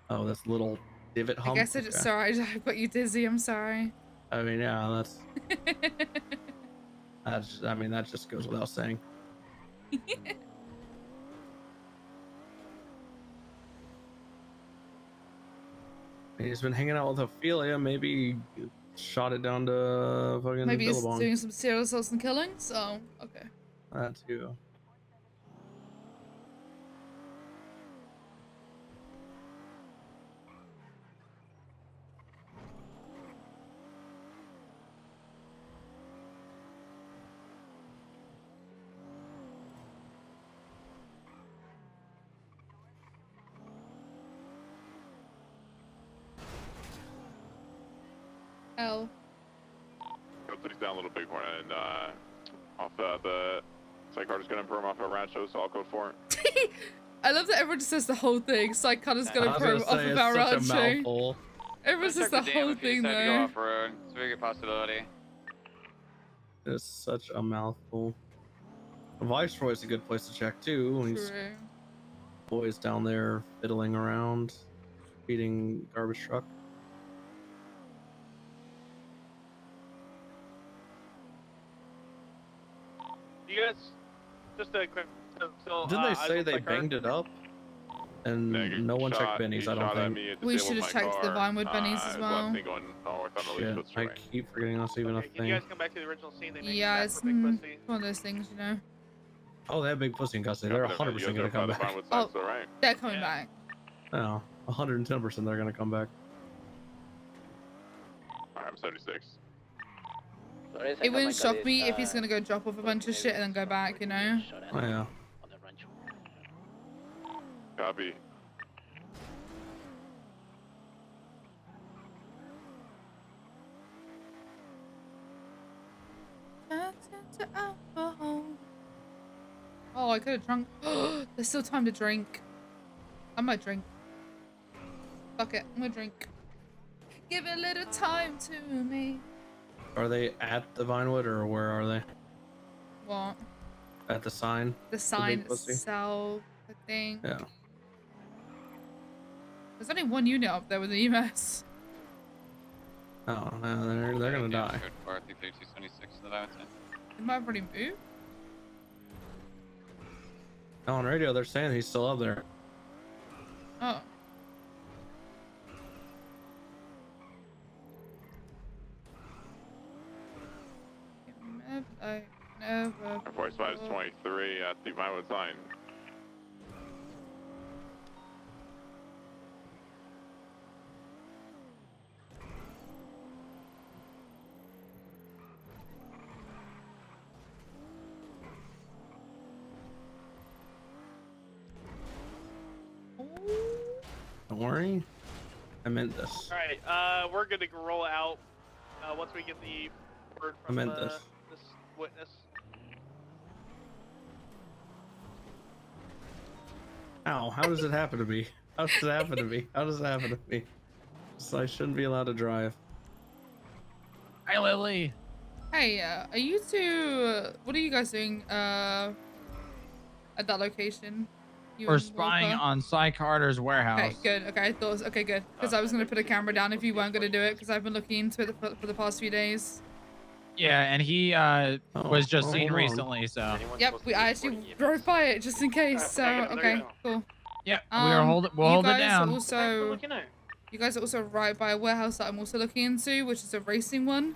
Oh, this little divot I hump. guess I just, Okay. sorry, I got you dizzy. I'm sorry. I mean, yeah, that just goes without saying. He's been hanging out with Ophelia. Maybe shot it down to fucking Maybe he's Billabong. doing some serial assaults and killings. Oh, okay. That too. L. Go city's down a little big one, and off the Psych Carter's gonna perm off a Rancho, so I'll go for it. I love that everyone just says the whole thing. Psych Cutter's gonna probe off of our rancho. Everyone says the whole thing Go though. off road. It's a very good possibility. It's such a mouthful. Viceroy's a good place to check too. He's True. always down there fiddling around, feeding garbage truck. You guys, just a quick. So, Didn't they I say was they like, banged it up? And no one checked Benny's, I don't think. We should have checked the Vinewood Benny's as well. Shit, I keep forgetting that's even a Can you thing. guys come back to the original scene? They Yeah, it's one of those things, you know. Oh, they have big pussy in custody. They're 100% gonna come back. Oh, they're coming back. No, 110% they're gonna come back. Alright, I'm 76. It wouldn't shock me if he's gonna go drop off a bunch of shit and then go back, you know? Oh yeah. Copy. Oh, I could have drunk. There's still time to drink. I might drink. Fuck it, I'm gonna drink. Give a little time to me. Are they at the Vinewood or where are they? What? At the sign? The big sign pussy? itself, I think. Yeah. There's only one unit up there with the EMS. Oh, no, they're gonna die. It might have already moved. On radio, they're saying he's still up there. Oh. I never. Voice 523 at the Vinewood sign. Don't worry. I meant this. Alright, we're good to roll out once we get the word from I meant this. this witness. Ow, how does it happen to me? How does it happen to me? How does it happen to me? So I shouldn't be allowed to drive. Hi, Lily. Hey, are you two? What are you guys doing? At that location? You We're and spying Walker? on Cy Carter's warehouse. Okay, good. Okay, I thought. Okay, good. Because I was gonna put a camera down if you weren't gonna do it. Because I've been looking into it for the past few days. Yeah, and he was just seen hold on. recently, so. Yep, I actually drove by it just in case. So okay, cool. Yeah, we'll hold it you guys down. Are also, you guys are also right by a warehouse that I'm also looking into, which is a racing one.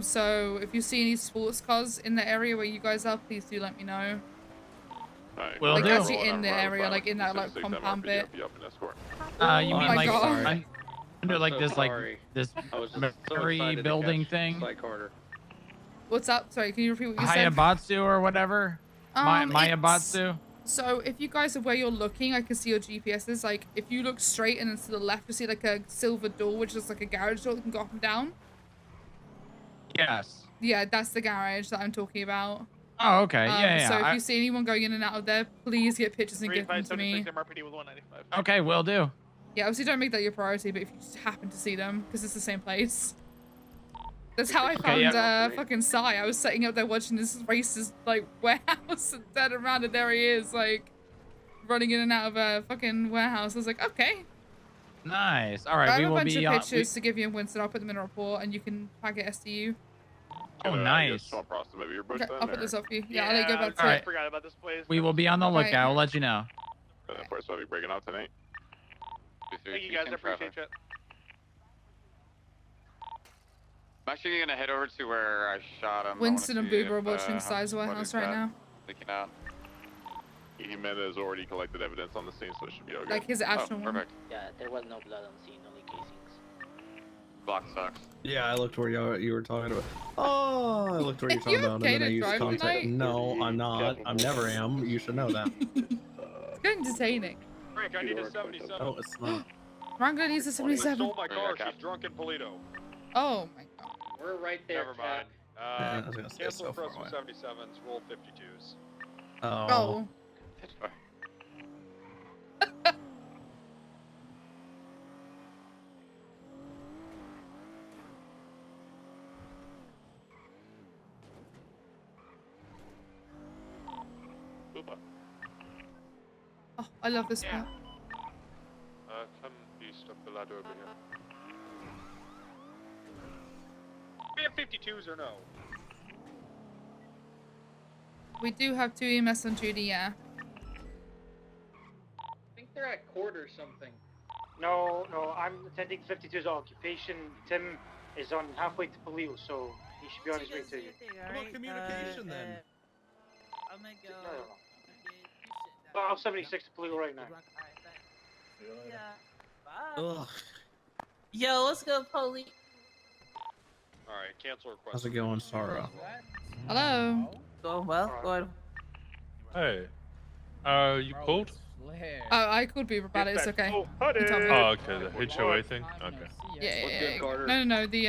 So if you see any sports cars in the area where you guys are, please do let me know. Will like do. actually in the area, like in that like compound bit. You Oh mean my like God. under like this sorry. this I was just so military excited to building catch thing? Cy Carter. What's up? Sorry, can you repeat what you said? Hayabatsu or whatever? Mayabatsu? So if you guys are where you're looking, I can see your GPSs. Like if you look straight and then to the left, you see like a silver door, which is like a garage door that can go up and down. Yes. Yeah, that's the garage that I'm talking about. Oh, okay. Yeah. So if you see anyone going in and out of there, please get pictures and give them to me. MRPD with 195. Okay, will do. Yeah, obviously don't make that your priority, but if you just happen to see them, because it's the same place. That's how I found fucking Sai. I was sitting up there watching this racist like warehouse and turned around and there he is, like running in and out of a fucking warehouse. I was like, okay. Nice. All right, I we have a will bunch be of pictures to give you in Winston. I'll put them in a report and you can tag it SDU. Oh, nice. Okay, I'll put this up for you. Yeah, I'll let you go back to All it. right. Forgot about this place. We will be on the Alright. lookout. I'll let you know. First, I'll be breaking out tonight. Thank you guys, I appreciate it. I'm actually gonna head over to where I shot him. Winston and Boober are watching Size Warehouse right now. Leaking out. Jimenez already collected evidence on the scene, so it should be okay. Like his actual one. Perfect. Yeah, there was no blood on the scene, only casings. Block sucks. Yeah, I looked where you were talking about. Oh, I looked where you're talking about, and then I used contact. tonight? No, I'm not. I never am. You should know that. It's getting detaining. Frank, I need a 77. Oh, it's not. Rango needs a 77. Stole my car. She's drunk in Polito. Oh my god. We're right there. Never mind. Yeah, I was gonna say Cancel so for us far with 77s. Roll 52s. Oh. Oh, I love this part. Come east up the ladder over here. We have 52s or no? We do have 2 EMS on duty, yeah. I think they're at court or something. No, I'm attending 52's occupation. Tim is on halfway to Paleo, so he should be on his way to you. How about communication then? I'm gonna go. Well, I'm 76 to Paleo right now. Yeah. Ugh. Yo, let's go, police. Alright, cancel request. How's it going, Sarah? Hello. Going well. Going. Hey. You called? Oh, I could be about it. It's okay. You tell me. Oh, okay. The HOA thing? Okay. Yeah. No. The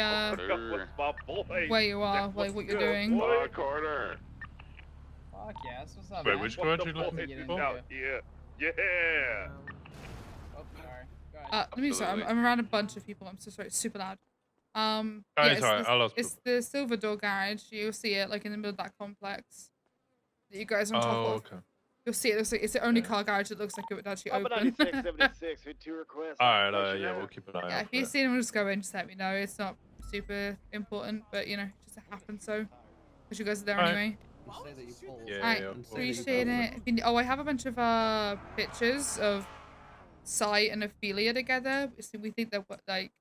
where you are, like what you're doing. Carter. Fuck yes, what's up, Wait, man? which garage are you looking for? Yeah. Oh, sorry. Go ahead. Let me sorry. I'm around a bunch of people. I'm so sorry. It's super loud. It's alright. I'll ask it's the Silver Door garage. You'll see it like in the middle of that complex that you guys are on top of. Okay. You'll see it. It's the only car garage that looks like it would actually open. 76, with 2 requests. Alright, yeah, we'll keep an eye out. Yeah, if you see them, just go in. Just let me know. It's not super important, but you know, just happens so. Because you guys are there anyway. Yeah, appreciate it. I have a bunch of pictures of Sai and Ophelia together. So we think they're like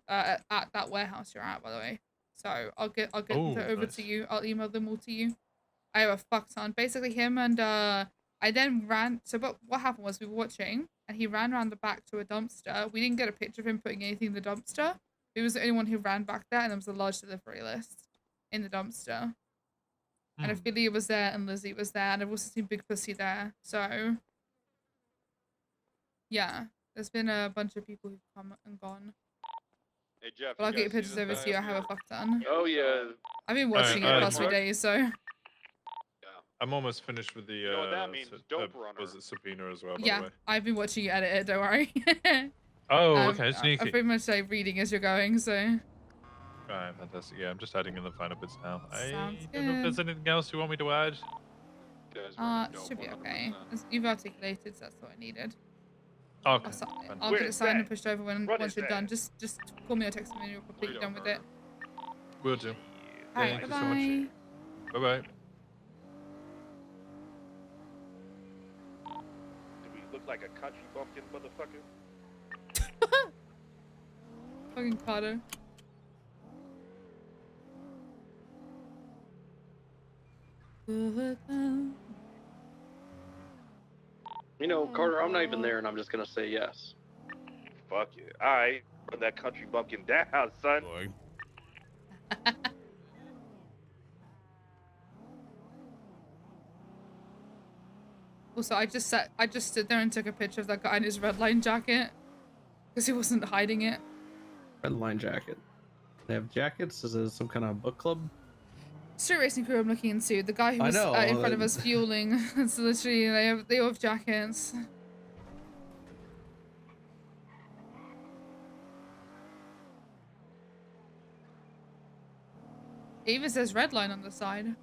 at that warehouse you're at, by the way. So I'll get them over to you. I'll email them all to you. I have a fuck ton. Basically him and I then ran. So what happened was we were watching and he ran around the back to a dumpster. We didn't get a picture of him putting anything in the dumpster. He was the only one who ran back there, and there was a large delivery list in the dumpster. And Ophelia was there, and Lizzie was there, and I've also seen Big Pussy there. So, yeah, there's been a bunch of people who've come and gone. Hey Jeff, but I'll get your pictures over to you. I have a fuck ton. Oh yeah. I've been watching it the past few days, so. I'm almost finished with the You know what that means? Dope runner. was it subpoena as well, by Yeah, the way? I've been watching you edit it, don't worry. Oh, okay, sneaky. I'm pretty much like reading as you're going, so. Alright, fantastic. Yeah, I'm just adding in the final bits now. Sounds I don't know if there's good. anything else you want me to add. Should be okay. You've articulated, so that's what I needed. Okay. I'll get it signed and pushed over once you're done. Just call me or text me when you're completely done with it. Will do. Alright, Thank you so much. bye-bye. Bye-bye. Do we look like a country bumpkin motherfucker? Fucking Carter. You know, Carter, I'm not even there, and I'm just gonna say yes. Fuck it. Alright, run that country bumpkin down, son. Also, I just stood there and took a picture of that guy in his red line jacket because he wasn't hiding it. Red line jacket. They have jackets? Is it some kind of book club? Street racing crew I'm looking into. The guy who was in front of us fueling. It's literally they all have jackets. It even says red line on the side.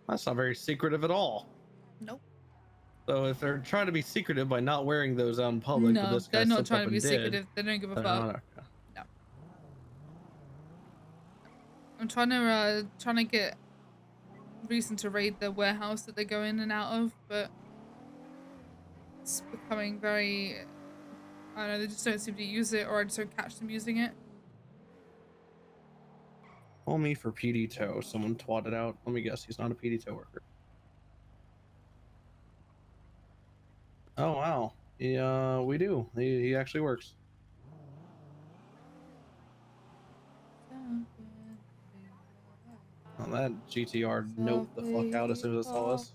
That's not very secretive at all. Nope. So if they're trying to be secretive by not wearing those out in public, but No, this guy they're not stepped trying up to be and did, secretive. They don't give a they're fuck. not- No. I'm trying to get reason to raid the warehouse that they go in and out of, but it's becoming very I don't know, they just don't seem to use it, or I just don't catch them using it. Call me for PD tow. Someone twatted out. Let me guess, he's not a PD tow worker. Oh wow. Yeah, we do. He actually works. Oh, that GTR noped the fuck out as soon as it saw us.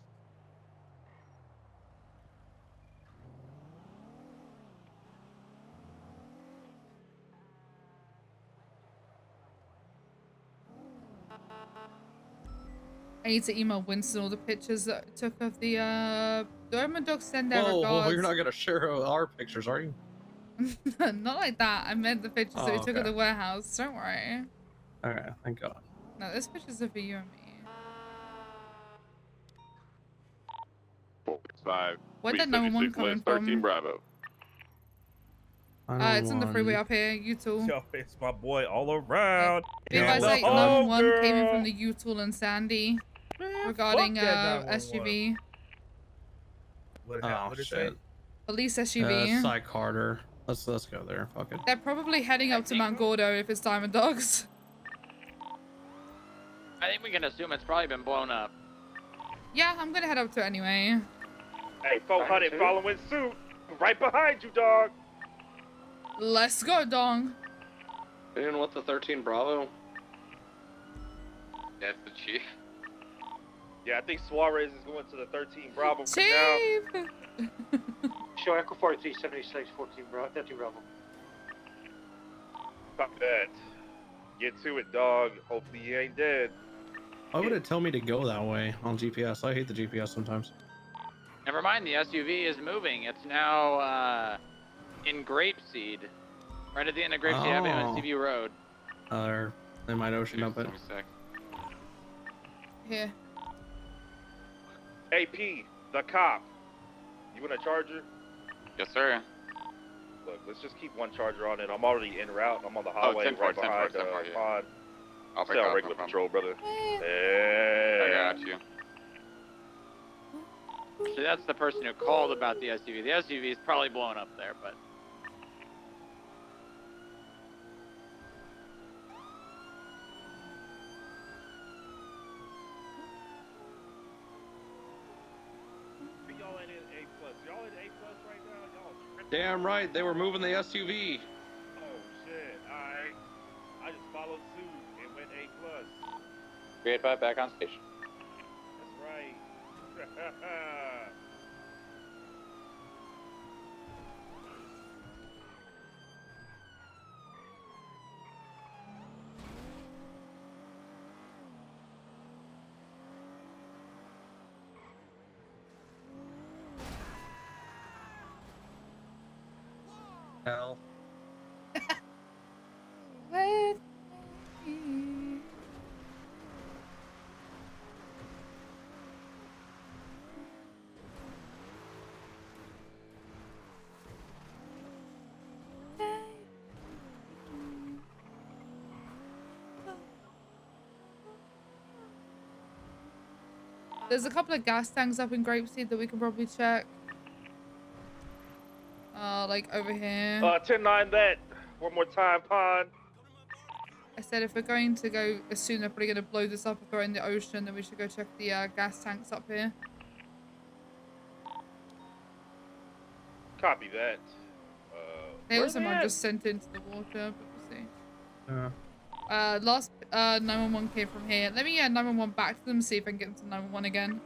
I need to email Winston all the pictures that I took of the Doberman dogs. Send their Whoa, regards. you're not gonna share our pictures, are you? Not like that. I meant the pictures that we took okay. at the warehouse. Don't worry. Okay, thank God. No, those pictures are for you and me. 465. Where'd that 911 coming 13 from? Bravo. It's on the freeway up here, U-Tool. Yo, it's my boy all around. Be advised, like, 911 came in from the U-Tool and Sandy regarding SUV. Oh shit. Police SUV. Cy Carter. Let's go there. Fuck it. They're probably heading up to Mount Gordo if it's Diamond Dogs. I think we can assume it's probably been blown up. Yeah, I'm gonna head up to it anyway. Hey, 400 following suit. Right behind you, dog. Let's go, Dong. Anyone with the 13 Bravo? That's the chief. Yeah, I think Suarez is going to the 13 Bravo for Chief! now. Show Echo 4376 13 Bravo. Fuck that. Get to it, dog. Hopefully you ain't dead. Why would it tell me to go that way on GPS? I hate the GPS sometimes. Never mind, the SUV is moving. It's now in Grapeseed. Right at the end of Grapeseed Avenue on CV Road. They might ocean up it. Here. AP, the cop. You want a charger? Yes, sir. Look, let's just keep one charger on it. I'm already en route. I'm on the highway right behind the pond. I'll Stay on regular patrol, brother. I got you. So that's the person who called about the SUV. The SUV is probably blown up there, but... Y'all ain't in A+. Y'all in A+ right now? Y'all Damn right, they were moving the SUV. Oh, shit. Alright. I just followed suit and went A+. 385 back on station. That's right. Hell. There's a couple of gas tanks up in Grapeseed that we can probably check. Like over here. 10-9 that. One more time, pond. I said if we're going to go soon, they're probably going to blow this up and throw it in the ocean, then we should go check the gas tanks up here. Copy that. They where also they might at? just sent into the water, but we'll see. Yeah. Last 911 came from here. Let me 911 back to them, see if I can get them to 911 again.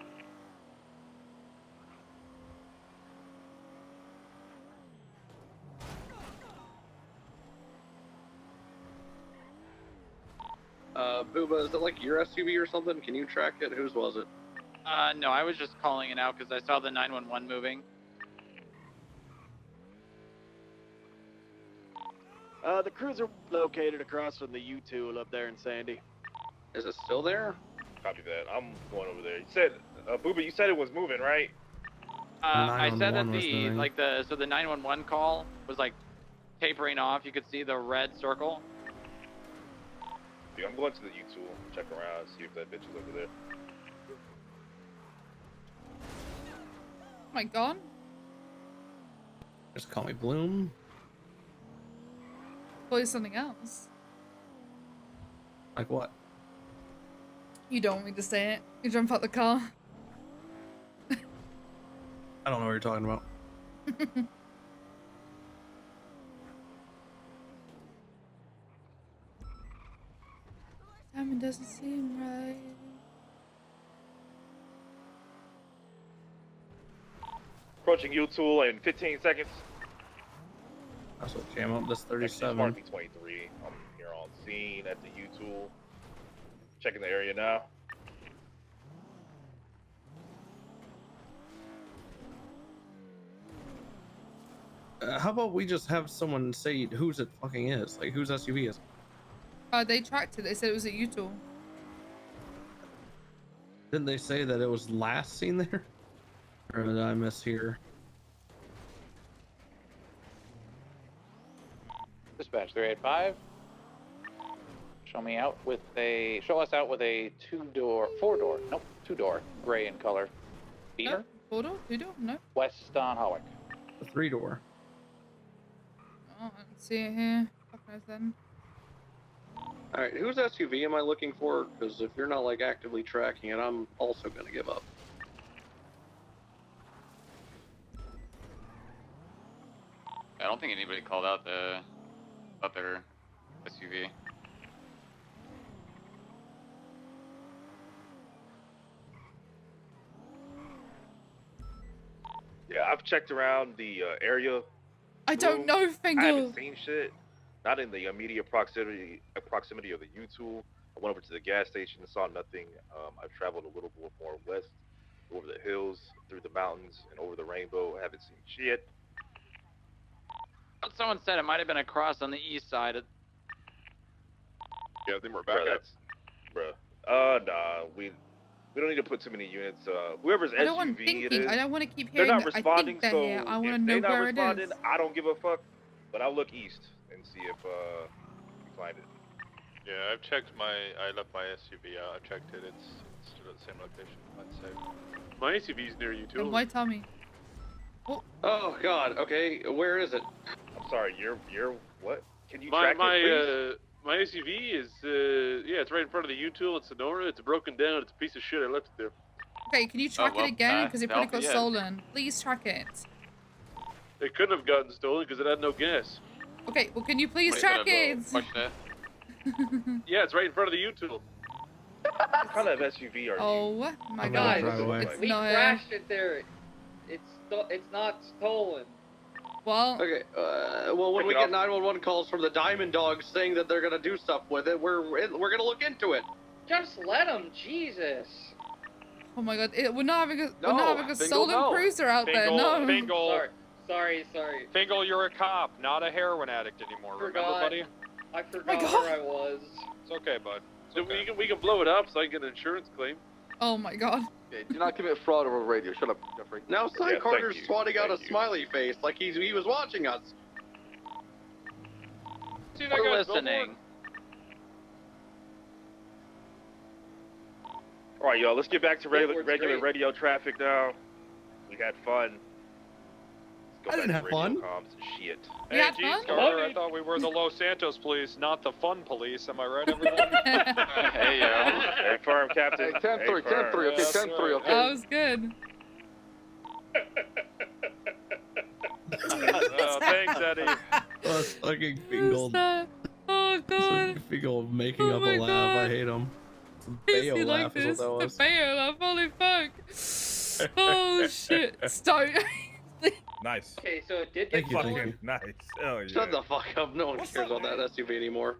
Booba, is it like your SUV or something? Can you track it? Whose was it? No, I was just calling it out because I saw the 911 moving. The cruiser located across from the U-Tool up there in Sandy. Is it still there? Copy that. I'm going over there. You said, Booba, you said it was moving, right? I said that 911 was moving. so the 911 call was like tapering off. You could see the red circle. Yeah, I'm going to the U-Tool, check around, see if that bitch is over there. Oh my god. Just call me Bloom. thought it was something else. Like what? You don't want me to say it. You jump out the car. I don't know what you're talking about. Timing doesn't seem right. Approaching U-Tool in 15 seconds. That's what came up. This Actually, it's 37. marking 23. I'm here on scene at the U-Tool. Checking the area now. How about we just have someone say whose it fucking is? Like, whose SUV is it? They tracked it. They said it was at Utah. Didn't they say that it was last seen there? Or did I miss here? Dispatch 385. Show us out with a two-door gray in color. Beamer? No, 4-door? 2-door? No. West on Hawick. A 3-door. Oh, I don't see it here. Fuck knows then. Alright, whose SUV am I looking for? Because if you're not like actively tracking it, I'm also gonna give up. I don't think anybody called out their SUV. Yeah, I've checked around the area. I don't know, Fingal. I haven't seen shit. Not in the immediate proximity of the U-Tool. I went over to the gas station and saw nothing. I've traveled a little bit more west, over the hills, through the mountains, and over the rainbow. I haven't seen shit. Someone said it might have been a cross on the east side. Yeah, I think we're back at. Nah, we don't need to put too many units. Whoever's I don't SUV want it thinking. is, I don't want to keep they're hearing not that. responding, I think they're so here. I want to if know they're not where responding, it is. I don't give a fuck. But I'll look east and see if we find it. Yeah, I've checked I left my SUV out. I checked it. It's still at the same location. Unsafe. My SUV's near you too. And why tell me? Oh God. Okay, where is it? I'm sorry. You're what? Can you my track it, please? my SUV is yeah, it's right in front of the U-Tool in Sonora. It's broken down. It's a piece of shit. I left it there. Okay, can you track well, it again? Because it probably got yeah. stolen. Please track it. It couldn't have gotten stolen because it had no gas. Okay, well, can you please track it? Yeah, it's right in front of the U-Tool. What kind of SUV are you? Oh my I'm God! gonna drive away. It's We not. crashed it there. It's not stolen. Well. Okay. Well, when we get 911 calls from the Diamond Dogs saying that they're gonna do stuff with it, we're gonna look into it. Just let them, Jesus. Oh my God! We're not having a stolen cruiser out there. No. Fingal. Sorry. Fingal, you're a cop, not a heroin addict anymore. Remember, buddy? I forgot where I was. It's okay, bud. So we can blow it up so I can get an insurance claim. Oh my God. Okay, do not commit fraud over radio. Shut up, Jeffrey. Now, Cy Carter's swatting out a smiley face like he was watching us. See We're listening. All right, y'all. Let's get back to regular great. radio traffic now. We had fun. I didn't have fun. Comms and shit. We Hey, had geez, fun? Carter, I thought we were the Los Santos police, not the fun police. Am I right, everyone? Hey, yo. Hey, firm, Captain. Hey, 10-3, 10-3, okay, That's 10-3, right. okay. That was good. Thanks, Eddie. That's fucking Fingal. Oh God. Fingal making Oh up my a laugh. God. I hate him. Is Bayo he like laugh is this? what that The was. Bayo laugh. Holy fuck. Oh shit. Stop. Nice. Okay, so it did get Thank you. Fucking nice. Hell yeah. Shut the fuck up. No one cares about that SUV anymore.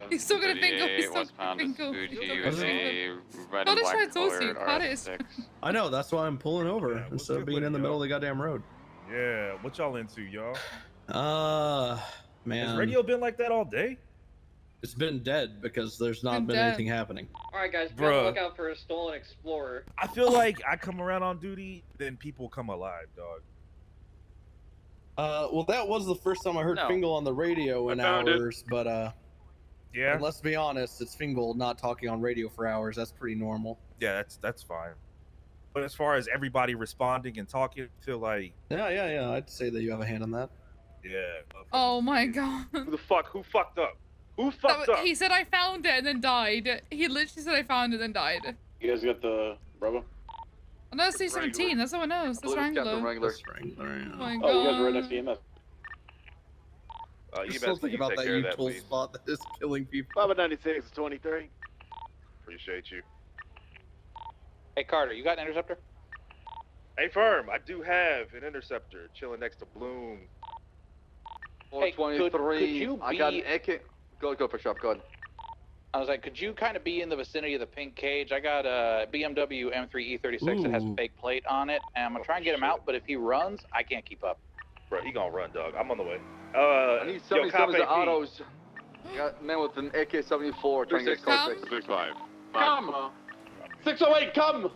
He's still gonna Fingal. He's still Westbound gonna to Fingal. Fuji with a red Not and a try black to toss you. colored Cut it. RS6. I know. That's why I'm pulling over instead of being in the middle of the goddamn road. Yeah, what y'all into, y'all? Man. Has radio been like that all day? It's been dead because there's not been anything happening. Alright, guys, be on the lookout for a stolen Explorer. I feel like I come around on duty, then people come alive, dog. Well, that was the first time I heard No. Fingal on the radio in I found it. hours, but Yeah. and let's be honest, it's Fingal not talking on radio for hours. That's pretty normal. Yeah, that's fine. But as far as everybody responding and talking, I feel like Yeah. I'd say that you have a hand on that. Yeah. Oh my god. Who the fuck? Who fucked up? Who fucked up? He said I found it and then died. He literally said I found it and then died. You guys got the Bravo? Oh, no, it's C-17. That's someone else. That's Wrangler. That's Wrangler, yeah. Oh my god. Oh, you guys are right next to EMS. You're still thinking about that U-tool spot that is killing people. 596 23. Appreciate you. Hey Carter, you got an interceptor? Hey firm, I do have an interceptor chilling next to Bloom. Hey, could you I got be- an AK. Go for shop. Go ahead. I was like, could you kind of be in the vicinity of the pink cage? I got a BMW M3 E36 that has a Ooh. fake plate on it, and I'm gonna try and get him out. But if he runs, I can't keep up. Bro, he gonna run, dog. I'm on the way. I need yo, cop 77s and AP. autos. Got a man with an AK-74 trying to get code 6-5. Come. 608, come.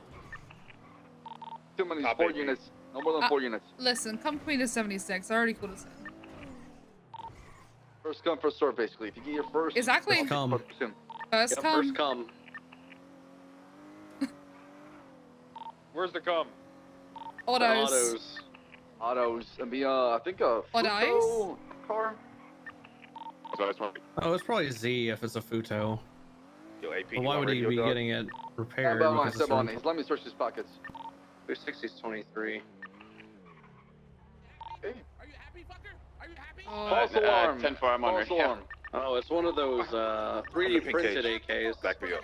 Too many Cop 4 AP. units. No more than 4 units. Listen, come Queen of 76. I already called us in. First come, first serve, basically. If you get your first. Exactly. First come. First come. First come. Where's the cum? Autos. Autos. And be I think a Autos? Futo car. Oh, it's probably Z if it's a Futo. Yo, AP, But why would he be getting it repaired? Step on, because step it's on from- these. Let me search his pockets. 260's 23. False alarm. 10-4, I'm on False right. alarm. Oh, it's one of those 3D printed AKs. Back me up.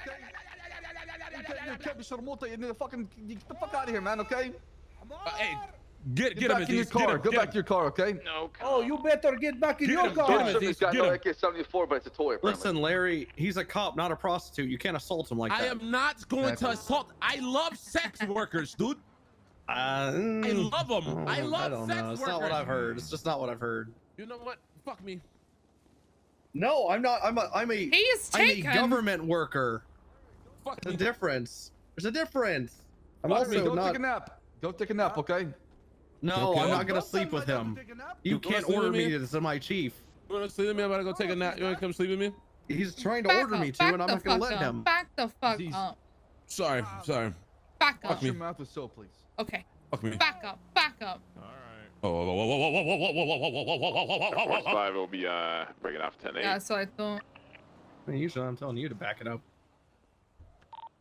Get the fuck out of here, man, okay? Hey, get him, back in your Aziz. car. Get Go him. back to your car, okay? No. Oh, you better get back in Get your him, car. get him, Aziz. Aziz. Got Get no him. AK-74, but it's a toy. Apparently. Listen, Larry, he's a cop, not a prostitute. You can't assault him like that. I am not going to assault. I love sex workers, dude. I love them. I love I don't sex know. It's workers. not what I've heard. It's just not what I've heard. You know what? Fuck me. No, I'm not. I'm a He's I'm a taken. government worker. Fuck There's me. a difference. There's a difference. I'm Fuck me, also go not. take a nap. Go take a nap, okay? No, Okay. I'm not gonna sleep with him. You You wanna can't sleep order with me? me to my chief. You want to sleep with me? I'm about to go take a nap. You want to come sleep with me? He's trying to Back order up, me to, back and I'm the not gonna fuck let up, him. Back the fuck Jeez. up. Sorry. Back up. Wash your mouth with soap, please. Okay. Fuck me. Back up. Back up. Force 5 will be breaking off 10-8. Yeah, so I thought. Usually I'm telling you to back it up.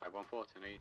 514 8.